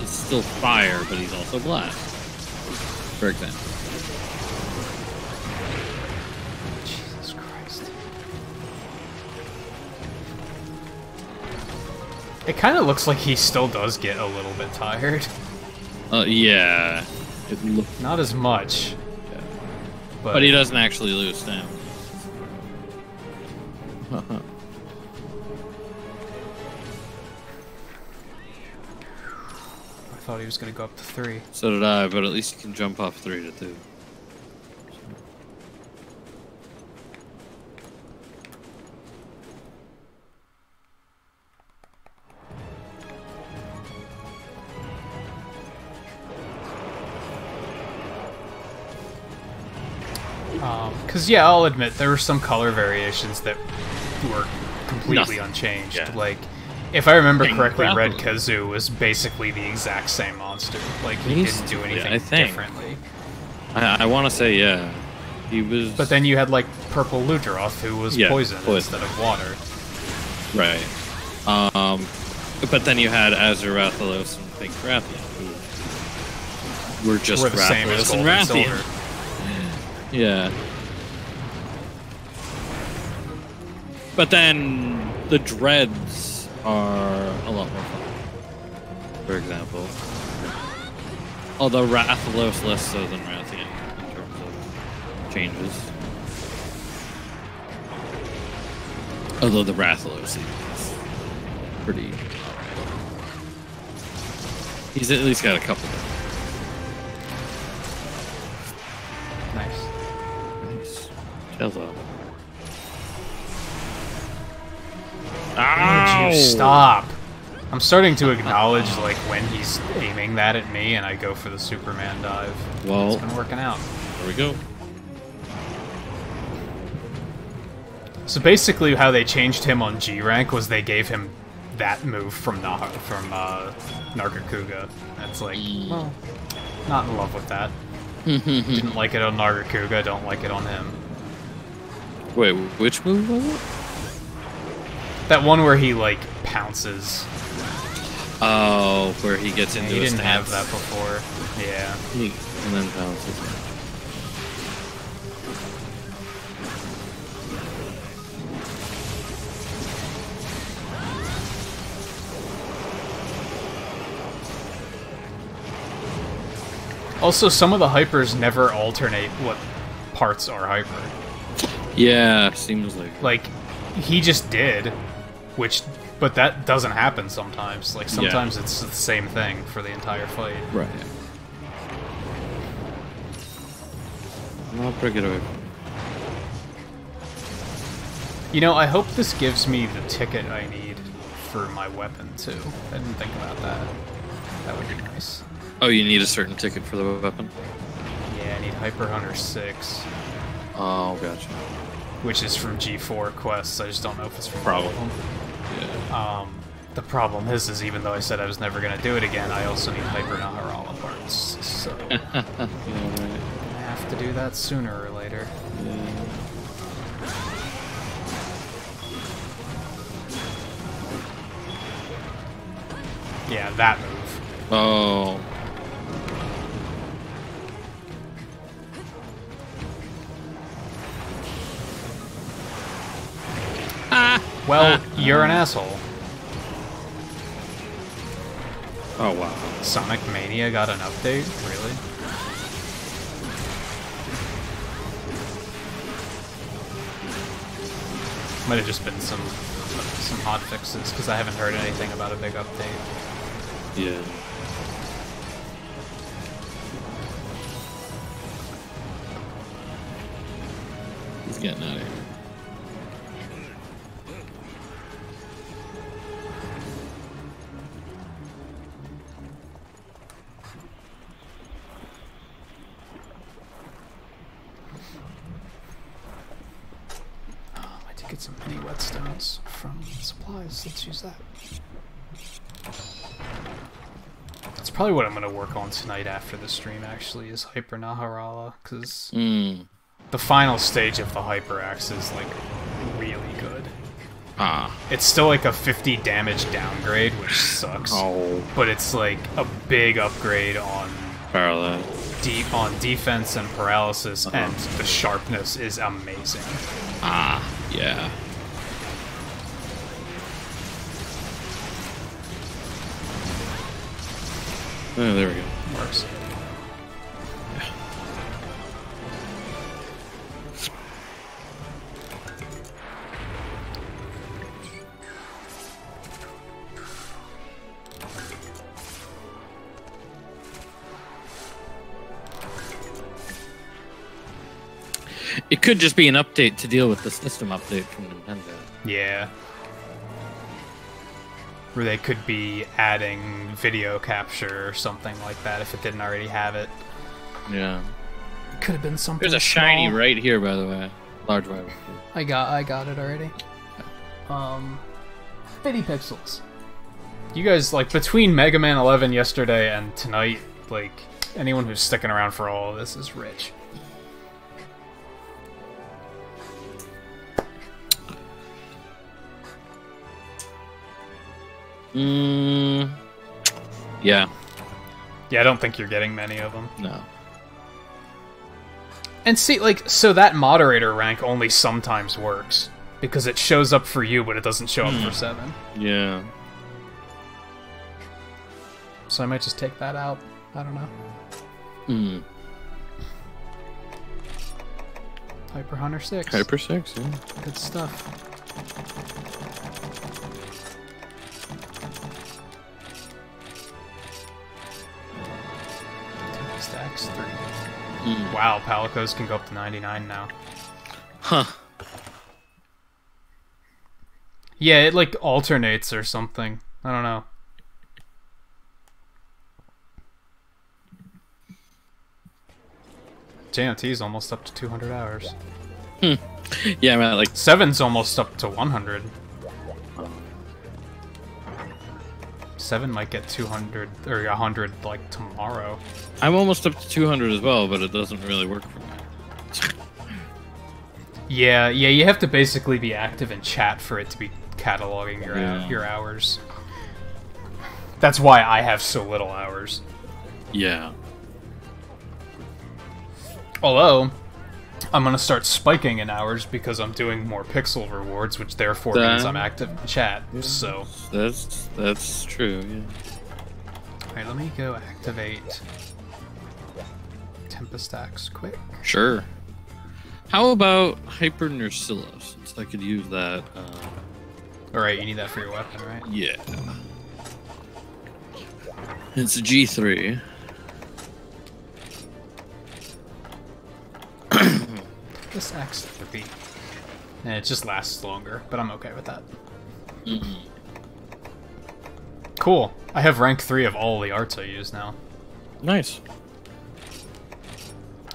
is still fire, but he's also blast. For example. Jesus Christ. It kind of looks like he still does get a little bit tired. Yeah. Not as much. Yeah. But, But he doesn't actually lose stamina. I thought he was going to go up to 3. So did I, but at least you can jump off 3 to 2. Because, yeah, I'll admit, there were some color variations that were completely Nothing. unchanged. Yeah. Like, if I remember Dang, correctly, crap. Red Kazoo was basically the exact same monster. Like, he He's- didn't do yeah, anything I think. differently. I want to say, yeah. He was... But then you had, like, Purple Ludroth, who was Yeah, poison poison. instead of water. Right. But then you had Azurathalos and Pink Rathian, who were just Were the same as Rathalos and Gold and Rathian. Silver. Yeah. But then the dreads are a lot more fun. For example. Although Rathalos less so than Rathian in terms of changes. Although the Rathalos is pretty... He's at least got a couple of Nice. Nice. Tails up. Would you stop? I'm starting to acknowledge, like, when he's aiming that at me and I go for the Superman dive. Well, It's been working out. there we go. So basically how they changed him on G rank was they gave him that move from Nargacuga. That's like, well, not in love with that. Didn't like it on Nargacuga, don't like it on him. Wait, which move was it? That one where he, like, pounces. Oh, where he gets into He a didn't have stance. that before. Yeah. And then pounces. Also, some of the hypers never alternate what parts are hyper. Yeah, seems like. Like, he just did, but that doesn't happen sometimes. Like, sometimes it's the same thing for the entire fight. Right. I'll break it away. You know, I hope this gives me the ticket I need for my weapon, too. I didn't think about that. That would be nice. Oh, you need a certain ticket for the weapon? Yeah, I need Hyper Hunter 6. Oh, gotcha. Which is from G4 quests. I just don't know if it's from Probably. all of them. Yeah. The problem is even though I said I was never going to do it again, I also need Hyper Naharala parts. So Yeah, right. I have to do that sooner or later. Yeah. Yeah, that move. Oh. Well, you're an asshole. Oh, wow. Sonic Mania got an update? Really? Might have just been some hot fixes, because I haven't heard anything about a big update. Yeah. He's getting out of here. Get some mini whetstones from supplies. Let's use that. That's probably what I'm going to work on tonight after the stream, actually, is Hyper Naharala, because the final stage of the Hyper Axe is, like, really good. It's still, like, a 50 damage downgrade, which sucks. Oh. But it's, like, a big upgrade on defense and paralysis, and the sharpness is amazing. Yeah. Oh, there we go. Works. Yeah. It could just be an update to deal with the system update from Nintendo. Yeah. Where they could be adding video capture or something like that if it didn't already have it. Yeah. It could have been something. There's a shiny right here, by the way. Large rival. I got it already. 50 pixels. You guys, like, between Mega Man 11 yesterday and tonight, like, anyone who's sticking around for all of this is rich. Yeah. Yeah, I don't think you're getting many of them. No. And see, like, so that moderator rank only sometimes works. Because it shows up for you, but it doesn't show up for 7. Yeah. So I might just take that out. I don't know. Hyper Hunter 6. Hyper 6, yeah. Good stuff. Stacks 3. Wow, Palicos can go up to 99 now. Huh. Yeah, it like alternates or something. I don't know. JMT's almost up to 200 hours. Yeah, I'm at like 7's almost up to 100. 7 might get 200 or 100 like tomorrow. I'm almost up to 200 as well, but it doesn't really work for me. Yeah, you have to basically be active in chat for it to be cataloging your hours. That's why I have so little hours. Yeah. Although, I'm gonna start spiking in hours because I'm doing more pixel rewards, which therefore means I'm active in chat. So that's true. Yeah. Alright, let me go activate Tempest Axe quick. Sure. How about Hyper Nursilla, since I could use that? Alright, you need that for your weapon, right? Yeah. It's a G3. This axe therapy. And it just lasts longer, but I'm okay with that. Mm-hmm. Cool. I have rank 3 of all the arts I use now. Nice.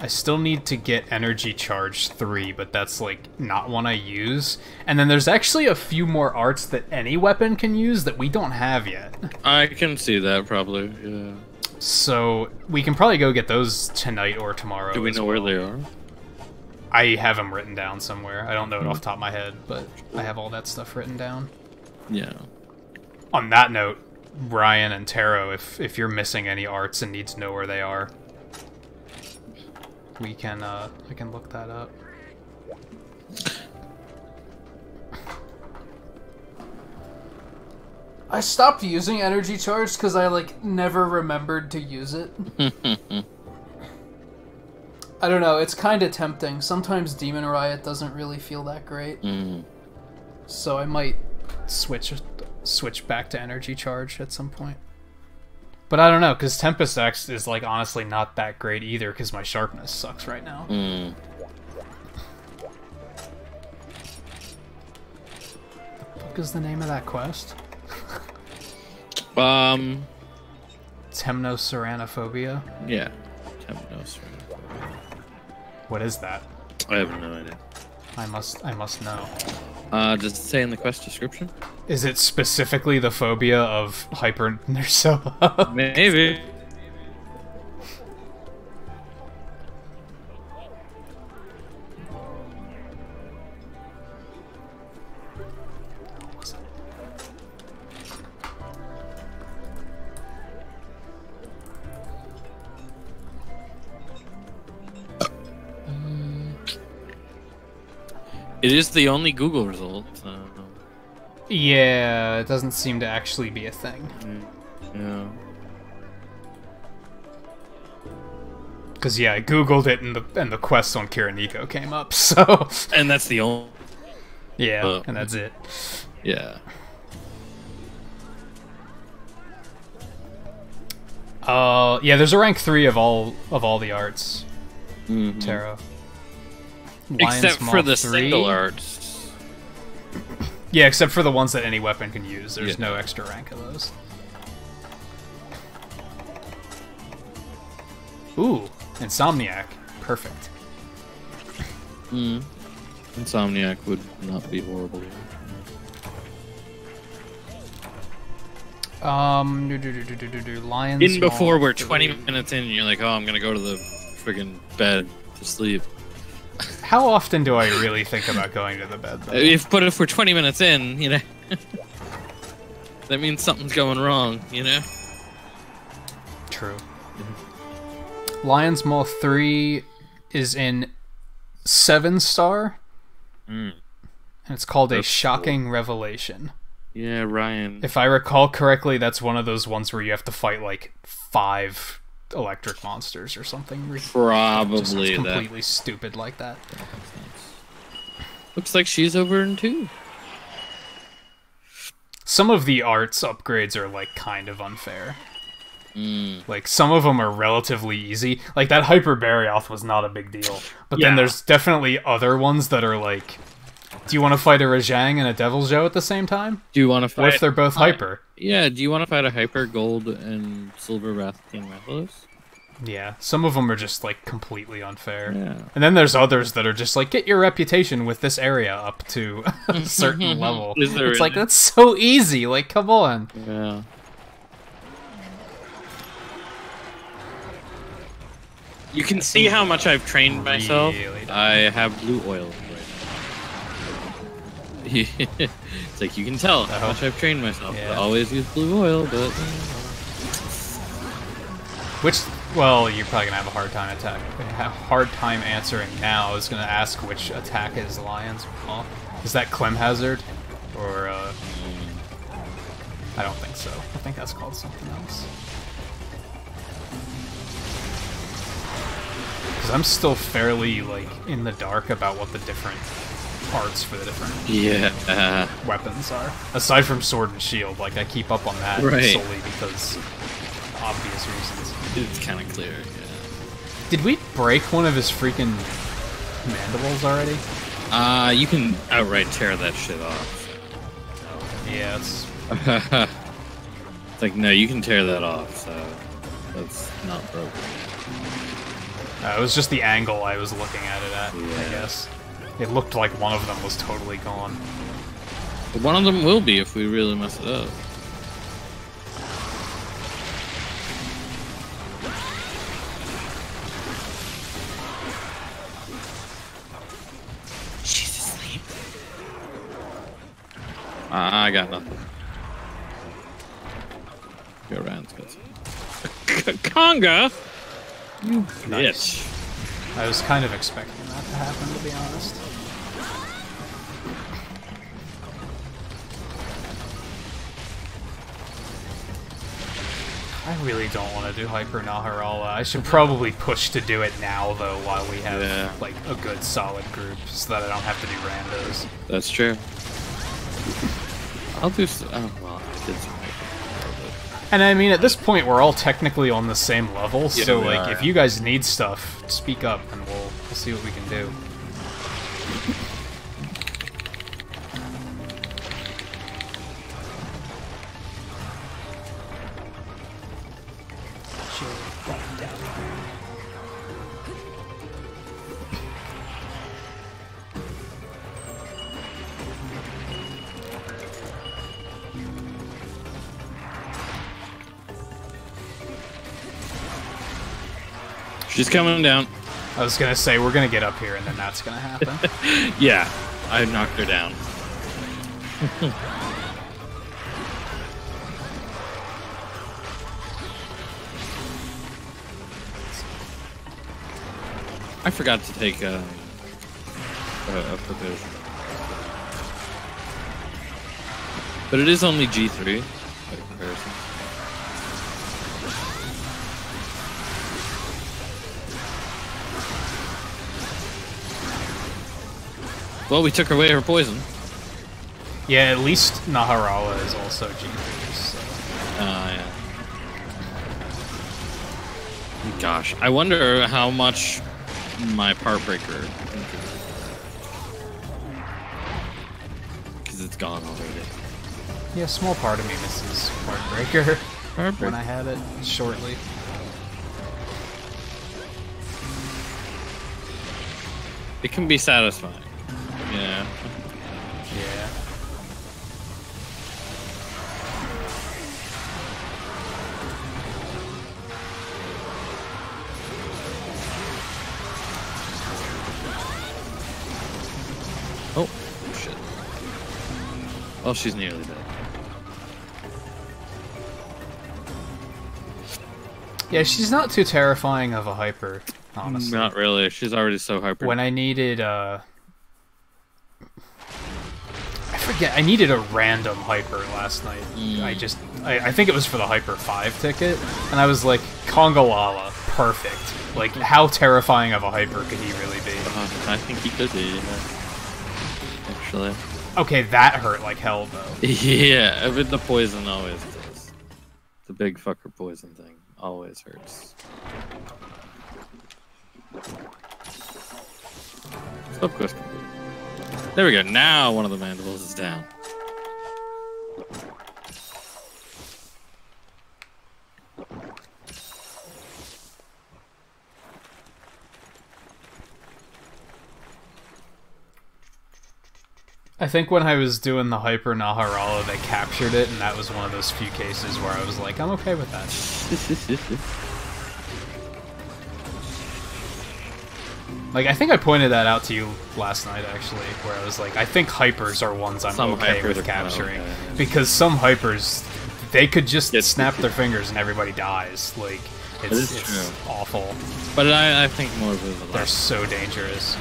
I still need to get Energy Charge 3, but that's, like, not one I use. And then there's actually a few more arts that any weapon can use that we don't have yet. I can see that, probably, yeah. So, we can probably go get those tonight or tomorrow. Do we know where they are? I have them written down somewhere. I don't know it off the top of my head, but I have all that stuff written down. Yeah. On that note, Ryan and Taro, if you're missing any arts and need to know where they are, we can I can look that up. I stopped using Energy Charge because I never remembered to use it. I don't know, it's kind of tempting. Sometimes Demon Riot doesn't really feel that great. So I might switch back to Energy Charge at some point. But I don't know, because Tempest Axe is honestly not that great either, because my sharpness sucks right now. The fuck is the name of that quest? Temnoceranophobia? Yeah. Temnoceranophobia. What is that? I have no idea. I must know. Does it say in the quest description? Is it specifically the phobia of Hyper Nursilla? Maybe. It is the only Google result. Yeah, it doesn't seem to actually be a thing. Yeah. Because yeah, I googled it and the quest on Kiriniko came up. So. And that's the only. Yeah, and that's it. Yeah. Yeah. There's a rank 3 of all the arts. Taro. Except for the 3. single arts. Yeah, except for the ones that any weapon can use. There's no extra rank of those. Ooh, Insomniac. Perfect. Insomniac would not be horrible. Lions. In before we're 20 minutes in, and you're like, oh, I'm gonna go to the friggin' bed to sleep. How often do I really think about going to the bed, though? But if we're 20 minutes in, you know, that means something's going wrong, you know? True. Lion's Maw 3 is in 7-star, and it's called A Shocking Revelation. Yeah, Ryan. If I recall correctly, that's one of those ones where you have to fight 5 electric monsters or something. Probably just completely stupid like that. Looks like she's over in 2. Some of the arts upgrades are kind of unfair. Some of them are relatively easy. That Hyper Barioth was not a big deal. But then there's definitely other ones that are do you want to fight a Rajang and a Devil's Joe at the same time? Do you want to fight... What if they're both Hyper? Yeah, do you want to fight a Hyper, Gold, and Silver Wrath King Rathalos? Yeah, some of them are just, completely unfair. Yeah. And then there's others that are just get your reputation with this area up to a certain level. Is there it's that's so easy, come on. Yeah. You can see how much I've trained myself. Really I have blue oil right now. It's you can tell how much I've trained myself. Yeah. I always use blue oil, but... Well, you're probably gonna have a hard time answering now. I was gonna ask which attack is Lion's Maw. Is that Clem Hazard? Or, I don't think so. I think that's called something else. Because I'm still fairly, like, in the dark about what the different parts for the different weapons are. Aside from sword and shield, like, I keep up on that solely because obvious reasons. It's kind of clear, yeah. Did we break one of his freaking mandibles already? You can outright tear that shit off. Yeah, it's... It's like, no, you can tear that off, so that's not broken. It was just the angle I was looking at it at, I guess. It looked like one of them was totally gone. But one of them will be if we really mess it up. She's asleep. I got nothing. Go around, Conga! You bitch. I was kind of expecting that to happen, to be honest. I really don't want to do Hyper Naharala. I should probably push to do it now, though, while we have like a good solid group, so that I don't have to do randos. That's true. I'll do. Oh well, I did some. And I mean, at this point, we're all technically on the same level, so like, if you guys need stuff, speak up, and we'll see what we can do. She's coming down. I was gonna say, we're gonna get up here, and then that's gonna happen. Yeah, I knocked her down. I forgot to take a provision. But it is only G3 by comparison. Well, we took away her poison. Yeah, at least Naharala is also G3, so... yeah. Gosh, I wonder how much my part breaker... Because it's gone already. Yeah, a small part of me misses part breaker when I had it shortly. It can be satisfying. Yeah. Yeah. Oh, shit. Well, she's nearly dead. Yeah, she's not too terrifying of a hyper, honestly. Not really. She's already so hyper. When I needed, I needed a random hyper last night. I think it was for the Hyper 5 ticket, and I was like, Kongalala, perfect. Like, how terrifying of a hyper could he really be? I think he could be, actually. Okay, that hurt like hell, though. Yeah, but the poison always does. The big fucker poison thing always hurts. Stop quest complete. There we go. Now one of the mandibles is down. I think when I was doing the Hyper Naharala, they captured it, and that was one of those few cases where I was like, I'm okay with that. Like, I think I pointed that out to you last night, actually, where I was like, I think hypers are ones I'm okay with capturing. Because some hypers, they could just snap their fingers and everybody dies. Like, it's awful. But I think more of it. They're so dangerous.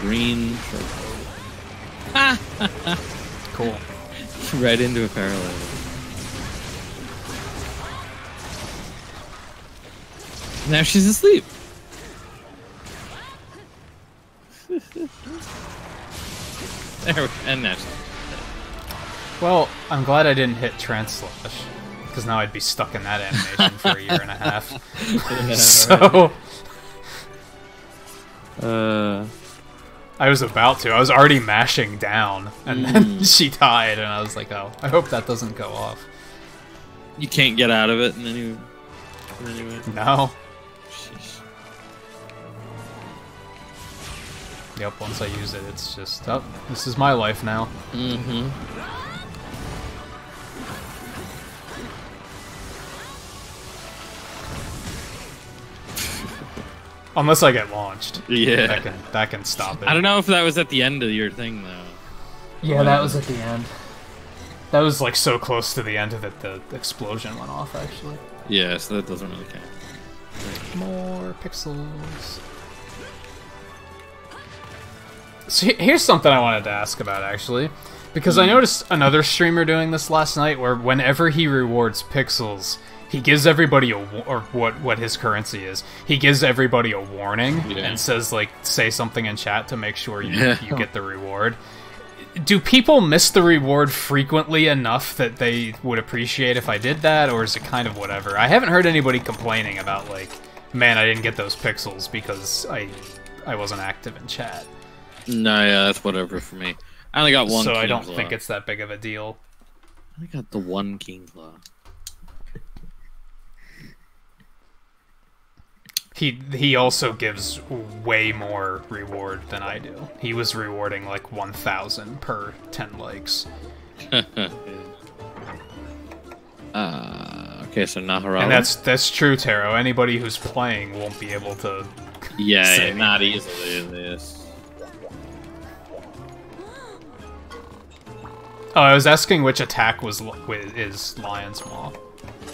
Green. Cool. Right into a parallel. Now she's asleep. And now she's Well, I'm glad I didn't hit Translash, because now I'd be stuck in that animation for a year and a half. So... I was about to. I was already mashing down, and then she died, and I was like, oh, I hope that doesn't go off. You can't get out of it in any way? No. Sheesh. Yep, once I use it, it's just, oh, this is my life now. Mm-hmm. Unless I get launched. Yeah. That can stop it. I don't know if that was at the end of your thing, though. Yeah, that was at the end. That was, like, so close to the end that the explosion went off, actually. Yeah, so that doesn't really count. More pixels. So here's something I wanted to ask about, actually. Because I noticed another streamer doing this last night, where whenever he rewards pixels, he gives everybody or what his currency is. He gives everybody a warning and says, like, say something in chat to make sure you get the reward. Do people miss the reward frequently enough that they would appreciate if I did that, or is it kind of whatever? I haven't heard anybody complaining about, like, man, I didn't get those pixels because I wasn't active in chat. No, yeah, that's whatever for me. I only got one. So King I don't Claw. think it's that big of a deal. I got the one King Claw. He also gives way more reward than I do. He was rewarding like 1,000 per 10 likes. Okay, so Naharala. And that's true, Taro. Anybody who's playing won't be able to. Yeah, not easily in this. Oh, I was asking which attack is Lion's Maw.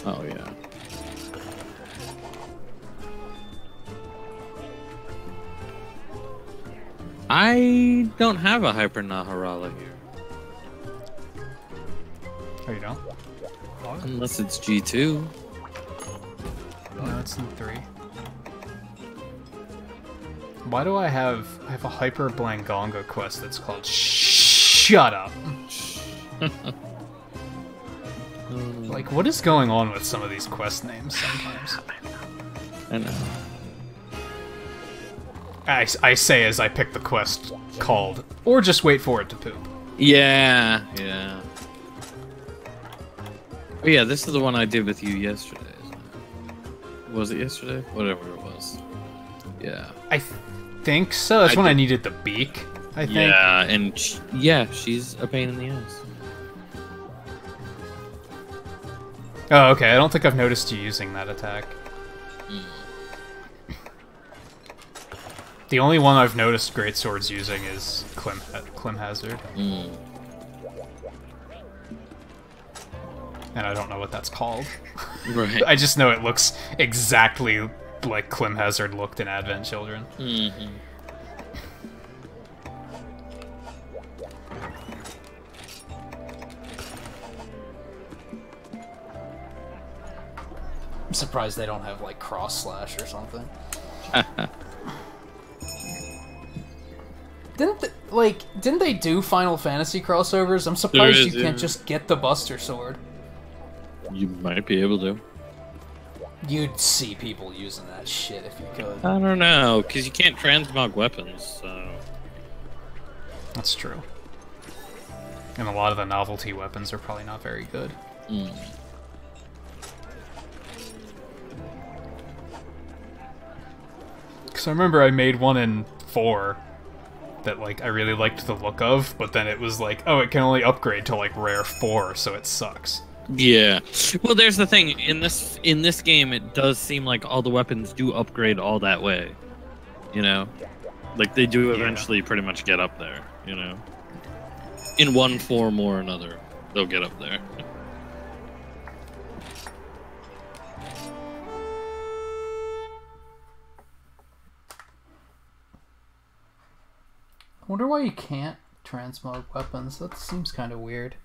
Oh yeah. I don't have a Hyper Naharala here. Oh, you don't? Unless it's G2. No, it's in 3. Why do I have a Hyper Blangonga quest that's called Shut Up? Like, what is going on with some of these quest names sometimes? I know. I say as I pick the quest called, or just wait for it to poop. Yeah, yeah. Oh yeah, this is the one I did with you yesterday. Isn't it? Was it yesterday? Whatever it was. Yeah. I think so. That's when I needed the beak, I think. Yeah, and she's a pain in the ass. Oh, okay. I don't think I've noticed you using that attack. The only one I've noticed Greatsword's using is Clim Hazard. And I don't know what that's called. Right. I just know it looks exactly like Clim Hazard looked in Advent Children. Mm-hmm. I'm surprised they don't have, like, Cross Slash or something. Didn't they do Final Fantasy crossovers? I'm surprised you can't just get the Buster Sword. You might be able to. You'd see people using that shit if you could. I don't know, because you can't transmog weapons, so... That's true. And a lot of the novelty weapons are probably not very good. Because I remember I made one in 4 that, like, I really liked the look of, but then it was like, oh, it can only upgrade to, like, rare 4, so it sucks. Yeah. Well, there's the thing. In this game, it does seem like all the weapons do upgrade all that way. You know? Like, they do eventually pretty much get up there, you know? In one form or another, they'll get up there. I wonder why you can't transmog weapons. That seems kind of weird.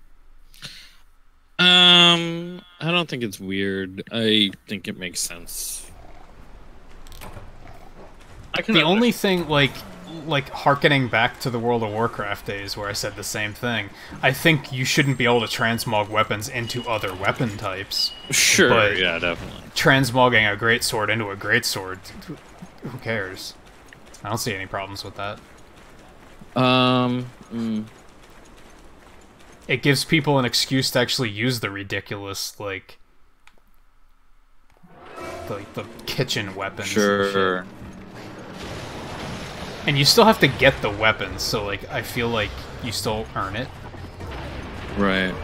I don't think it's weird. I think it makes sense. The only thing, like harkening back to the World of Warcraft days where I said the same thing, I think you shouldn't be able to transmog weapons into other weapon types. Sure, but yeah, definitely. Transmogging a greatsword into a greatsword, who cares? I don't see any problems with that. It gives people an excuse to actually use the ridiculous, like the kitchen weapons. Sure. And shit. And you still have to get the weapons, so like I feel like you still earn it. Right.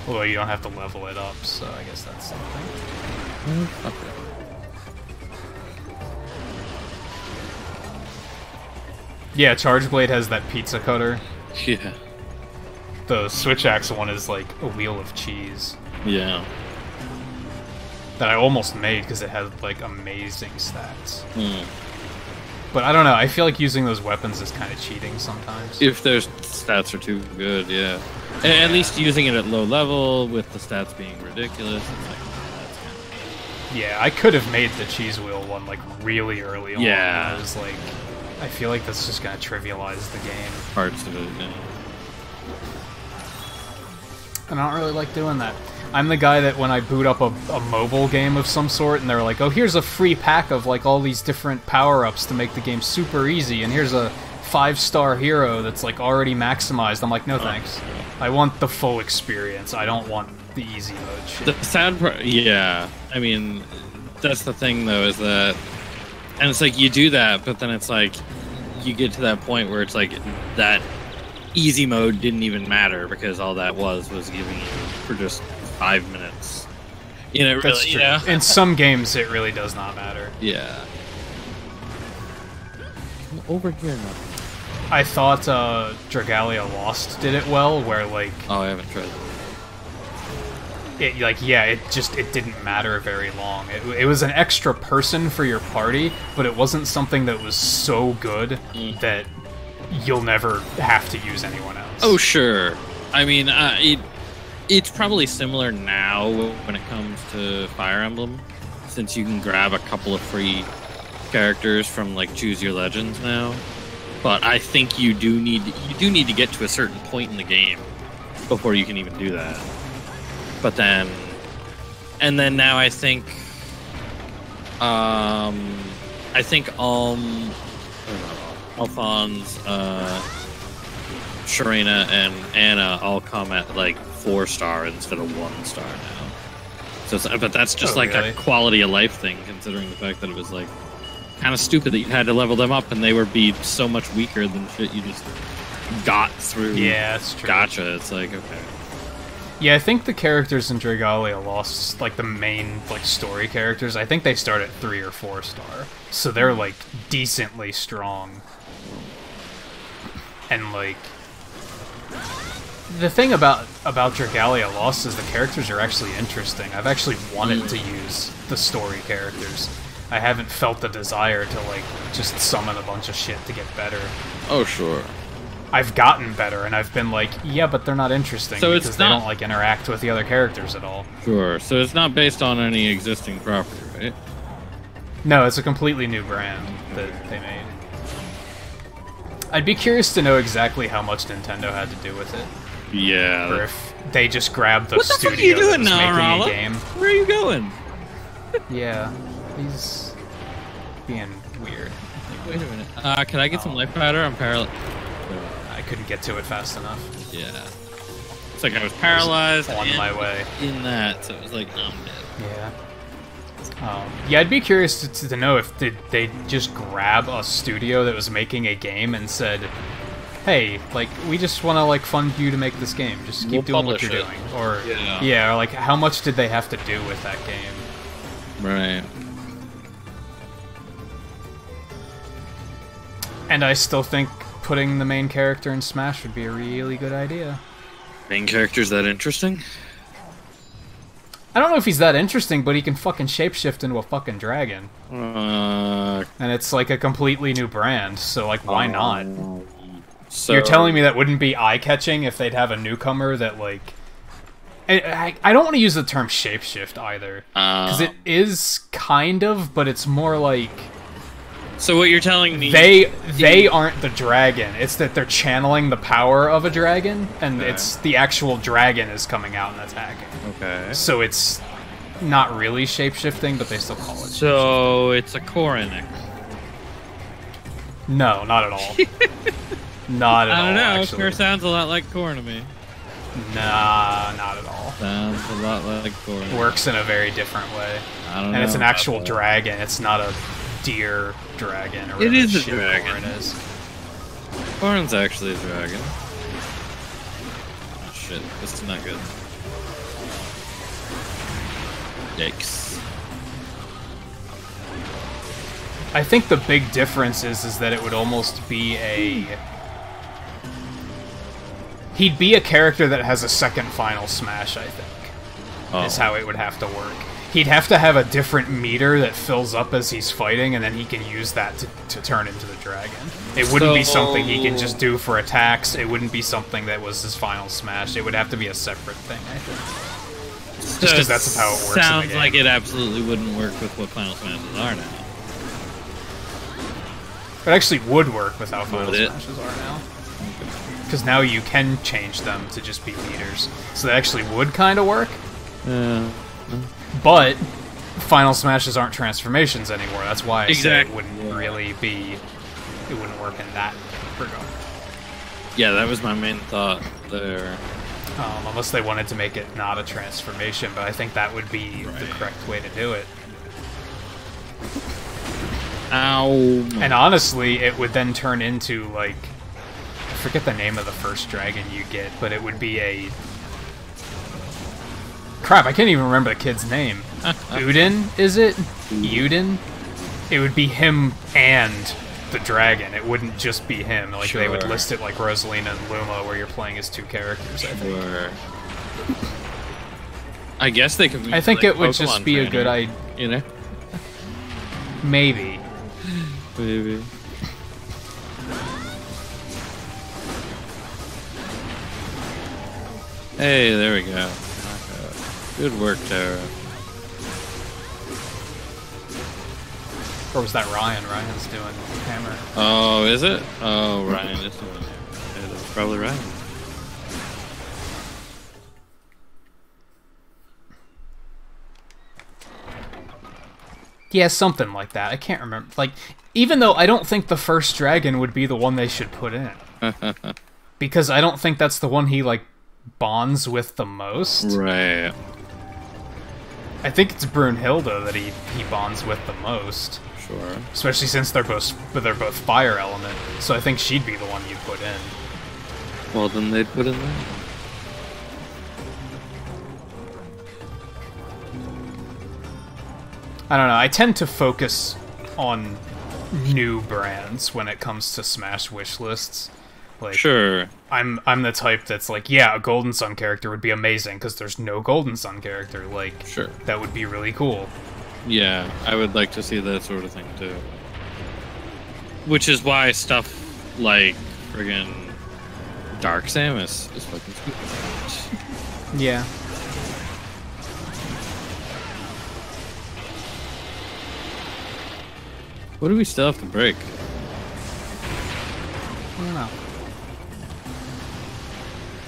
Although you don't have to level it up, so I guess that's something. Okay. Yeah, Charge Blade has that pizza cutter. Yeah. The Switch Axe one is like a wheel of cheese. Yeah. That I almost made because it had like amazing stats. Hmm. But I don't know, I feel like using those weapons is kind of cheating sometimes. If their stats are too good, yeah. At least using it at low level with the stats being ridiculous. It's like, that's kind of... Yeah, I could have made the cheese wheel one like really early on. Yeah. I was like, I feel like that's just gonna trivialize the game. Parts of it, yeah. And I don't really like doing that. I'm the guy that when I boot up a mobile game of some sort and they're like, oh, here's a free pack of like all these different power-ups to make the game super easy, and here's a 5-star hero that's like already maximized. I'm like, no thanks. I want the full experience. I don't want the easy mode shit. The sad part, yeah. I mean, that's the thing though, is that, and it's like you do that, but then it's like you get to that point where it's like that easy mode didn't even matter because all that was giving you for just 5 minutes. You know, That's really, true. yeah. In some games, it really does not matter. Yeah. Come over here now. I thought Dragalia Lost did it well, where like Oh, I haven't tried that. it didn't matter very long. It was an extra person for your party, but it wasn't something that was so good that you'll never have to use anyone else. Oh, sure. I mean, it's probably similar now when it comes to Fire Emblem, since you can grab a couple of free characters from like Choose Your Legends now. But I think you do need to get to a certain point in the game before you can even do that. But then, and then now I think Alphonse, Sharena, and Anna all come at like 4-star instead of 1-star now. So, but that's just really? a quality of life thing, considering the fact that it was like kind of stupid that you had to level them up and they would be so much weaker than shit you just got through. Yeah, that's true. Gotcha. It's like, okay. Yeah, I think the characters in Dragalia Lost, like the main like story characters, I think they start at 3 or 4-star, so they're like decently strong. And like the thing about Dragalia Lost is the characters are actually interesting. I've actually wanted to use the story characters. I haven't felt the desire to like just summon a bunch of shit to get better. Oh, sure. I've gotten better, and I've been like, yeah, but they're not interesting so because they don't like interact with the other characters at all. Sure. So it's not based on any existing property, right? No, it's a completely new brand that they made. I'd be curious to know exactly how much Nintendo had to do with it. Yeah. Or if they just grabbed the what the studio fuck are you that doing was now, making Rala? a game. Where are you going? Yeah, he's being weird. Wait a minute. Can I get some life powder? I'm paralyzed. I couldn't get to it fast enough. Yeah. It's like I was paralyzed on my way in that, so it was like, I'm dead. Yeah. Yeah, I'd be curious to know if they just grab a studio that was making a game and said, hey, like, we just want to, like, fund you to make this game. Just keep doing what you're doing. Or, yeah, or, like, how much did they have to do with that game? Right. And I still think putting the main character in Smash would be a really good idea. Main character's that interesting? I don't know if he's that interesting, but he can fucking shapeshift into a fucking dragon. And it's like a completely new brand, so like why not? So You're telling me that wouldn't be eye-catching if they'd have a newcomer that like I don't want to use the term shapeshift either, because it is kind of, but it's more like... So what you're telling me... They aren't the dragon. It's that they're channeling the power of a dragon, and it's the actual dragon is coming out and attacking. Okay. So it's not really shapeshifting, but they still call it. So it's a Koranik. No, not at all. Not at all. I don't know. Actually. Sure sounds a lot like Korra to me. Nah, not at all. Sounds a lot like Korra. Works in a very different way. I don't know. And it's an actual dragon. It's not a deer dragon. Or it is a shit dragon. Corrin is. Korrin's actually a dragon. Oh, shit, this is not good. Yikes. I think the big difference is that it would almost be a... He'd be a character that has a second final smash, I think. Is how it would have to work. He'd have to have a different meter that fills up as he's fighting, and then he can use that to turn into the dragon. It wouldn't be something he can just do for attacks. It wouldn't be something that was his final smash. It would have to be a separate thing, I think. Just because that's how it works in the Sounds game. like it absolutely wouldn't work with what Final Smashes are now. It actually would work with how Final Smashes are now. Because now you can change them to just be meters. So that actually would kind of work. But Final Smashes aren't transformations anymore. That's why I say it wouldn't really be... It wouldn't work in that regard. Yeah, that was my main thought there. Unless they wanted to make it not a transformation, but I think that would be the correct way to do it. Ow. And honestly, it would then turn into, like... I forget the name of the first dragon you get, but it would be a... Crap, I can't even remember the kid's name. Udin, is it? Udin? It would be him and the dragon. It wouldn't just be him. Like, they would list it like Rosalina and Luma, where you're playing as two characters, I think. I guess they could. I think like it would Pokemon just be a good idea. You know? Maybe. Maybe. Hey, there we go. Good work, Tara. Or was that Ryan? Ryan's doing hammer. Oh, is it? Oh, Ryan is doing it. Yeah, that's probably Ryan. Yeah, something like that. I can't remember. Like, even though I don't think the first dragon would be the one they should put in. Because I don't think that's the one he, like, bonds with the most. Right. I think it's Brunhilde that he bonds with the most. Sure. Especially since they're both fire element. So I think she'd be the one you'd put in. Well, then they'd put in that. I don't know, I tend to focus on new brands when it comes to Smash wish lists. Like, sure. I'm the type that's like, yeah, a Golden Sun character would be amazing because there's no Golden Sun character. Like, sure, that would be really cool. Yeah, I would like to see that sort of thing too. Which is why stuff like friggin' Dark Samus is fucking stupid. Yeah. What do we still have to break? I don't know.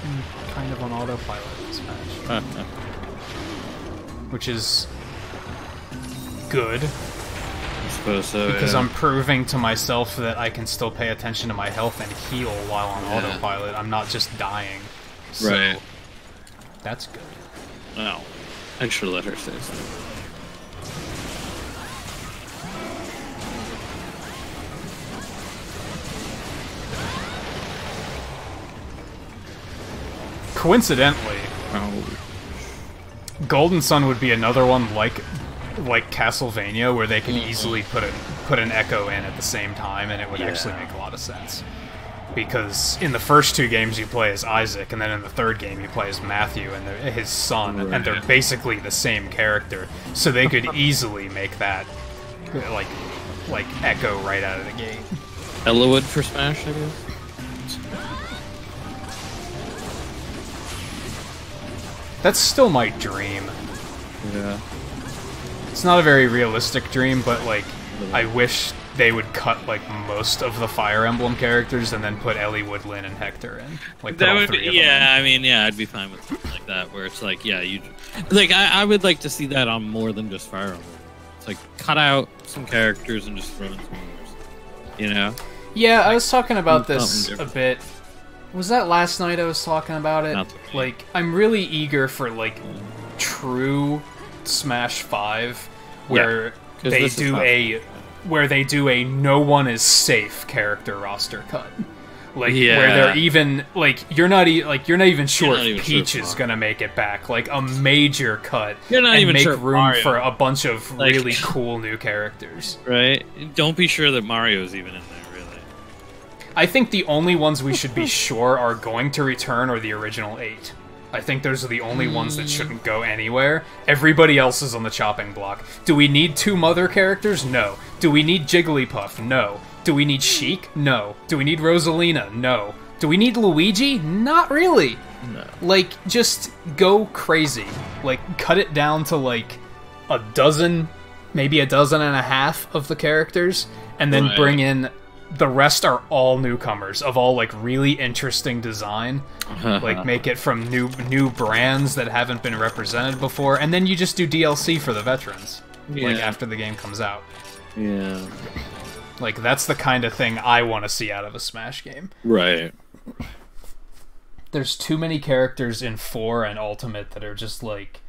I'm kind of on autopilot this match. Which is good. I suppose so, because yeah. I'm proving to myself that I can still pay attention to my health and heal while on autopilot. I'm not just dying. So right. That's good. Oh. I should let her say so. Coincidentally, Oh. Golden Sun would be another one like Castlevania, where they can easily put an Echo in at the same time, and it would actually make a lot of sense. Because in the first two games you play as Isaac, and then in the third game you play as Matthew and his son, and they're basically the same character. So they could easily make that like Echo right out of the gate. Ellawood for Smash, I guess. That's still my dream. Yeah. It's not a very realistic dream, but, like, I wish they would cut, like, most of the Fire Emblem characters and then put Ellie Woodland and Hector in. Like, put all three of them in. I mean, yeah, I'd be fine with something like that, where it's like, yeah, you... Like, I would like to see that on more than just Fire Emblem. It's like, cut out some characters and just throw in some others. You know? Yeah, I was talking about this a bit. Was that last night I was talking about it? Like, I'm really eager for, like, true Smash 5, where they do a no one is safe character roster cut. Like where they're even like you're not even sure if Peach is gonna make it back. Like a major cut. You're not even make sure room Mario. for a bunch of really cool new characters. Right? Don't be sure that Mario's even in there, really. I think the only ones we should be sure are going to return are the original 8. I think those are the only ones that shouldn't go anywhere. Everybody else is on the chopping block. Do we need 2 mother characters? No. Do we need Jigglypuff? No. Do we need Sheik? No. Do we need Rosalina? No. Do we need Luigi? Not really. No. Like, just go crazy. Like, cut it down to, like, a dozen, maybe a dozen and a half of the characters, and then bring in... The rest are all newcomers of all, like, really interesting design. Like, make it from new brands that haven't been represented before, and then you just do DLC for the veterans. Like, after the game comes out. Yeah. Like, that's the kind of thing I want to see out of a Smash game. Right. There's too many characters in 4 and Ultimate that are just like...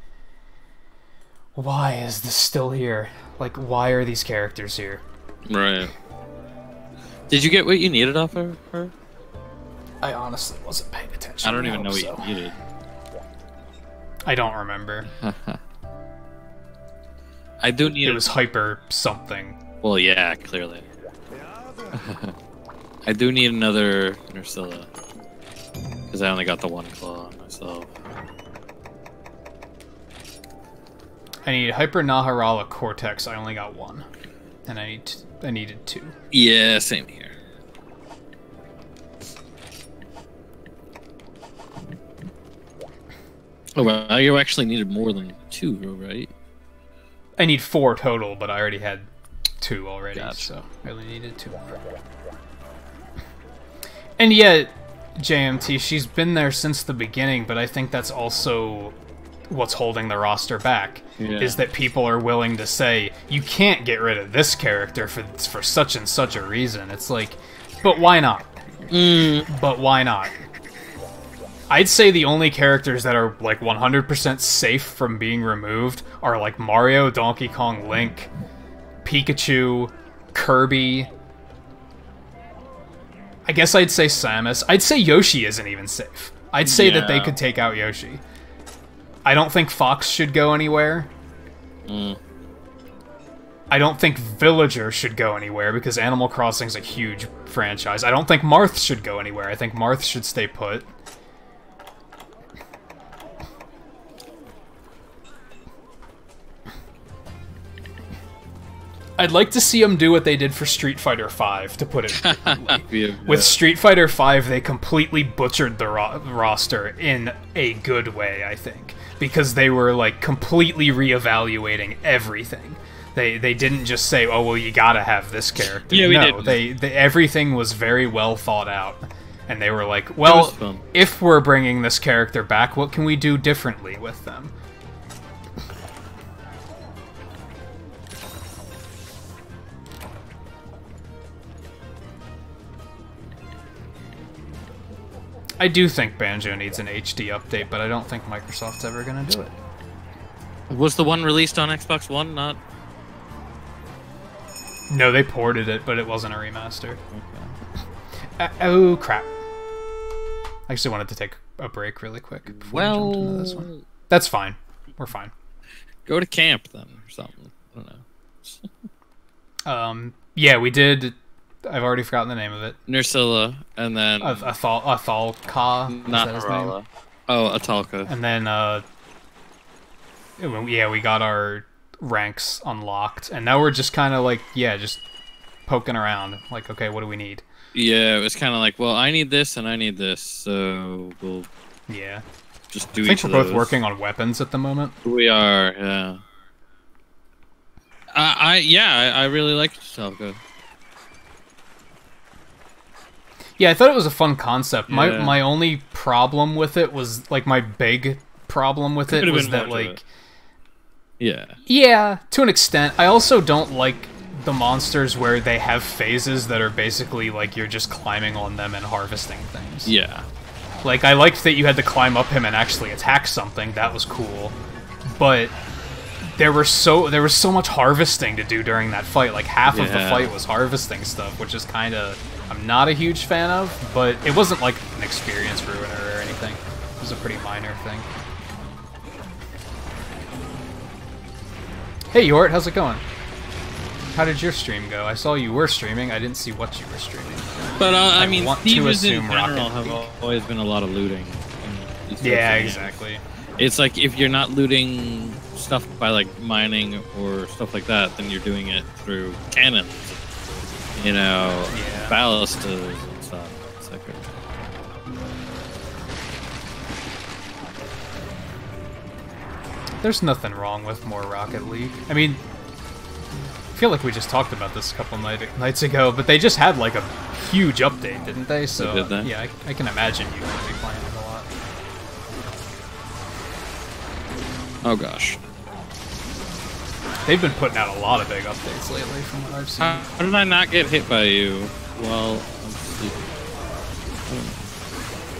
Why is this still here? Like, why are these characters here? Right. Did you get what you needed off of her? I honestly wasn't paying attention. I don't even know what you needed. I don't remember. I do need... It was hyper something. Well, yeah, clearly. I do need another Nursilla. Because I only got the 1 claw on myself. I need Hyper Naharala Cortex. I only got 1. And I needed 2. Yeah, same here. Oh, well, you actually needed more than 2, right? I need 4 total, but I already had 2 already, Gotcha. so I only needed 2 more. And yet, JMT, she's been there since the beginning, but I think that's also what's holding the roster back, is that people are willing to say, you can't get rid of this character for such and such a reason. It's like, but why not? But why not? I'd say the only characters that are, like, 100% safe from being removed are, like, Mario, Donkey Kong, Link, Pikachu, Kirby. I guess I'd say Samus. I'd say Yoshi isn't even safe. I'd say that they could take out Yoshi. I don't think Fox should go anywhere. I don't think Villager should go anywhere, because Animal Crossing's a huge franchise. I don't think Marth should go anywhere. I think Marth should stay put. I'd like to see them do what they did for Street Fighter V, to put it mildly. With Street Fighter V, they completely butchered the roster in a good way, I think. Because they were, like, completely reevaluating everything. They didn't just say, oh, well, you gotta have this character. Yeah, we no, did. Everything was very well thought out. And they were like, well, if we're bringing this character back, what can we do differently with them? I do think Banjo needs an HD update, but I don't think Microsoft's ever going to do it. Was the one released on Xbox One not? No, they ported it, but it wasn't a remaster. Okay. Oh, crap. I actually wanted to take a break really quick before we jumped into this one. That's fine. We're fine. Go to camp, then, or something. I don't know. Yeah, we did... I've already forgotten the name of it. Nursilla, and then... Athalka? Not Harala. Oh, Atalka. And then, yeah, we got our ranks unlocked, and now we're just kind of like, yeah, just poking around. Like, okay, what do we need? Yeah, it was kind of like, well, I need this and I need this, so we'll... Yeah. just do I think each we're of both those. working on weapons at the moment. We are, yeah. I really liked Stalker. Yeah, I thought it was a fun concept. Yeah. My only problem with it was, like, my big problem with it Could've was been that, more to like... it. Yeah. Yeah, to an extent. I also don't like the monsters where they have phases that are basically, like, you're just climbing on them and harvesting things. Yeah. Like, I liked that you had to climb up him and actually attack something. That was cool. But... there was so much harvesting to do during that fight. Like, half of the fight was harvesting stuff, which is kind of... I'm not a huge fan of, but it wasn't, like, an experience ruiner or anything. It was a pretty minor thing. Hey, Yort, how's it going? How did your stream go? I saw you were streaming. I didn't see what you were streaming. But, I mean, want to thieves in assume general Rocket have League. always been a lot of looting. Yeah, exactly. It's like, if you're not looting stuff by, like, mining or stuff like that, then you're doing it through cannons, you know, ballistas and stuff. It's like there's nothing wrong with more Rocket League. I mean, I feel like we just talked about this a couple nights ago, but they just had, like, a huge update, didn't they? So, did they? yeah, I can imagine you going to be playing it a lot. Oh, gosh. They've been putting out a lot of big updates lately, from what I've seen. How did I not get hit by you while I'm sleeping?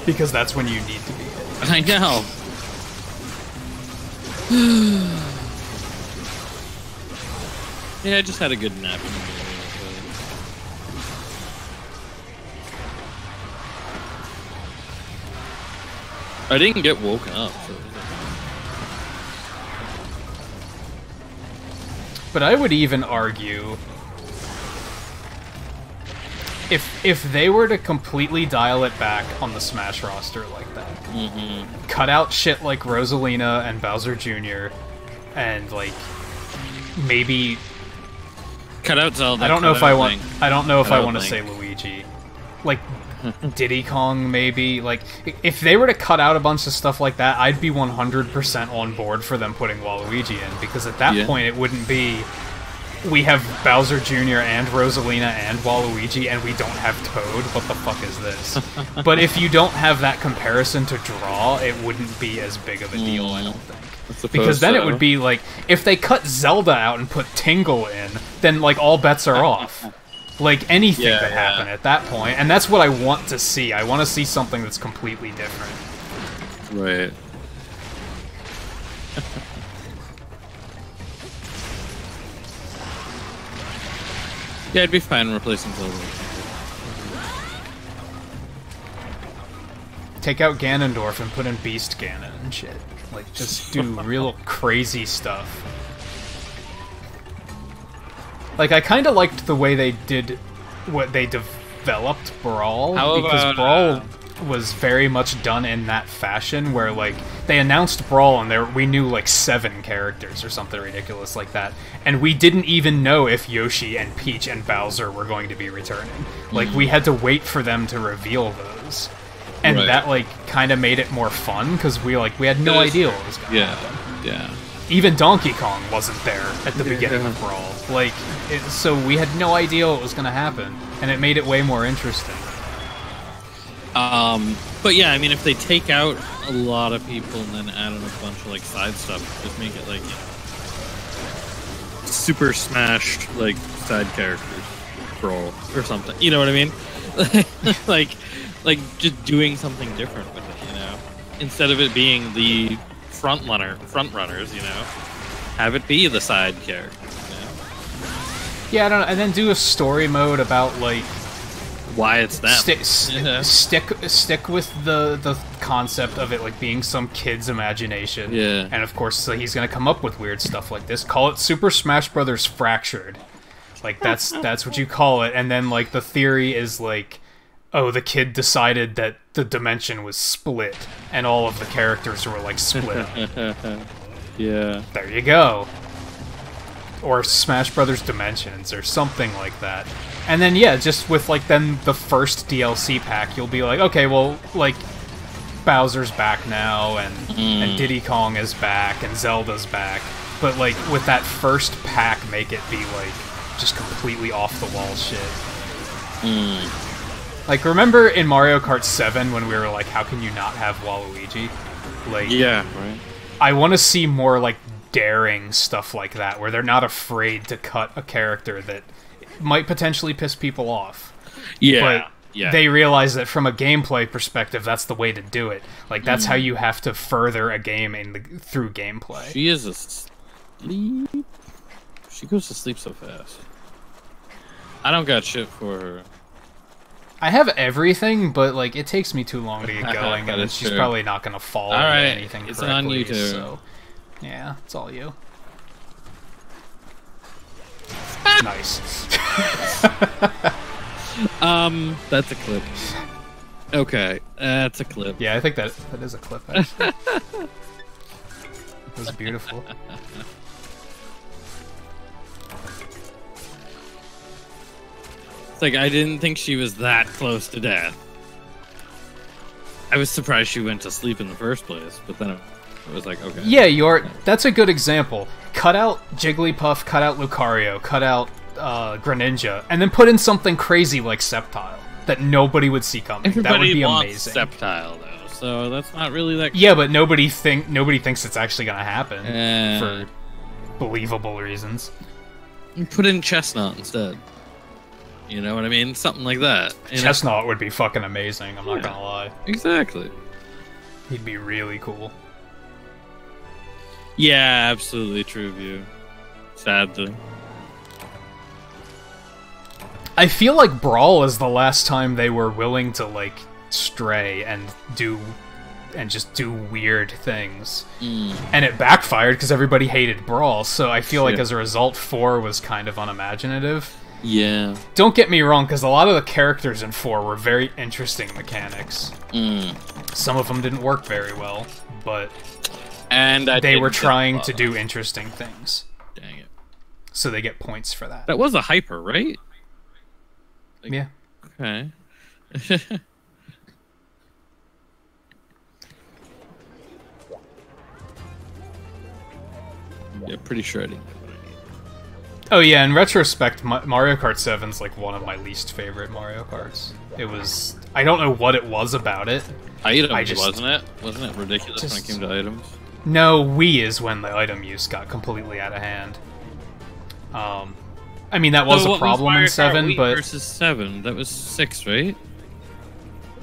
Because that's when you need to be hit. I know. Yeah, I just had a good nap. I didn't get woken up. So. But I would even argue, if they were to completely dial it back on the Smash roster like that, cut out shit like Rosalina and Bowser Jr., and, like, maybe Cut out Zelda. I don't know if I want to Link. say Luigi, like Diddy Kong maybe. Like, if they were to cut out a bunch of stuff like that, I'd be 100% on board for them putting Waluigi in, because at that point it wouldn't be we have Bowser Jr. and Rosalina and Waluigi and we don't have Toad. What the fuck is this? But if you don't have that comparison to draw, it wouldn't be as big of a deal, I don't think. Because then it would be like, if they cut Zelda out and put Tingle in, then, like, all bets are off. Like, anything could happen at that point, and that's what I want to see. I want to see something that's completely different. Right. Yeah, I'd be fine replacing Zelda. Take out Ganondorf and put in Beast Ganon and shit. Like, just do real crazy stuff. Like, I kind of liked the way they did what they developed Brawl, because Brawl was very much done in that fashion, where, like, they announced Brawl and we knew, like, 7 characters or something ridiculous like that, and we didn't even know if Yoshi and Peach and Bowser were going to be returning. Like, we had to wait for them to reveal those. And that, like, kind of made it more fun, because we had no idea what was going to happen. Yeah. Even Donkey Kong wasn't there at the beginning of Brawl. Like, so we had no idea what was going to happen, and it made it way more interesting. But yeah, I mean, if they take out a lot of people and then add in a bunch of, like, side stuff, just make it, like, you know, super smashed, like, side characters, Brawl, or something. You know what I mean? like just doing something different with it, you know? Instead of it being the front runners, you know? Have it be the side characters, you know? Yeah, I don't know, and then do a story mode about, like, why it's them. Stick with the concept of it, like, being some kid's imagination. Yeah. And of course, he's gonna come up with weird stuff like this. Call it Super Smash Bros. Fractured. Like, that's what you call it. And then, like, the theory is, like, oh, the kid decided that the dimension was split, and all of the characters were, like, split up. Yeah. There you go. Or Smash Brothers Dimensions, or something like that. And then, yeah, just with, like, then the first DLC pack, you'll be like, okay, well, like, Bowser's back now, and Diddy Kong is back, and Zelda's back. But, like, with that first pack, make it be, like, just completely off-the-wall shit. Like, remember in Mario Kart 7 when we were like, how can you not have Waluigi? Like, Yeah, right. I want to see more, like, daring stuff like that, where they're not afraid to cut a character that might potentially piss people off. Yeah. But they realize that from a gameplay perspective, that's the way to do it. Like, that's how you have to further a game through gameplay. She is asleep. She goes to sleep so fast. I don't got shit for her. I have everything, but, like, it takes me too long to get going, and is she's true. probably not going to follow anything it's correctly. on you too. So, yeah, it's all you. Nice. That's a clip. Okay, that's a clip. Yeah, I think that is a clip, actually. It was beautiful. It's like, I didn't think she was that close to death. I was surprised she went to sleep in the first place, but then it was like, okay. Yeah, that's a good example. Cut out Jigglypuff, cut out Lucario, cut out Greninja, and then put in something crazy like Sceptile that nobody would see coming. Everybody that would be wants amazing. Sceptile, though, so that's not really that... Yeah, but nobody thinks it's actually going to happen for Eh. believable reasons. Put in Chestnut instead. You know what I mean? Something like that. You know? Chestnut would be fucking amazing, I'm not Yeah. going to lie. Exactly. He'd be really cool. Yeah, absolutely true view. Sadly. I feel like Brawl is the last time they were willing to, like, stray and just do weird things. And it backfired because everybody hated Brawl, so I feel like as a result 4 was kind of unimaginative. Yeah. Don't get me wrong, because a lot of the characters in 4 were very interesting mechanics. Some of them didn't work very well, but And they were trying to do interesting things. Dang it. So they get points for that. That was a hyper, right? Like, Yeah. Okay. Yeah, pretty sure I didn't get what I need. Oh yeah, in retrospect, Mario Kart 7's like one of my least favorite Mario Karts. It was... I don't know what it was about it. Items, wasn't it? Wasn't it ridiculous when it came to items? No, Wii is when the item use got completely out of hand. I mean, that was So a what problem Mario in Kart 7, Wii but... versus 7, that was 6, right?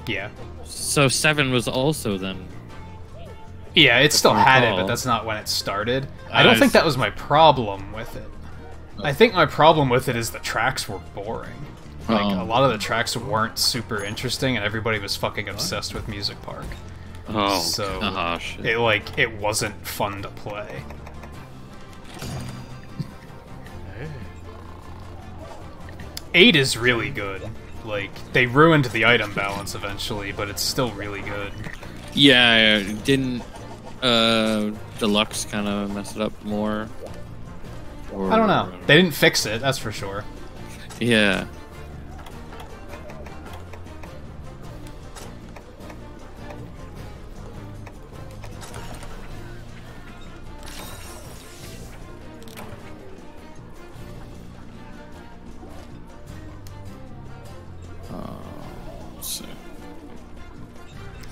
Yeah. So 7 was also then... Yeah, it still had it, recall. but that's not when it started. I don't think that was my problem with it. I think my problem with it is the tracks were boring. Like, a lot of the tracks weren't super interesting, and everybody was fucking obsessed with Music Park. Oh, So, gosh. it wasn't fun to play. 8 is really good. Like, they ruined the item balance eventually, but it's still really good. Yeah, didn't Deluxe kind of mess it up more? Or... I don't know. They didn't fix it, that's for sure. Yeah.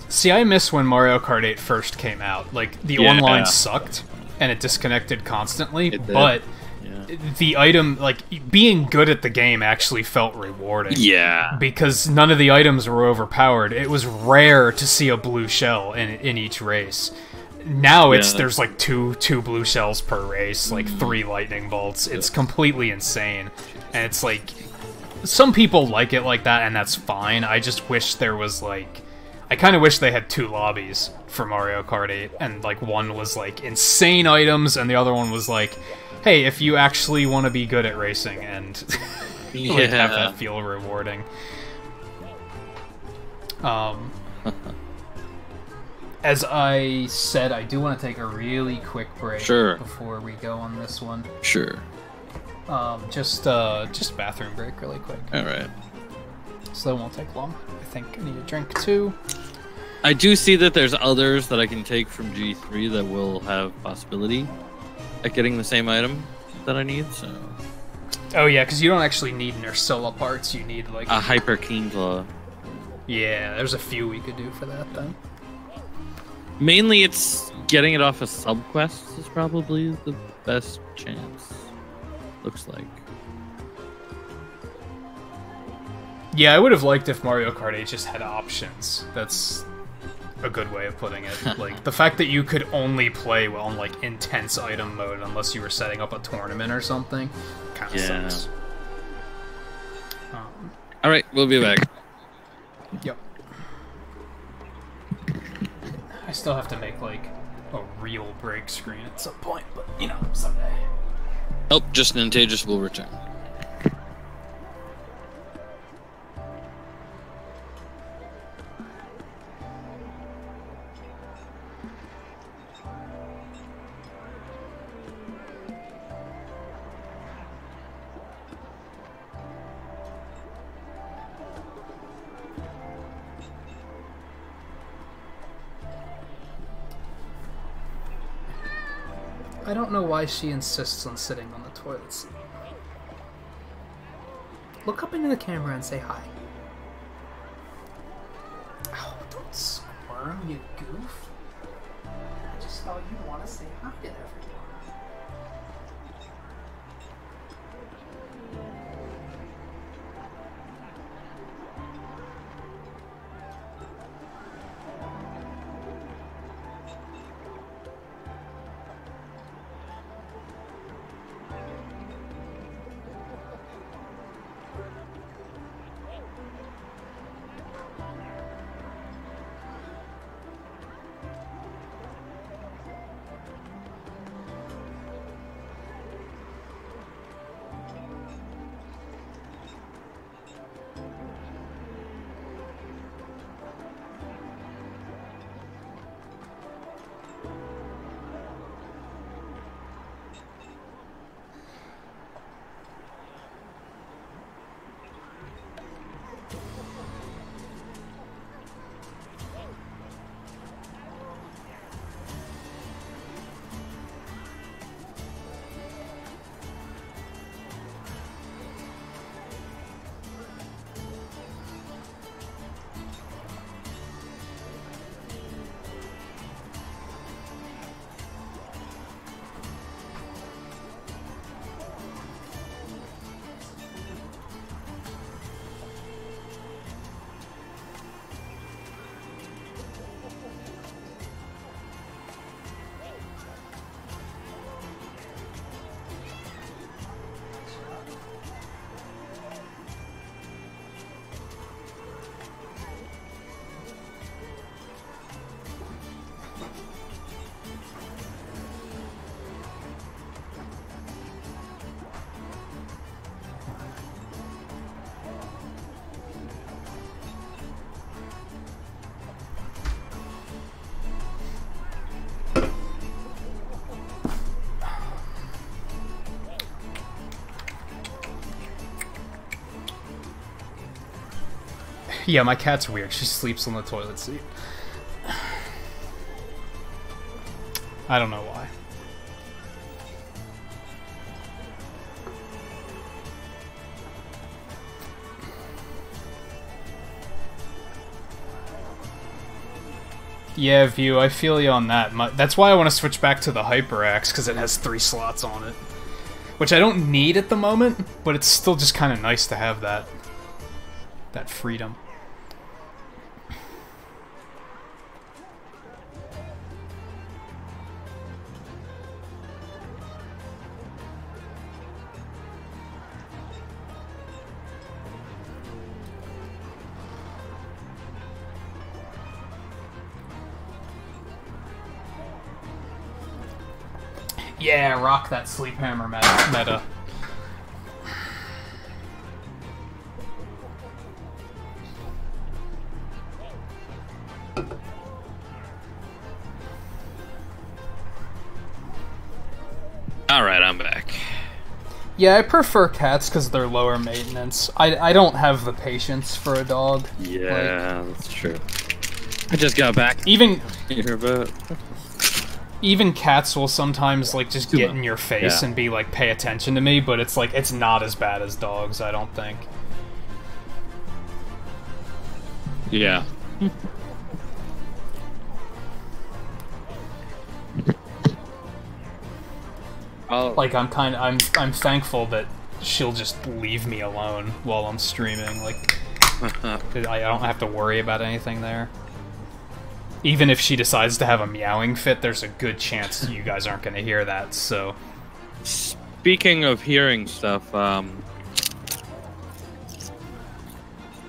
See, I miss when Mario Kart 8 first came out. Like, the online sucked, and it disconnected constantly, but the item, like, being good at the game actually felt rewarding. Yeah. Because none of the items were overpowered. It was rare to see a blue shell in each race. Now there's like two blue shells per race, like 3 lightning bolts. It's completely insane. And it's like, some people like it like that, and that's fine. I just wish there was like... I kind of wish they had 2 lobbies for Mario Kart 8, and like one was like insane items, and the other one was like, hey, if you actually want to be good at racing and like, have that feel rewarding. As I said, I do want to take a really quick break before we go on this one. Sure. Just bathroom break really quick. All right. So that won't take long. I think I need a drink too. I do see that there's others that I can take from G3 that will have possibility at getting the same item that I need, so... Oh yeah, because you don't actually need Nursilla parts, you need like... A Hyper Keen Claw. Yeah, there's a few we could do for that then. Mainly it's getting it off a subquest is probably the best chance. Looks like. Yeah, I would have liked if Mario Kart 8 just had options. That's a good way of putting it. Like, the fact that you could only play on, like, intense item mode unless you were setting up a tournament or something kind of sucks. Alright, we'll be back. Yep. I still have to make, like, a real break screen at some point, but, you know, someday. Oh, just Nintagious will return. I don't know why she insists on sitting on the toilet seat. Look up into the camera and say hi. Oh, don't squirm, you goof. I just thought you'd want to say hi to everyone. Yeah, my cat's weird. She sleeps on the toilet seat. I don't know why. Yeah, View, I feel you on that. That's why I want to switch back to the HyperX, because it has 3 slots on it. Which I don't need at the moment, but it's still just kind of nice to have that freedom. Yeah, rock that sleep hammer meta. Alright, I'm back. Yeah, I prefer cats because they're lower maintenance. I don't have the patience for a dog. Yeah, that's true. I just got back. Even But even cats will sometimes like just get in your face Yeah. and be like, pay attention to me, but it's like it's not as bad as dogs, I don't think. yeah. Oh, Like I'm thankful that she'll just leave me alone while I'm streaming. Like I don't have to worry about anything there. Even if she decides to have a meowing fit, there's a good chance you guys aren't going to hear that. So speaking of hearing stuff, you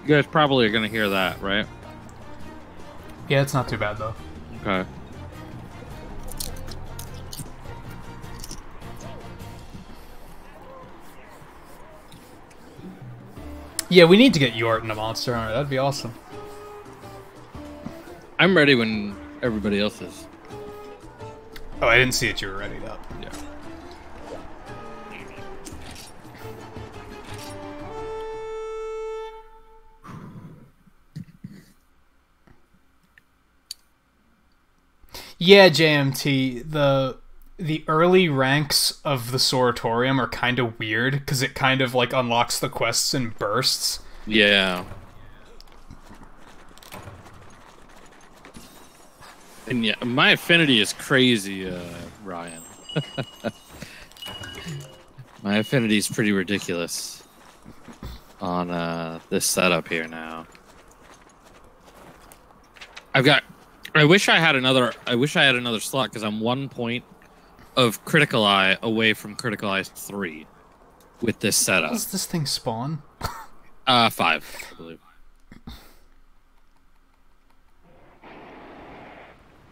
guys probably are gonna hear that, right? yeah, it's not too bad though. Okay. Yeah, we need to get Yort in a Monster Hunter. That'd be awesome. I'm ready when everybody else is. Oh, I didn't see that you were ready up. Yeah. Yeah, JMT, the early ranks of the Soratorium are kind of weird because it kind of like unlocks the quests in bursts. Yeah. And yeah, my affinity is crazy, Ryan. My affinity is pretty ridiculous on this setup here now. I wish I had another slot because I'm 1 point of Critical Eye away from Critical Eye 3 with this setup. Does this thing spawn? 5, I believe.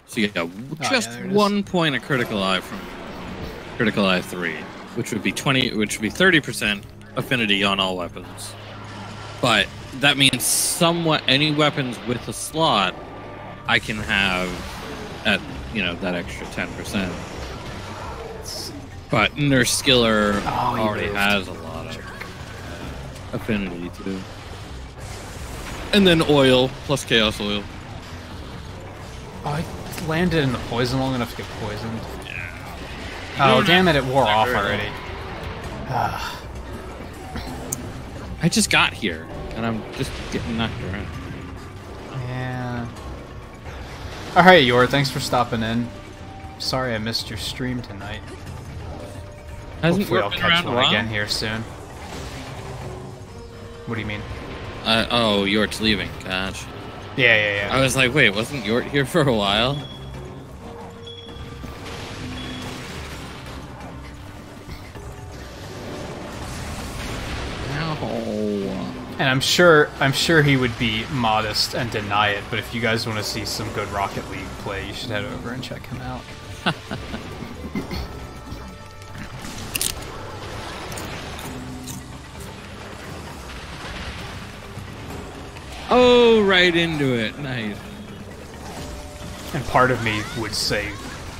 So you got just there it is. 1 point of Critical Eye from Critical Eye 3, which would be 30% affinity on all weapons. But that means somewhat any weapons with a slot I can have at, that extra 10%. But Nurse Skiller already has a lot of affinity too. And then oil, plus Chaos Oil. Oh, I landed in the poison long enough to get poisoned. Yeah. Oh, damn it, it wore off already. I just got here, and I'm just getting knocked around. Yeah. Alright, Yor, thanks for stopping in. Sorry I missed your stream tonight. Hopefully I'll catch one again here soon. What do you mean? Oh, Yort's leaving. Gosh. Yeah. I was like, wait, wasn't Yort here for a while? No. And I'm sure he would be modest and deny it, but if you guys want to see some good Rocket League play, you should head over and check him out. Oh, right into it. Nice. And part of me wants to say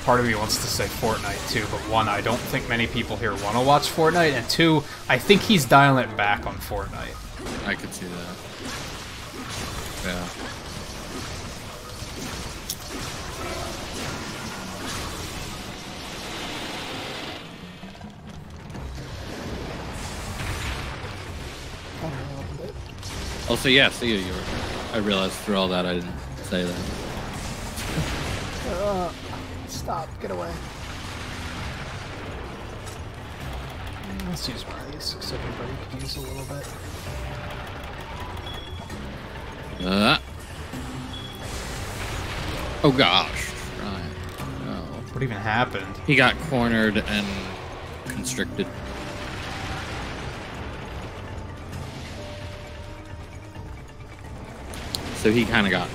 Fortnite too, but one, I don't think many people here want to watch Fortnite, and two, I think he's dialing it back on Fortnite. I could see that. Yeah. Also, yeah, see you. I realized through all that I didn't say that. Stop, get away. Let's use one of these so everybody can use a little bit. Oh gosh. Right. No. What even happened? He got cornered and constricted. So he kind of got,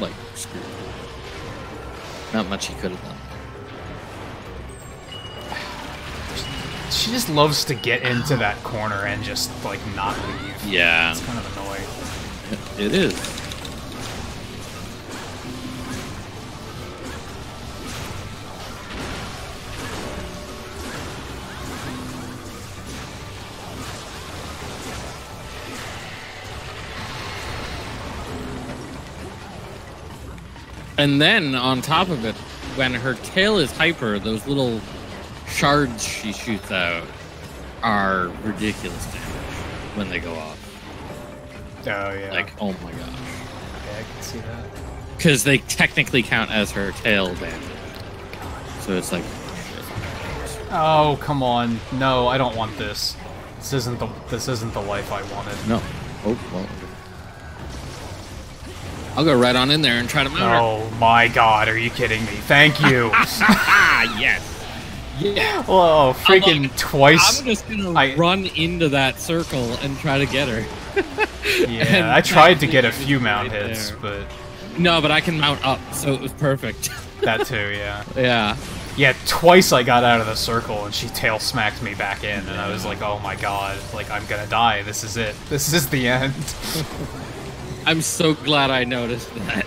like, screwed. Not much he could have done. She just loves to get into that corner and just, like, not leave. Yeah. It's kind of annoying. It is. And then on top of it, when her tail is hyper, those little shards she shoots out are ridiculous damage when they go off. Oh yeah. Like, oh my gosh. Yeah, I can see that. Because they technically count as her tail damage. So it's like, Oh, come on. No, I don't want this. This isn't the life I wanted. no. Oh, well. I'll go right on in there and try to mount her. Oh my god, are you kidding me? Thank you. Ah, yes. Yeah. Whoa, freaking twice. I'm just gonna run into that circle and try to get her. Yeah, I tried to get a few mount hits, but... No, but I can mount up, so it was perfect. That too, yeah. Yeah. Yeah, twice I got out of the circle and she tail smacked me back in, and I was like, oh my god, like, I'm gonna die. This is it. This is the end. I'm so glad I noticed that.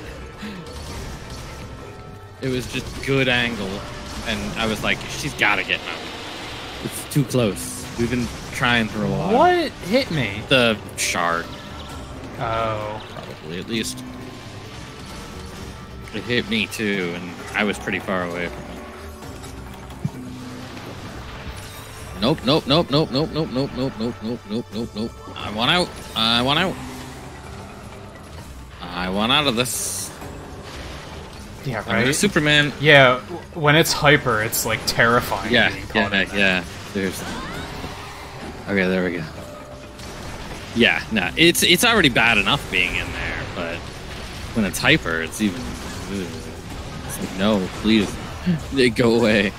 It was just good angle, and I was like, she's gotta get mounted. It's too close. We've been trying for a while. What hit me? The shard. Oh. Probably, at least. It hit me too, and I was pretty far away from it. Nope, nope, nope, nope, nope, nope, nope, nope, nope, nope, nope, nope, nope. I want out. I want out. I want out of this. Yeah, I'm right? Superman. Yeah, when it's hyper, it's like terrifying. Yeah, being caught in there. yeah. Seriously. Okay, there we go. Yeah, no, it's already bad enough being in there, but when it's hyper, it's even. It's like, no, please, they go away.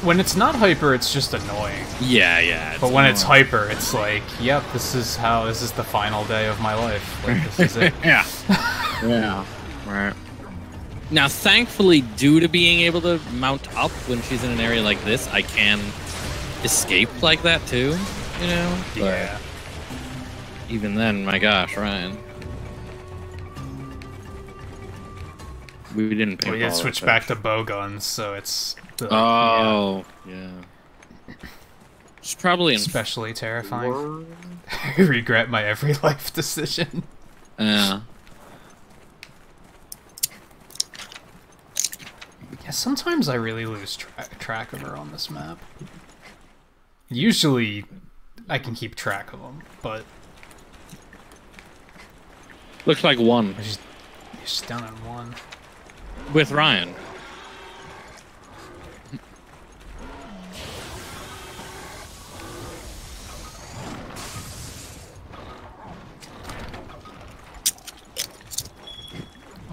When it's not hyper, it's just annoying. Yeah. But when it's hyper, it's like, yep, this is the final day of my life. Like, this is it. Yeah. Yeah. Right. Now, thankfully, due to being able to mount up when she's in an area like this, I can escape like that too, you know? Yeah. But even then, my gosh, Ryan. We didn't pay We did switch back to bow guns, so it's... Oh, yeah. It's probably especially terrifying. I regret my every life decision. Yeah. Yeah, sometimes I really lose track of her on this map. Usually, I can keep track of them, but... Looks like one. She's down in one. With Ryan.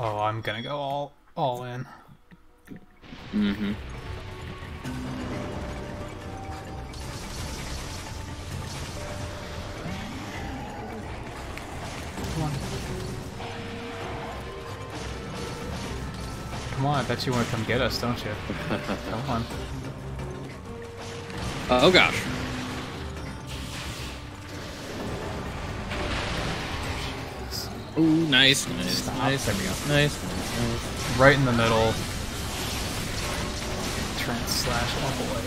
Oh, I'm gonna go all in. Mm-hmm. Come on, I bet you want to come get us, don't you? Come on. Oh gosh. Ooh, nice. Nice. There we go. Nice. Right in the middle. Trent slash all the way.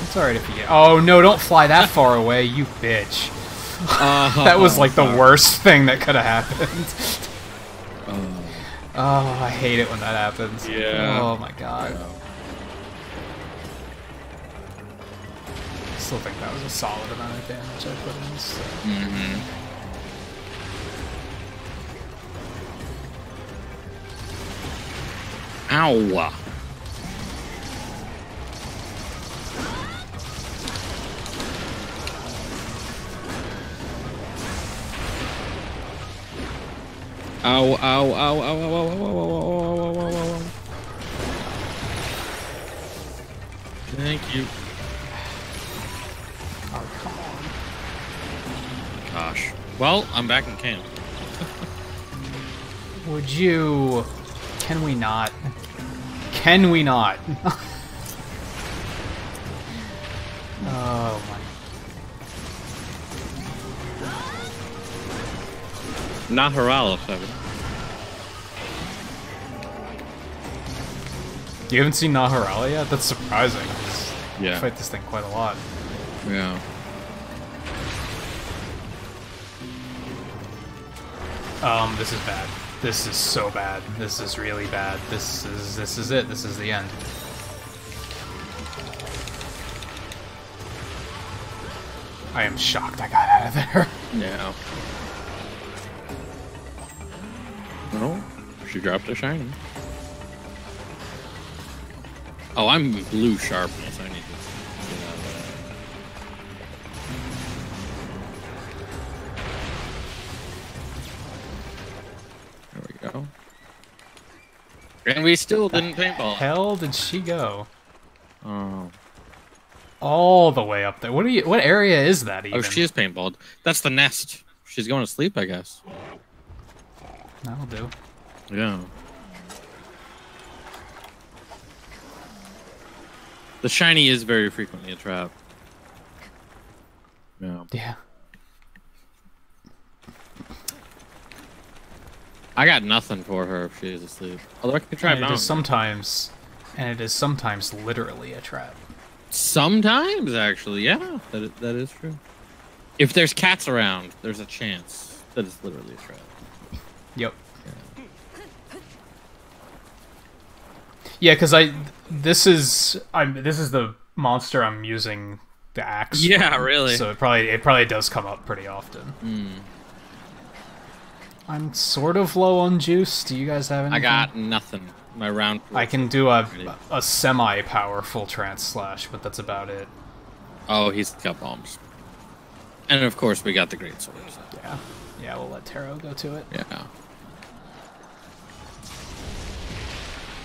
It's alright if you get... Oh no, don't fly that far away, you bitch. That was like the worst thing that could have happened. Oh, I hate it when that happens. Yeah. Oh my god. I still think that was a solid amount of damage I put in. So. Mm-hmm. Ow. Ow, ow, ow, ow, ow, ow, ow, ow, ow, ow, ow, ow. Thank you. Oh, come on. Gosh. Well, I'm back in camp. Would you... Can we not? Can we not? Oh my... Naharalis, I would. You haven't seen Naharala yet? That's surprising. Yeah. I fight this thing quite a lot. Yeah. This is bad. This is so bad. This is really bad. This is it. This is the end. I am shocked I got out of there. Yeah. No, she dropped a shiny. Oh, I'm blue sharpness. I need to get out of that. There we go. And we still didn't paintball. Hell did she go? Oh. All the way up there. What area is that even? Oh, she is paintballed. That's the nest. She's going to sleep, I guess. That'll do. Yeah. The shiny is very frequently a trap. Yeah. Yeah. I got nothing for her if she is asleep. Although I could try And it is mountain. sometimes literally a trap. Sometimes, actually, yeah. That is true. If there's cats around, there's a chance that it's literally a trap. Yep. Yeah, because this is the monster I'm using the axe. Yeah, from, really. So it probably does come up pretty often. Mm. I'm sort of low on juice. Do you guys have anything? I got nothing. My round. I can do a semi-powerful trance slash, but that's about it. Oh, he's got bombs. And of course, we got the great sword. So. Yeah, we'll let Taro go to it. Yeah.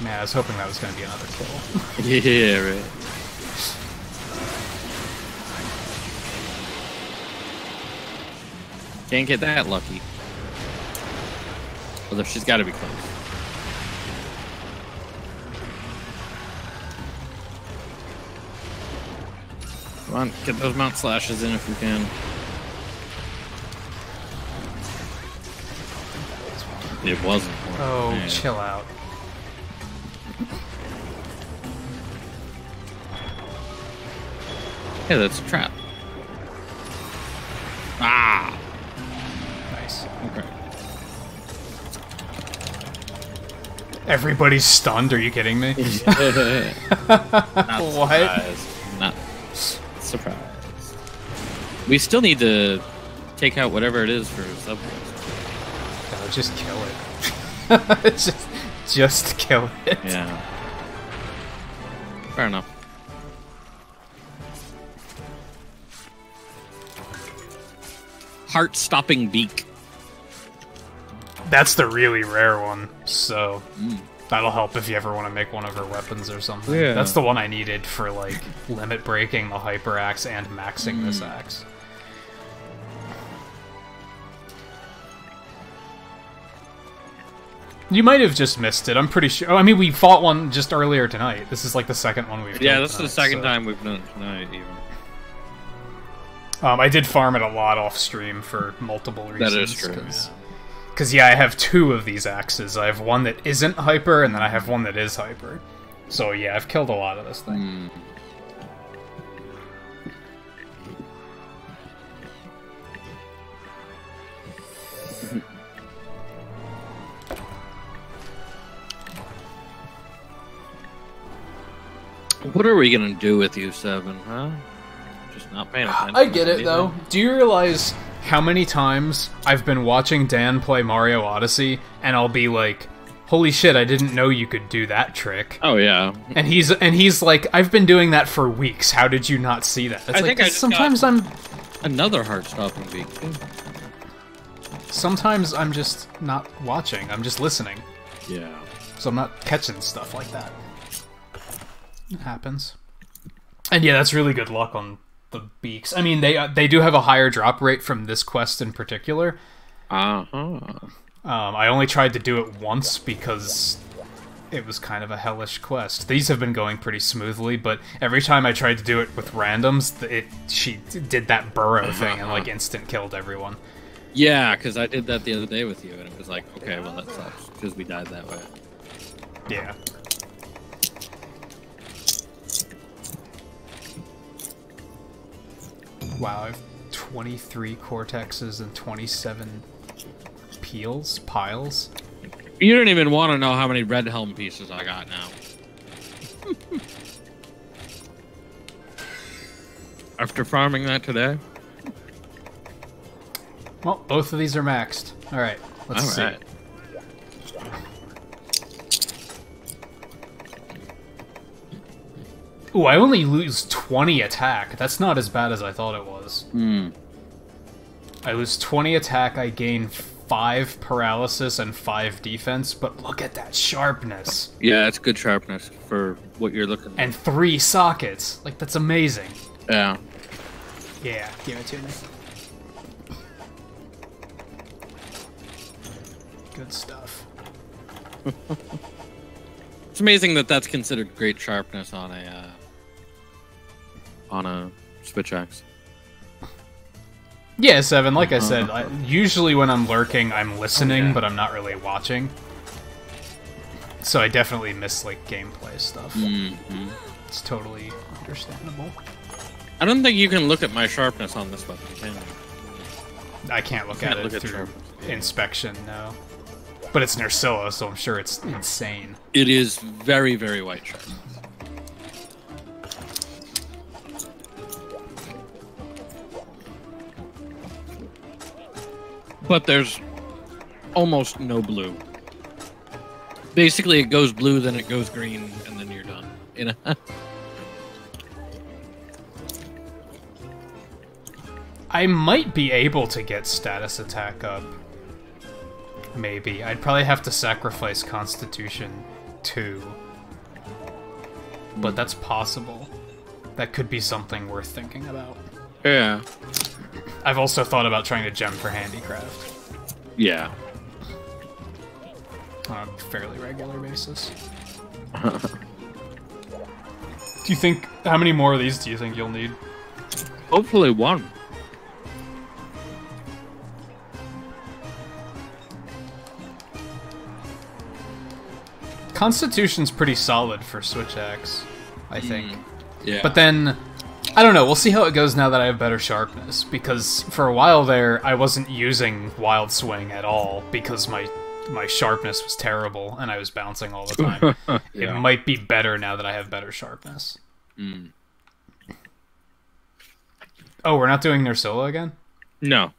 Man, I was hoping that was going to be another kill. Yeah, right. Can't get that lucky. Although she's got to be close. Come on, get those mount slashes in if you can. It wasn't. Oh, Man. chill out. Yeah, that's a trap. Ah! Nice. Okay. Everybody's stunned, are you kidding me? Not What? surprised. Not surprised. We still need to take out whatever it is for subquest. No, just kill it. just kill it. Yeah. Fair enough. Heart-stopping beak. That's the really rare one, so that'll help if you ever want to make one of her weapons or something. Yeah. That's the one I needed for, like, limit breaking the hyper axe and maxing this axe. You might have just missed it, I'm pretty sure. Oh, I mean, we fought one just earlier tonight. This is, like, the second one we've done. Yeah, this is tonight, the second so. time we've done it tonight, even. I did farm it a lot off stream for multiple reasons. That is true. Because, yeah, I have two of these axes. I have one that isn't hyper, and then I have one that is hyper. So, yeah, I've killed a lot of this thing. What are we gonna do with you, Seven, huh? Just not paying attention. I get it, to though. anything? Do you realize how many times I've been watching Dan play Mario Odyssey, and I'll be like, holy shit, I didn't know you could do that trick. Oh, yeah. And he's like, I've been doing that for weeks. How did you not see that? It's I like, think I just sometimes got- I'm Another heart-stopping beak, too. sometimes I'm just not watching. I'm just listening. Yeah. So I'm not catching stuff like that. It happens. And yeah, that's really good luck on the beaks. I mean, they do have a higher drop rate from this quest in particular. Uh-huh. I only tried to do it once because it was kind of a hellish quest. These have been going pretty smoothly, but every time I tried to do it with randoms, she did that burrow thing and like instant killed everyone. Yeah, because I did that the other day with you, and it was like, okay, well, that sucks, because we died that way. Yeah. Wow, I have 23 cortexes and 27 piles. You don't even want to know how many red helm pieces I got now. After farming that today. Well, both of these are maxed. Alright, let's see. Ooh, I only lose 20 attack. That's not as bad as I thought it was. I lose 20 attack, I gain 5 paralysis and 5 defense, but look at that sharpness. Yeah, it's good sharpness for what you're looking for. And 3 sockets. Like, that's amazing. Yeah. Yeah, give it to me. Good stuff. It's amazing that that's considered great sharpness on a switch axe. Yeah, Seven, like I said, usually when I'm lurking, I'm listening, but I'm not really watching. So I definitely miss, like, gameplay stuff. It's totally understandable. I don't think you can look at my sharpness on this weapon, can you? I can't look at it through inspection, no. But it's Nursilla, so I'm sure it's insane. It is very, very white sharp. But there's almost no blue. Basically, it goes blue, then it goes green, and then you're done. You know? I might be able to get status attack up. Maybe. I'd probably have to sacrifice Constitution 2. But that's possible. That could be something worth thinking about. Yeah. I've also thought about trying to gem for handicraft. Yeah. On a fairly regular basis. Do you think... How many more of these do you think you'll need? Hopefully one. Constitution's pretty solid for Switch Axe, I think. Yeah. But then... I don't know, we'll see how it goes now that I have better sharpness, because for a while there, I wasn't using Wild Swing at all, because my sharpness was terrible, and I was bouncing all the time. Yeah. It might be better now that I have better sharpness. Oh, we're not doing Nursilla again? No.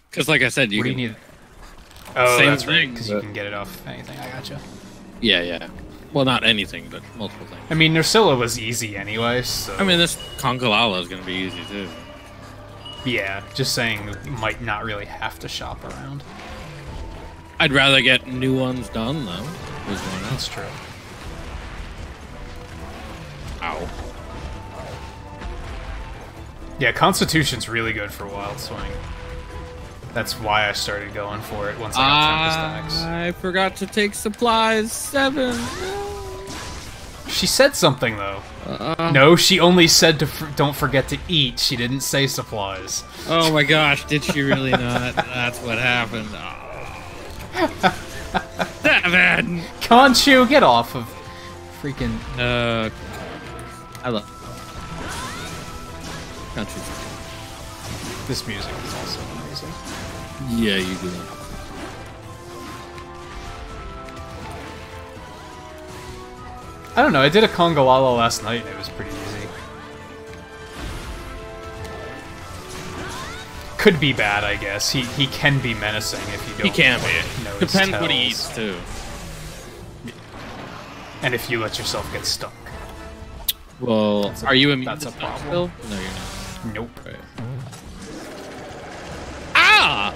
Because like I said, you what can... do you need? Oh, Same that's right, thing, because you can get it off anything. I gotcha. Yeah, yeah. Well, not anything, but multiple things. I mean, Nursilla was easy anyway, so... I mean, this Congalala is going to be easy, too. Yeah, just saying you might not really have to shop around. I'd rather get new ones done, though. That's true. Ow. Yeah, Constitution's really good for Wild Swing. That's why I started going for it once I got Tempest Axe. I forgot to take supplies. 7. She said something, though. No, she only said to don't forget to eat. She didn't say supplies. Oh my gosh, did she really not? That's what happened. Oh. 7! Conchu, get off of freaking... I love Conchu. This music is also amazing. Yeah, you do. I don't know, I did a Congalala last night and it was pretty easy. Could be bad, I guess. He can be menacing if you don't. He can know be. his Depends what he tells. eats, too. And if you let yourself get stuck. Well, are you immune that's to a stuff problem. still? No, you're not. Nope. Right. Ah!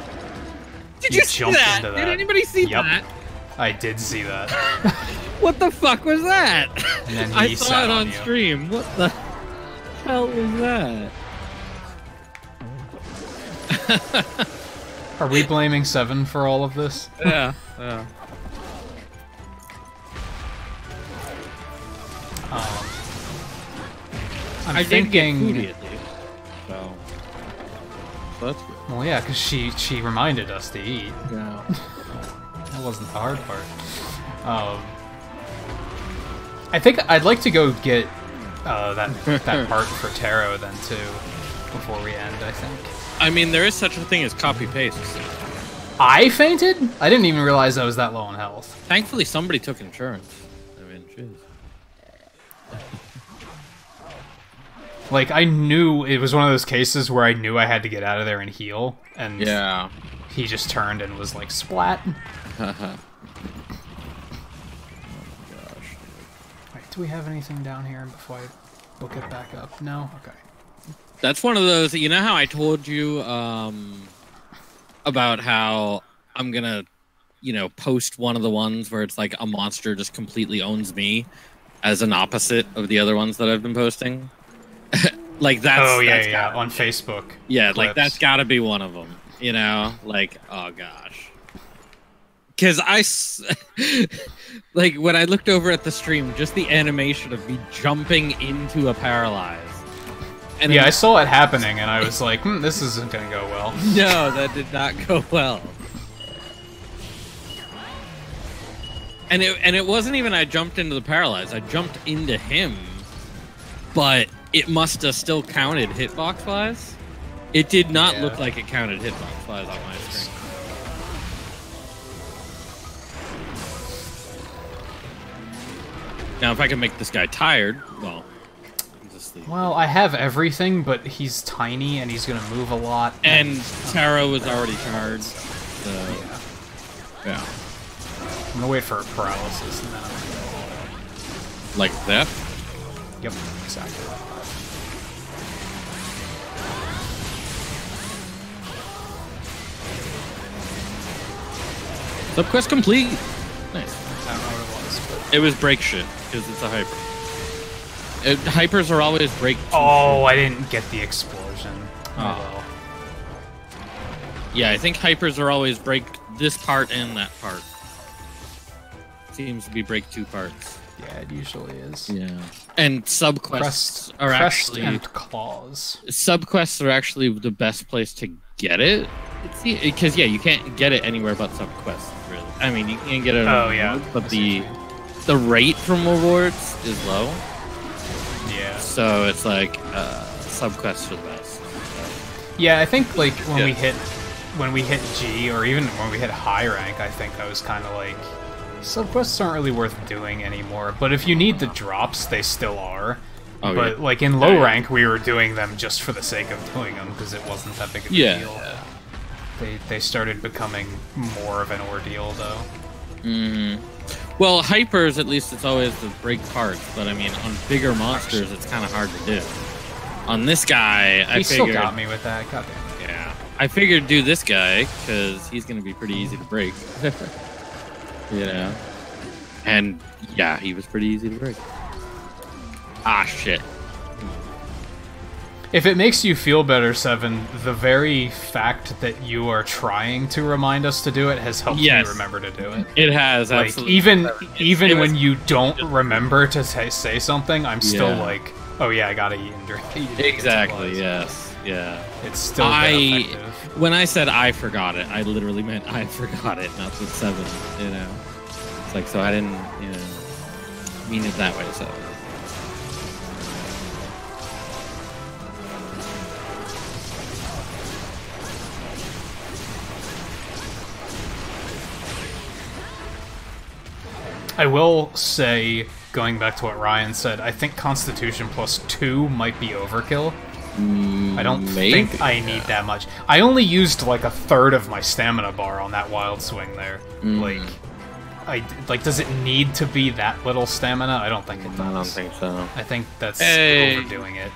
Did you see jumped that? into Did that. anybody see Yep. that? I did see that. What the fuck was that? And then I he saw sat it on you. stream. What the hell was that? Are we blaming Seven for all of this? Yeah, yeah. I'm did get thinking... foodie at least. So that's good. Well, yeah, because she reminded us to eat. Yeah. That wasn't the hard part. I think I'd like to go get that part for Taro then too before we end. I think. I mean, there is such a thing as copy paste. I fainted? I didn't even realize I was that low on health. Thankfully, somebody took insurance. I mean, jeez. Like, I knew it was one of those cases where I knew I had to get out of there and heal, and Yeah. he just turned and was like, splat. Gosh. Wait, do we have anything down here before I book it back up? No? Okay. That's one of those. You know how I told you about how I'm gonna, post one of the ones where it's like a monster just completely owns me, as an opposite of the other ones that I've been posting. Like that's. Oh yeah, that's yeah, on Facebook. Yeah, clips. like that's got to be one of them. Like oh gosh. Because like when I looked over at the stream, just the animation of me jumping into a paralyze. And yeah, I saw it happening, and I was like, this isn't gonna go well. No, that did not go well. And it wasn't even I jumped into the paralyze. I jumped into him, but it must have still counted hitbox-wise. It did not look like it counted hitbox-wise on my screen. Now, if I can make this guy tired, well... Well, I have everything, but he's tiny and he's gonna move a lot. And Tara was already charged, so... Yeah. I'm gonna wait for a paralysis and then I'm gonna go. Like that? Yep, exactly. Subquest complete! Nice. I don't know what it was, but... It was break shit, because it's a hyper. Hypers are always break. Oh, I didn't get the explosion. Oh well. Yeah, I think hypers are always break this part and that part. Seems to be break 2 parts. Yeah, it usually is. Yeah. And subquests are crest actually and claws. Subquests are actually the best place to get it. Because yeah, you can't get it anywhere but subquests. Really. I mean, you can get it. But the rate from rewards is low. Yeah. So it's like subquests are the best. Yeah, I think like when we hit G or even when we hit high rank, I think I was kind of like subquests aren't really worth doing anymore. But if you need the drops, they still are. Oh, but like in low rank, we were doing them just for the sake of doing them because it wasn't that big of a deal. They started becoming more of an ordeal though. Well, hypers, at least it's always the break parts, but I mean, on bigger monsters, it's kind of hard to do. On this guy, I figured... He still got me with that, goddamn. Yeah. I figured do this guy, because he's going to be pretty easy to break. And, yeah, he was pretty easy to break. Ah, shit. If it makes you feel better, Seven, the very fact that you are trying to remind us to do it has helped me remember to do it. It has, like, absolutely. Even when you don't remember to say something, I'm still like, oh yeah, I gotta eat and drink. Exactly, yes. Yeah. It's still effective. When I said I forgot it, I literally meant I forgot it, not with 7, It's like, so I didn't, mean it that way, so... I will say, going back to what Ryan said, I think Constitution plus 2 might be overkill. I don't think I need that much. I only used like a third of my stamina bar on that wild swing there. Does it need to be that little stamina? I don't think it does. I don't think so. I think that's overdoing it.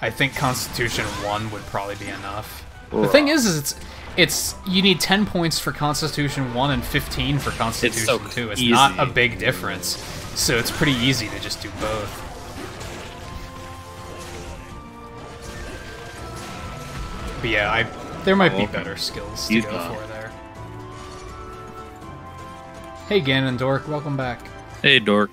I think Constitution 1 would probably be enough. The thing is it's you need 10 points for Constitution 1 and 15 for Constitution 2. It's not a big difference. So it's pretty easy to just do both. But yeah, there might be better skills to go for there. Hey Ganondork, welcome back. Hey Dork.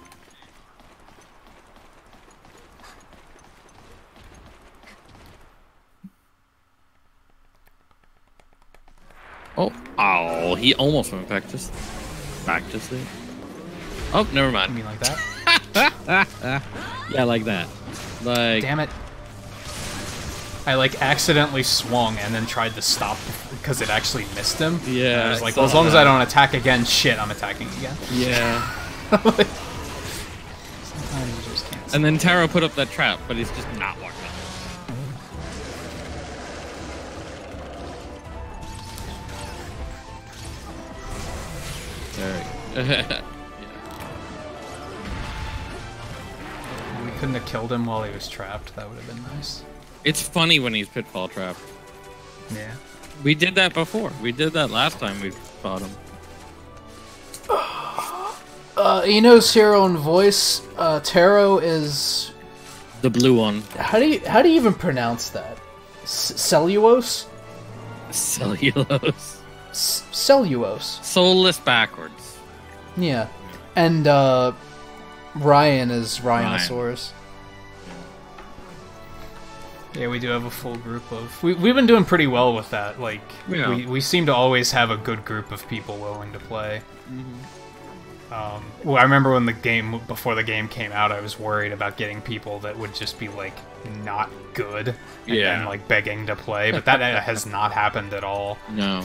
Oh, he almost went back to sleep. Oh, never mind. You mean like that? Yeah, like that. Like, damn it. I like accidentally swung and then tried to stop because it actually missed him. Yeah. And I was like, well, as long as I don't attack again, shit, I'm attacking again. Yeah. Sometimes you just can't. And then Taro put up that trap, but he's just not walking up. There we go. We couldn't have killed him while he was trapped. That would have been nice. It's funny when he's pitfall trapped. Yeah. We did that before. We did that last time we fought him. He knows hero and voice. Taro is... The blue one. How do you even pronounce that? Cellulose? Cellulose. Cellulose. Soulless backwards. Yeah. And Ryan is Rhinosaurus. Yeah, we do have a full group of... We've been doing pretty well with that. Like, Yeah. we seem to always have a good group of people willing to play. Well, I remember when before the game came out, I was worried about getting people that would just be, like, not good. And like, begging to play. But that has not happened at all. No.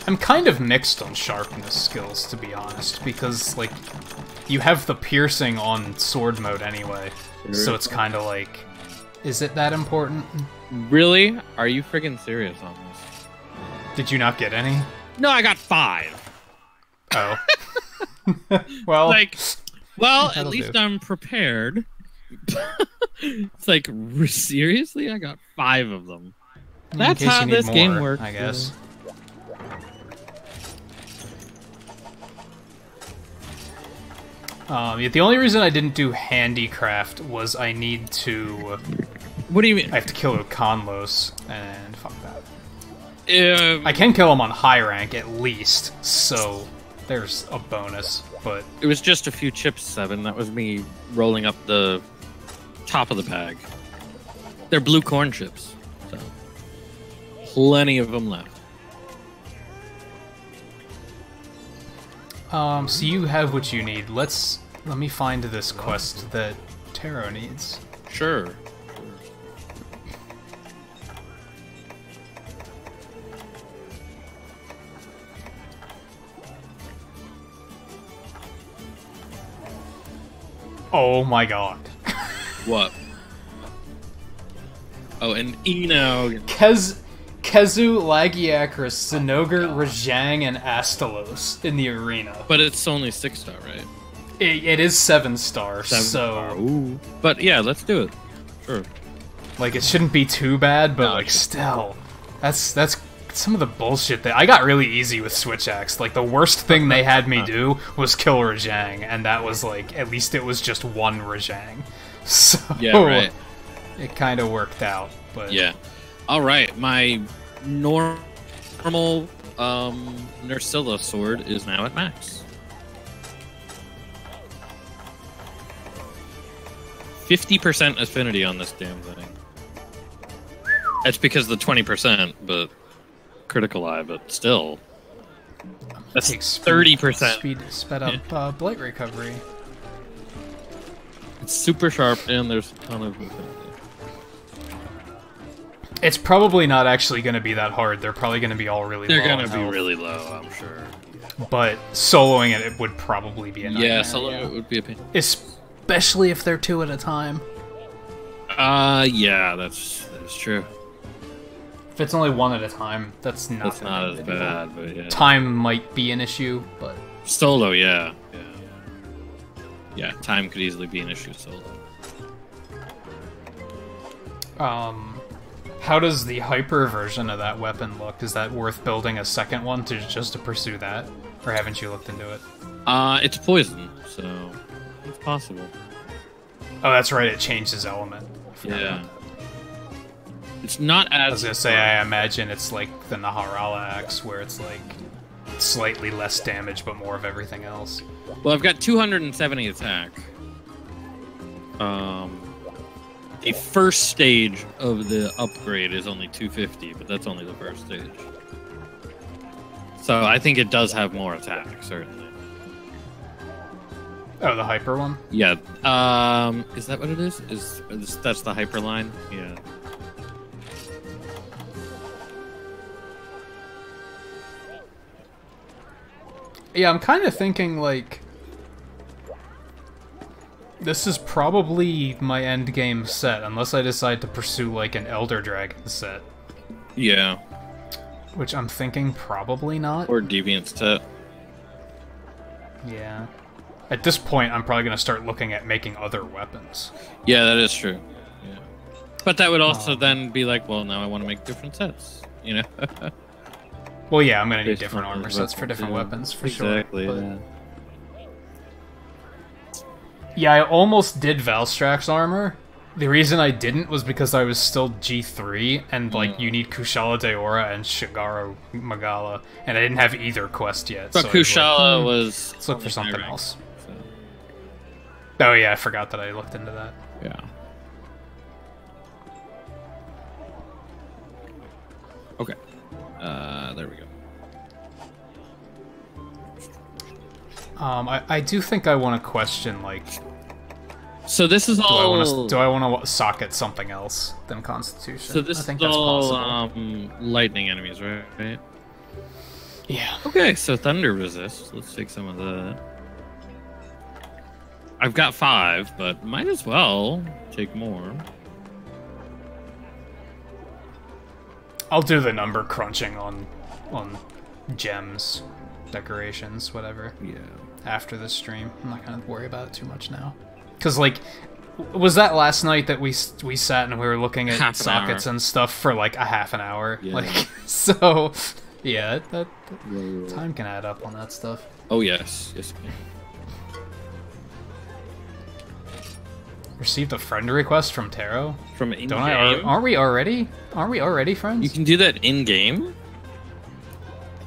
I'm kind of mixed on sharpness skills, to be honest, because, like, you have the piercing on sword mode anyway, so it's kind of like, is it that important? Really? Are you friggin' serious on this? Did you not get any? No, I got 5. Oh. Well, Well, at that'll least do. I'm prepared. It's like, seriously? I got 5 of them. That's in case how you need this game more, works. I guess. Yeah, the only reason I didn't do handicraft was I need to... What do you mean? I have to kill Conlos, and fuck that. I can kill him on high rank, at least, so there's a bonus, but... It was just a few chips, 7. That was me rolling up the top of the bag. They're blue corn chips, so plenty of them left. So you have what you need. Let me find this quest that Taro needs. Sure. Oh my god. What? Oh, and Eno. Kezu, Lagiacrus, Zinogre, Rajang, and Astalos in the arena. But it's only 6-star, right? It is 7-star, 7-star. so... Ooh. But yeah, let's do it. Sure. Like, it shouldn't be too bad, but, No, like, still. That's some of the bullshit that... I got really easy with Switch Axe. Like, the worst thing they had me do was kill Rajang, and that was, like, at least it was just one Rajang. So... Yeah, right. It kind of worked out, but... Yeah. All right, my normal Nursilla sword is now at max. 50% affinity on this damn thing. That's because of the 20%, but critical eye, but still. That's Takes 30%. Sped up blight recovery. It's super sharp, and there's a ton of affinity. It's probably not actually going to be that hard. They're probably going to be all really They're low. gonna be really low, I'm sure. But soloing it would probably be a nightmare. Yeah, solo it would be a pain. Especially if they're 2 at a time. Yeah, that's true. If it's only 1 at a time, that's not. That's not as bad, but yeah. Time might be an issue, but Solo, yeah. Yeah, time could easily be an issue solo. how does the hyper version of that weapon look? Is that worth building a second one just to pursue that, or haven't you looked into it? It's poison, so it's possible. Oh, that's right. It changes element. I forgot Yeah. about that. It's not as. I was gonna say, I imagine it's like the Naharala axe, where it's like slightly less damage, but more of everything else. Well, I've got 270 attack. The first stage of the upgrade is only 250, but that's only the first stage. So I think it does have more attack, certainly. Oh, the hyper one? Yeah. Is that what it is? That's the hyper line? Yeah. Yeah, I'm kind of thinking, like... This is probably my end game set, unless I decide to pursue, like, an Elder Dragon set. Yeah. Which I'm thinking probably not. Or Deviant set. Yeah. At this point, I'm probably going to start looking at making other weapons. Yeah, that is true. Yeah. But that would also then be like, well, now I want to make different sets, you know? Well, yeah, I'm going to need different armor sets for different weapons, for sure. Exactly, yeah. Yeah, I almost did Valstrax's armor. The reason I didn't was because I was still G3, and, like, you need Kushala Daora and Shigaro Magala, and I didn't have either quest yet. But so Kushala was... Let's look for something rank, else. so. Oh, yeah, I forgot that I looked into that. Yeah. Okay. There we go. I do think I want to question, like... So this is all... Do I want to socket something else than Constitution? So this I think is that's all possible. lightning enemies, right? Yeah. Okay, so thunder resist. Let's take some of that. I've got 5, but might as well take more. I'll do the number crunching on gems, decorations, whatever. Yeah. After the stream, I'm not gonna worry about it too much now. Cause like, was that last night that we sat and we were looking at sockets and stuff for like a half an hour? Yeah. Like, so yeah, that time can add up on that stuff. Oh yes, yes. Received a friend request from Taro. From in-game? Don't I? Aren't we already? Aren't we already friends? You can do that in game.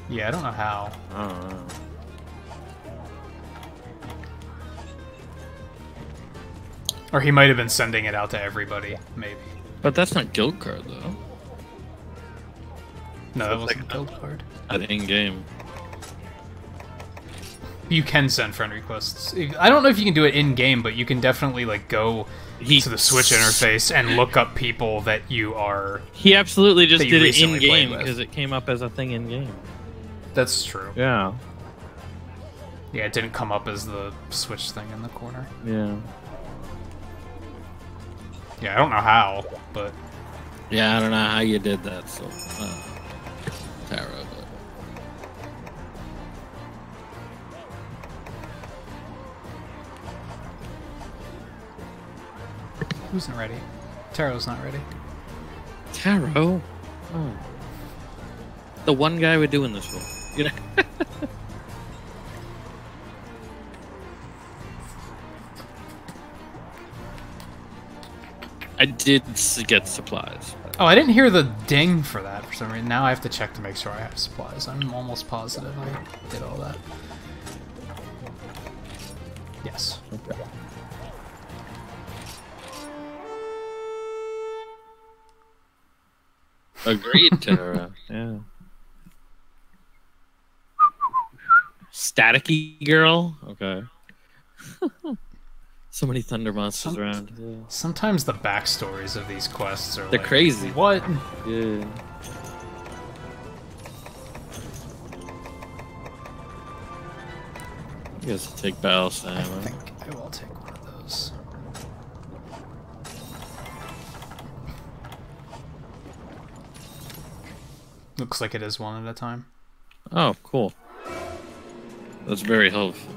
Yeah, I don't know how. I don't know. Or he might have been sending it out to everybody, maybe. But that's not guild card though. No, So that it's wasn't like a guild card. At in game. You can send friend requests. I don't know if you can do it in game, but you can definitely like go to the Switch interface and look up people that you are. He absolutely just that you did it recently in game played with. because it came up as a thing in game. That's true. Yeah. Yeah, it didn't come up as the Switch thing in the corner. Yeah. Yeah, I don't know how, but Yeah, I don't know how you did that. So, Taro, but who's not ready? Taro's not ready. Taro. Oh. The one guy we're doing this for, you know. I did get supplies. Oh, I didn't hear the ding for that for some reason. Now I have to check to make sure I have supplies. I'm almost positive I did all that. Yes. Okay. Agreed, Tara. Yeah. Staticky girl? Okay. So many thunder monsters around. Yeah. Sometimes the backstories of these quests are They're like, crazy. What? Yeah. I guess I'll take Battle I Salmon. think I will take one of those. Looks like it is one at a time. Oh, cool. That's very helpful.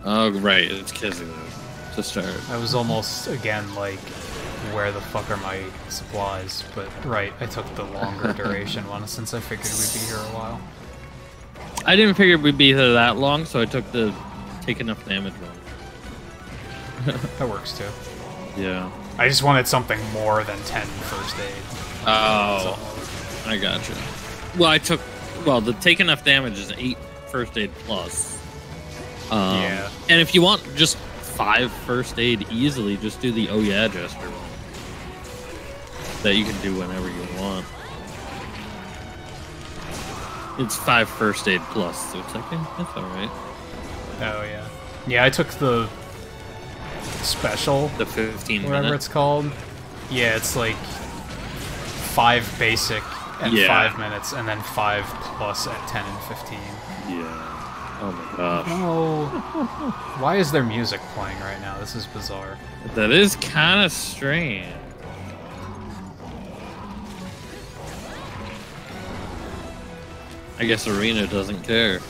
Oh, right, it's Kizzy to start. I was almost, again, like, where the fuck are my supplies? But, right, I took the longer duration one since I figured we'd be here a while. I didn't figure we'd be here that long, so I took the take enough damage one. That works too. Yeah. I just wanted something more than 10 first aid. Oh. I gotcha. Well, the take enough damage is 8 first aid plus. Yeah. And if you want just 5 first aid easily, just do the oh yeah gesture one. That you can do whenever you want. It's 5 first aid plus, so it's like, that's alright. Oh, yeah. Yeah, I took the special. The 15 whatever minute. it's called. Yeah, it's like 5 basic at 5 minutes, and then 5 plus at 10 and 15. Yeah. Oh my gosh. Oh. Why is there music playing right now? This is bizarre. That is kind of strange. I guess Arena doesn't care.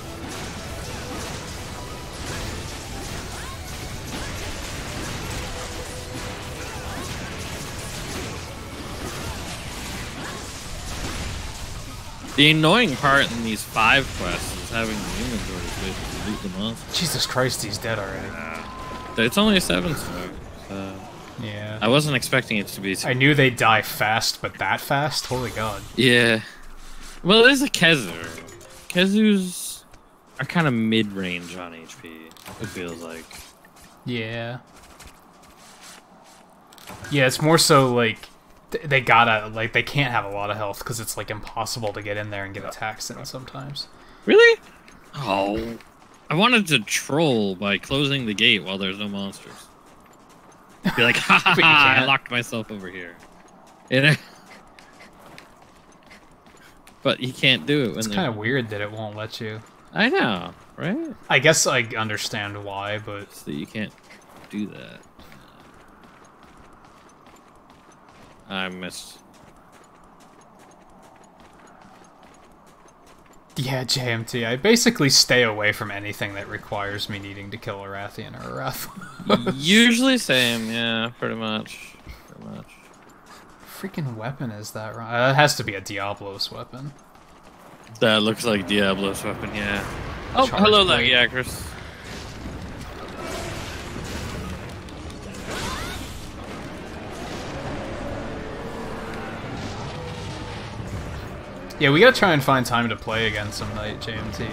The annoying part in these 5 quests is having the inventory space to loot the monsters. Jesus Christ, he's dead already. It's only a 7-star. So Yeah. I wasn't expecting it to be. I knew they'd die fast, but that fast? Holy god. Yeah. Well, it is a Kezu. Kezus are kind of mid-range on HP, it feels like. Yeah. Yeah, it's more so like they gotta, like, they can't have a lot of health because it's like impossible to get in there and get attacks in sometimes. Really? Oh. I wanted to troll by closing the gate while there's no monsters. Be like, ha ha ha, I locked myself over here. You know? But you can't do it when it's kind of weird that it won't let you. I know, right? I guess I understand why, but So you can't do that. I missed. yeah, JMT. I basically stay away from anything that requires me needing to kill a Rathian or a Rath. Usually same, yeah, pretty much. Pretty much. Freaking weapon is that? Right? It has to be a Diablos weapon. That looks like Diablo's weapon, yeah. Oh, Charge hello, blade. Lagiacris. Yeah, we gotta try and find time to play again some night, JMT. Can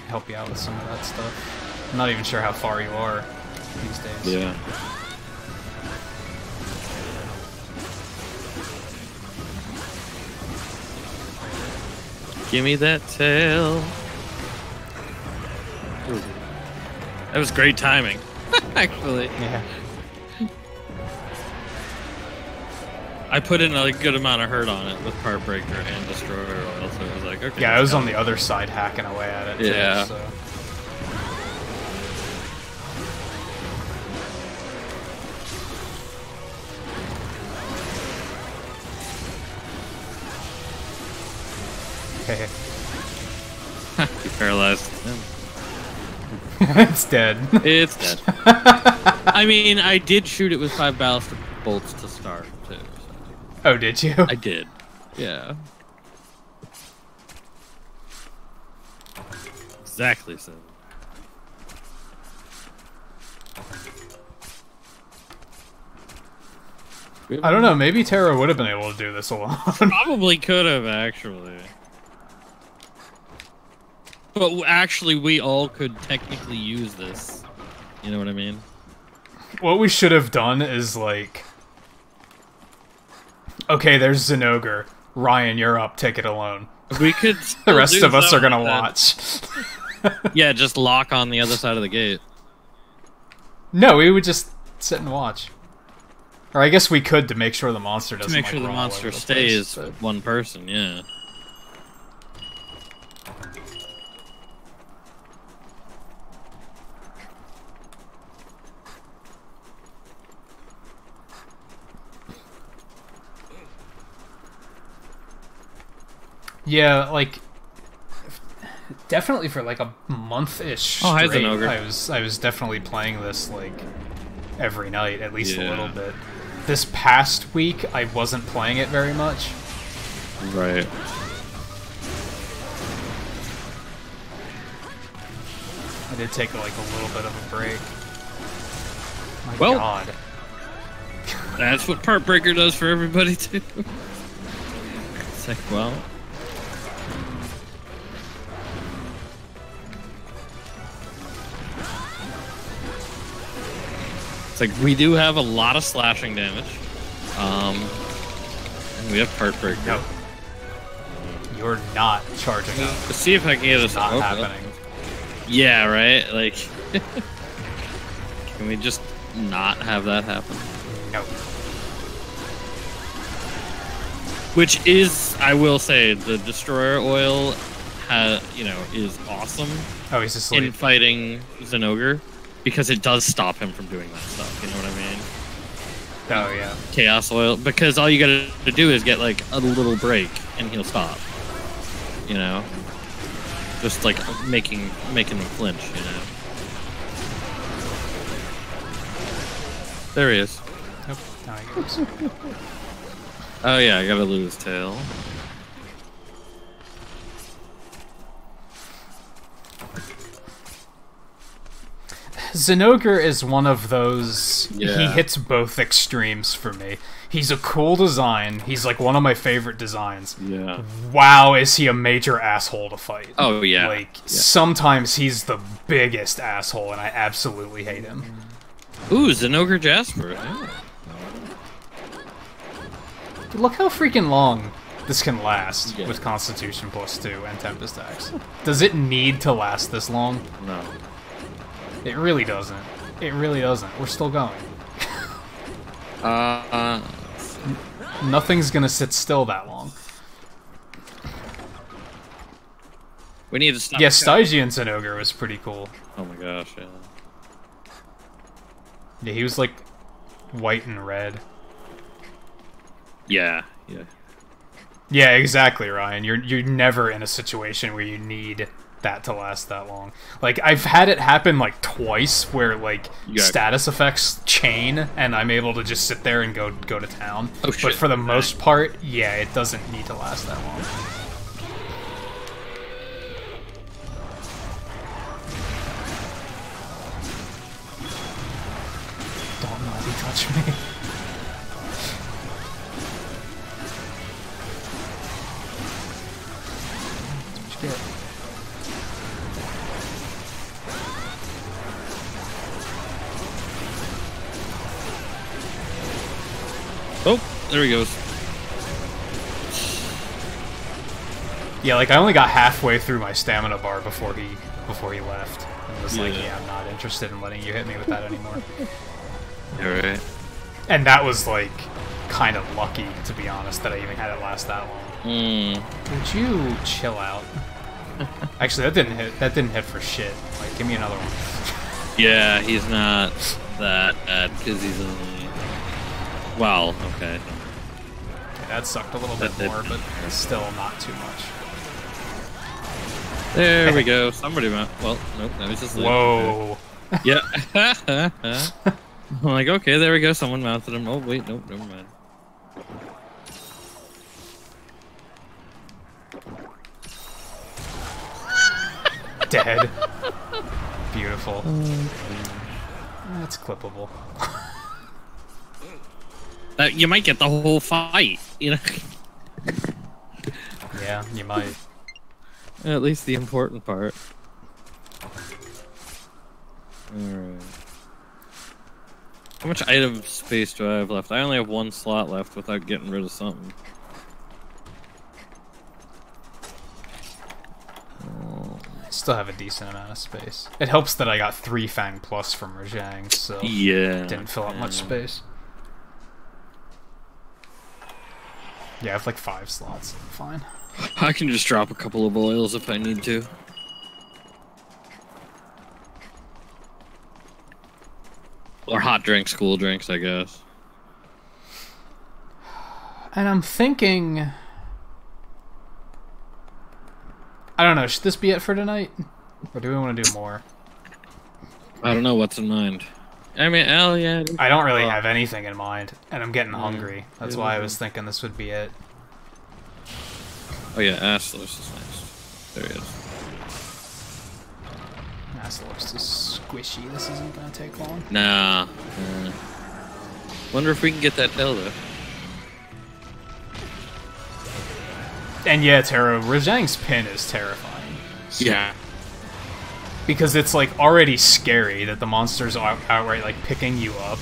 help you out with some of that stuff. I'm not even sure how far you are these days. Yeah. Give me that tail. Ooh. That was great timing, actually. Yeah. I put in a good amount of hurt on it with Part Breaker and Destroyer Oil, so it was like, okay. Yeah, I was on the other side hacking away at it, too, Yeah. so. Okay. You paralyzed him. It's dead. It's dead. I mean, I did shoot it with 5 ballistic bolts to start, too. So. Oh, did you? I did. Yeah. Exactly so. I don't know, maybe Terra would have been able to do this alone. Probably could have, actually. But actually, we all could technically use this. You know what I mean? What we should have done is, like... Okay, there's Zenogre. Ryan, you're up, take it alone. We could. The rest do of us are something gonna like watch. that. Yeah, just lock on the other side of the gate. No, we would just sit and watch. Or I guess we could to make sure the monster doesn't To make like, sure the run all monster over the stays place, but- one person, yeah. Yeah, like definitely for like a month-ish Oh, hi, straight, Zenogre. I was definitely playing this like every night, at least a Yeah. little bit. This past week, I wasn't playing it very much. Right. I did take like a little bit of a break. My Well- God. That's what Part Breaker does for everybody, too. Sick. Well. It's like we do have a lot of slashing damage. And we have Heartbreaker. No. You're not charging up. Let's see if I can get It's us. not happening. Yeah, right? Like, can we just not have that happen? No. Which is, I will say, the Destroyer Oil, is awesome Oh, he's asleep. in fighting Zenogre, because it does stop him from doing that stuff. You know what I mean? Oh, yeah. Chaos Oil, because all you gotta do is get like a little break, and he'll stop. You know, just like making them flinch. You know. There he is. Nope. Now he goes. Oh yeah, I gotta lose tail. Zenogre is one of those... He Yeah. hits both extremes for me. He's a cool design. He's like one of my favorite designs. Yeah. Wow, is he a major asshole to fight. Oh yeah. Like, sometimes he's the biggest asshole, and I absolutely hate him. Ooh, Zenogre Jasper. Yeah. Look how freaking long this can last Yeah. with Constitution +2 and Tempest Axe. Does it need to last this long? No. It really doesn't. It really doesn't. We're still going. Nothing's gonna sit still that long. We need to stop. Yeah, Stygian Zenogre was pretty cool. Oh my gosh, yeah. Yeah, he was like white and red. Yeah, yeah. Yeah, exactly, Ryan. You're never in a situation where you need that to last that long. Like, I've had it happen like twice where like status effects chain and I'm able to just sit there and go to town. Oh, shit. But for the most part, yeah, it doesn't need to last that long. Don't naughty touch me. That's what you get. Oh, there he goes. Yeah, like I only got halfway through my stamina bar before he left. And was like, yeah, I'm not interested in letting you hit me with that anymore. Alright. And that was like kind of lucky, to be honest, that I even had it last that long. Would you chill out? Actually, that didn't hit for shit. Like, give me another one. Yeah, he's not that bad because he's only. Well, okay. Okay, that sucked a little bit more, but still not too much. There we go. Somebody went. Well, nope. That was just. Whoa. Yeah. I'm like, okay, there we go. Someone mounted him. Oh wait, nope, never mind. Dead. Beautiful. That's clippable. You might get the whole fight, you know. Yeah, you might. At least the important part. Alright. How much item space do I have left? I only have one slot left without getting rid of something. I still have a decent amount of space. It helps that I got 3 Fang Plus from Rajang, so Yeah. didn't fill up much space. Yeah, I have like 5 slots. Fine. I can just drop a couple of oils if I need to. Or hot drinks, cool drinks, I guess. And I'm thinking... I don't know, should this be it for tonight? Or do we want to do more? I don't know what's in mind. I mean, hell yeah. I don't really have anything in mind, and I'm getting hungry. That's why I was thinking this would be it. Oh yeah, Aslos is nice. There he is. Aslos is squishy. This isn't gonna take long. Nah. Wonder if we can get that tail though. And yeah, Tara, Rajang's pin is terrifying. Yeah. Because it's like already scary that the monster's outright like picking you up,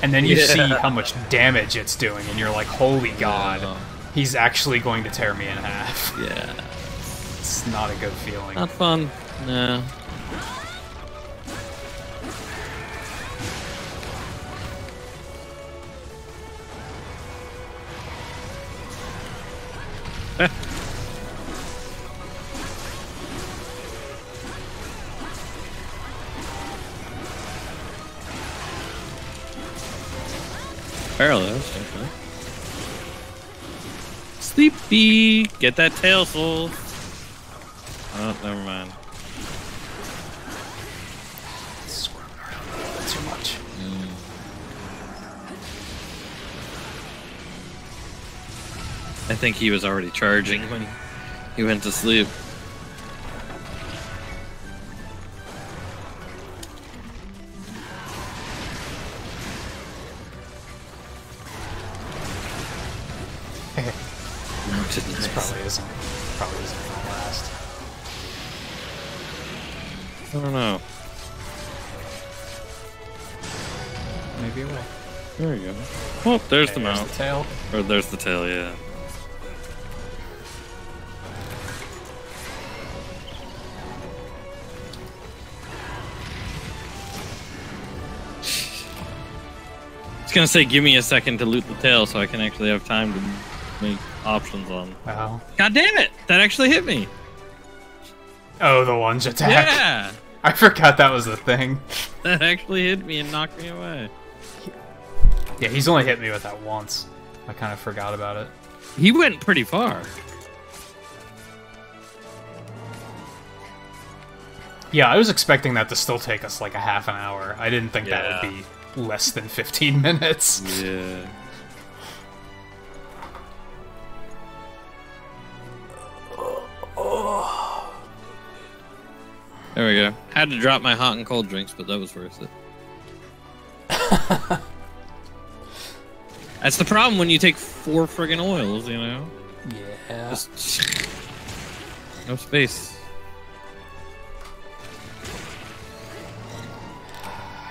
and then you see how much damage it's doing, and you're like, holy god, he's actually going to tear me in half. Yeah. It's not a good feeling. Not fun. No. Parallels, okay. Sleepy! Get that tail, soul! Oh, never mind. Squirming around a little bit too much. I think he was already charging when he went to sleep. This probably isn't gonna last. I don't know. Maybe it will. There we go. Oh, there's the mount. The tail. Or there's the tail, yeah. I was gonna say, give me a second to loot the tail so I can actually have time to make options on. Wow. God damn it! That actually hit me! Oh, the lunge attack. Yeah! I forgot that was the thing. That actually hit me and knocked me away. Yeah, he's only hit me with that once. I kind of forgot about it. He went pretty far. Yeah, I was expecting that to still take us like a half an hour. I didn't think that would be less than 15 minutes. Yeah. There we go. Had to drop my hot and cold drinks, but that was worth it. That's the problem when you take 4 friggin' oils, you know? Yeah. Just no space.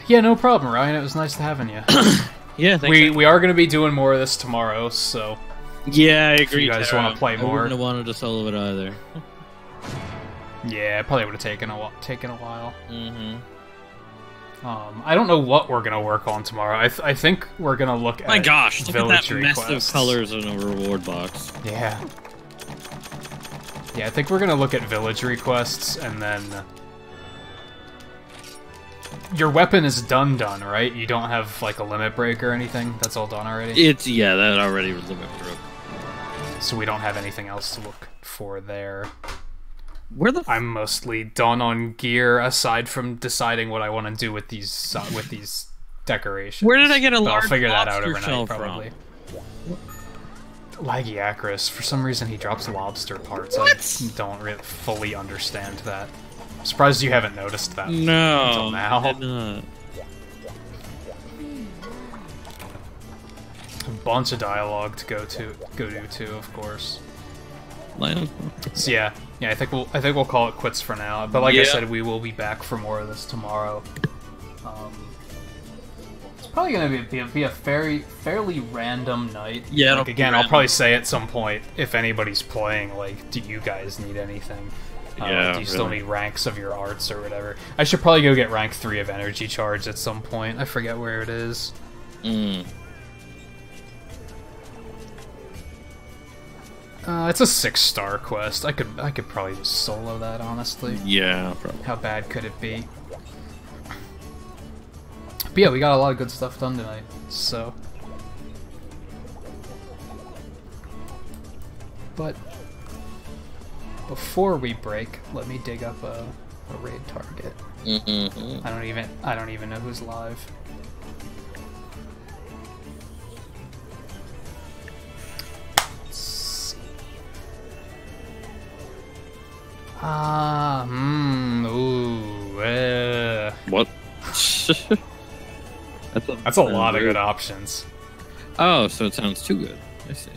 Yeah, no problem, Ryan. It was nice to having you. Yeah, we are going to be doing more of this tomorrow, so yeah, I agree. if you guys want to play more. I wouldn't have wanted to solo it either. Yeah, it probably would have taken a while. Mm-hmm. I don't know what we're gonna work on tomorrow. I think we're gonna look at My gosh, look at that mess quests. of colors in a reward box. Yeah. Yeah, I think we're gonna look at village requests, and then your weapon is done, right? You don't have like a limit break or anything. That's all done already. That already was limit broke. So we don't have anything else to look for there. Where the? I'm mostly done on gear, aside from deciding what I want to do with these decorations. Where did I get a large I'll figure that out lobster overnight, shell probably. from? Laggy Acris. For some reason, he drops lobster parts. What? I don't really fully understand that. I'm surprised you haven't noticed that No, until now. I did not. A bunch of dialogue to go to too, of course. So yeah, I think we'll call it quits for now. But like I said, we will be back for more of this tomorrow. It's probably gonna be a fairly random night. Yeah. Like, again, I'll probably say at some point, if anybody's playing, like, do you guys need anything? Do you still need ranks of your arts or whatever? I should probably go get rank 3 of energy charge at some point. I forget where it is. It's a 6-star quest. I could probably just solo that, honestly. Yeah, probably. How bad could it be? But yeah, we got a lot of good stuff done tonight, so. But before we break, let me dig up a raid target. I don't even know who's live. What? That's a lot of good options. Oh, so it sounds too good. I see.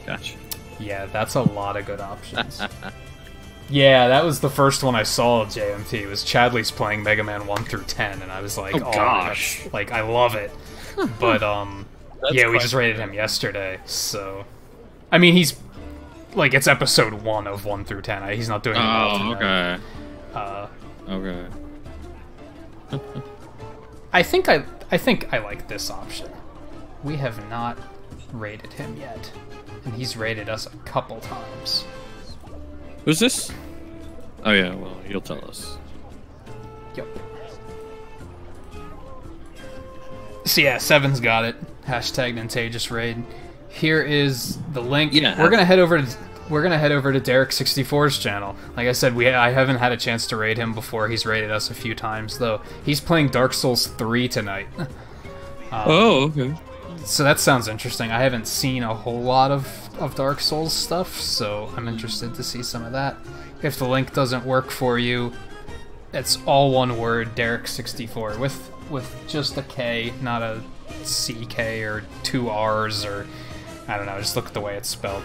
Gotcha. Yeah, that's a lot of good options. Yeah, that was the first one I saw of JMT, was Chadley's playing Mega Man 1 through 10, and I was like, oh gosh. Like, I love it. But, yeah, we just rated him yesterday, so... I mean, he's... Like, it's episode 1 of 1 through 10. He's not doing it. Oh, okay. Okay. I think I like this option. We have not rated him yet, and he's rated us a couple times. Who's this? Oh yeah, well, you'll tell us. Yep. So yeah, Seven's got it. Hashtag Nintagious raid. Here is the link. Yeah. We're gonna head over to Derek64's channel. Like I said, I haven't had a chance to raid him before. He's raided us a few times though. He's playing Dark Souls 3 tonight. Oh, okay. So that sounds interesting. I haven't seen a whole lot of Dark Souls stuff, so I'm interested to see some of that. If the link doesn't work for you, it's all one word, Derek64, with just a K, not a CK or 2 R's, or I don't know, just look at the way it's spelled.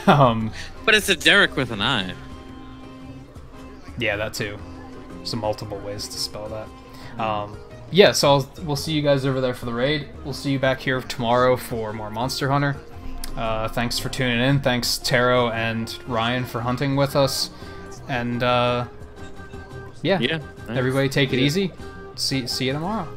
But it's a Derek with an I. Yeah, that too. There's multiple ways to spell that. Yeah, so we'll see you guys over there for the raid. We'll see you back here tomorrow for more Monster Hunter. Thanks for tuning in. Thanks, Taro and Ryan, for hunting with us. And, yeah. Nice. Everybody take it easy. See you tomorrow.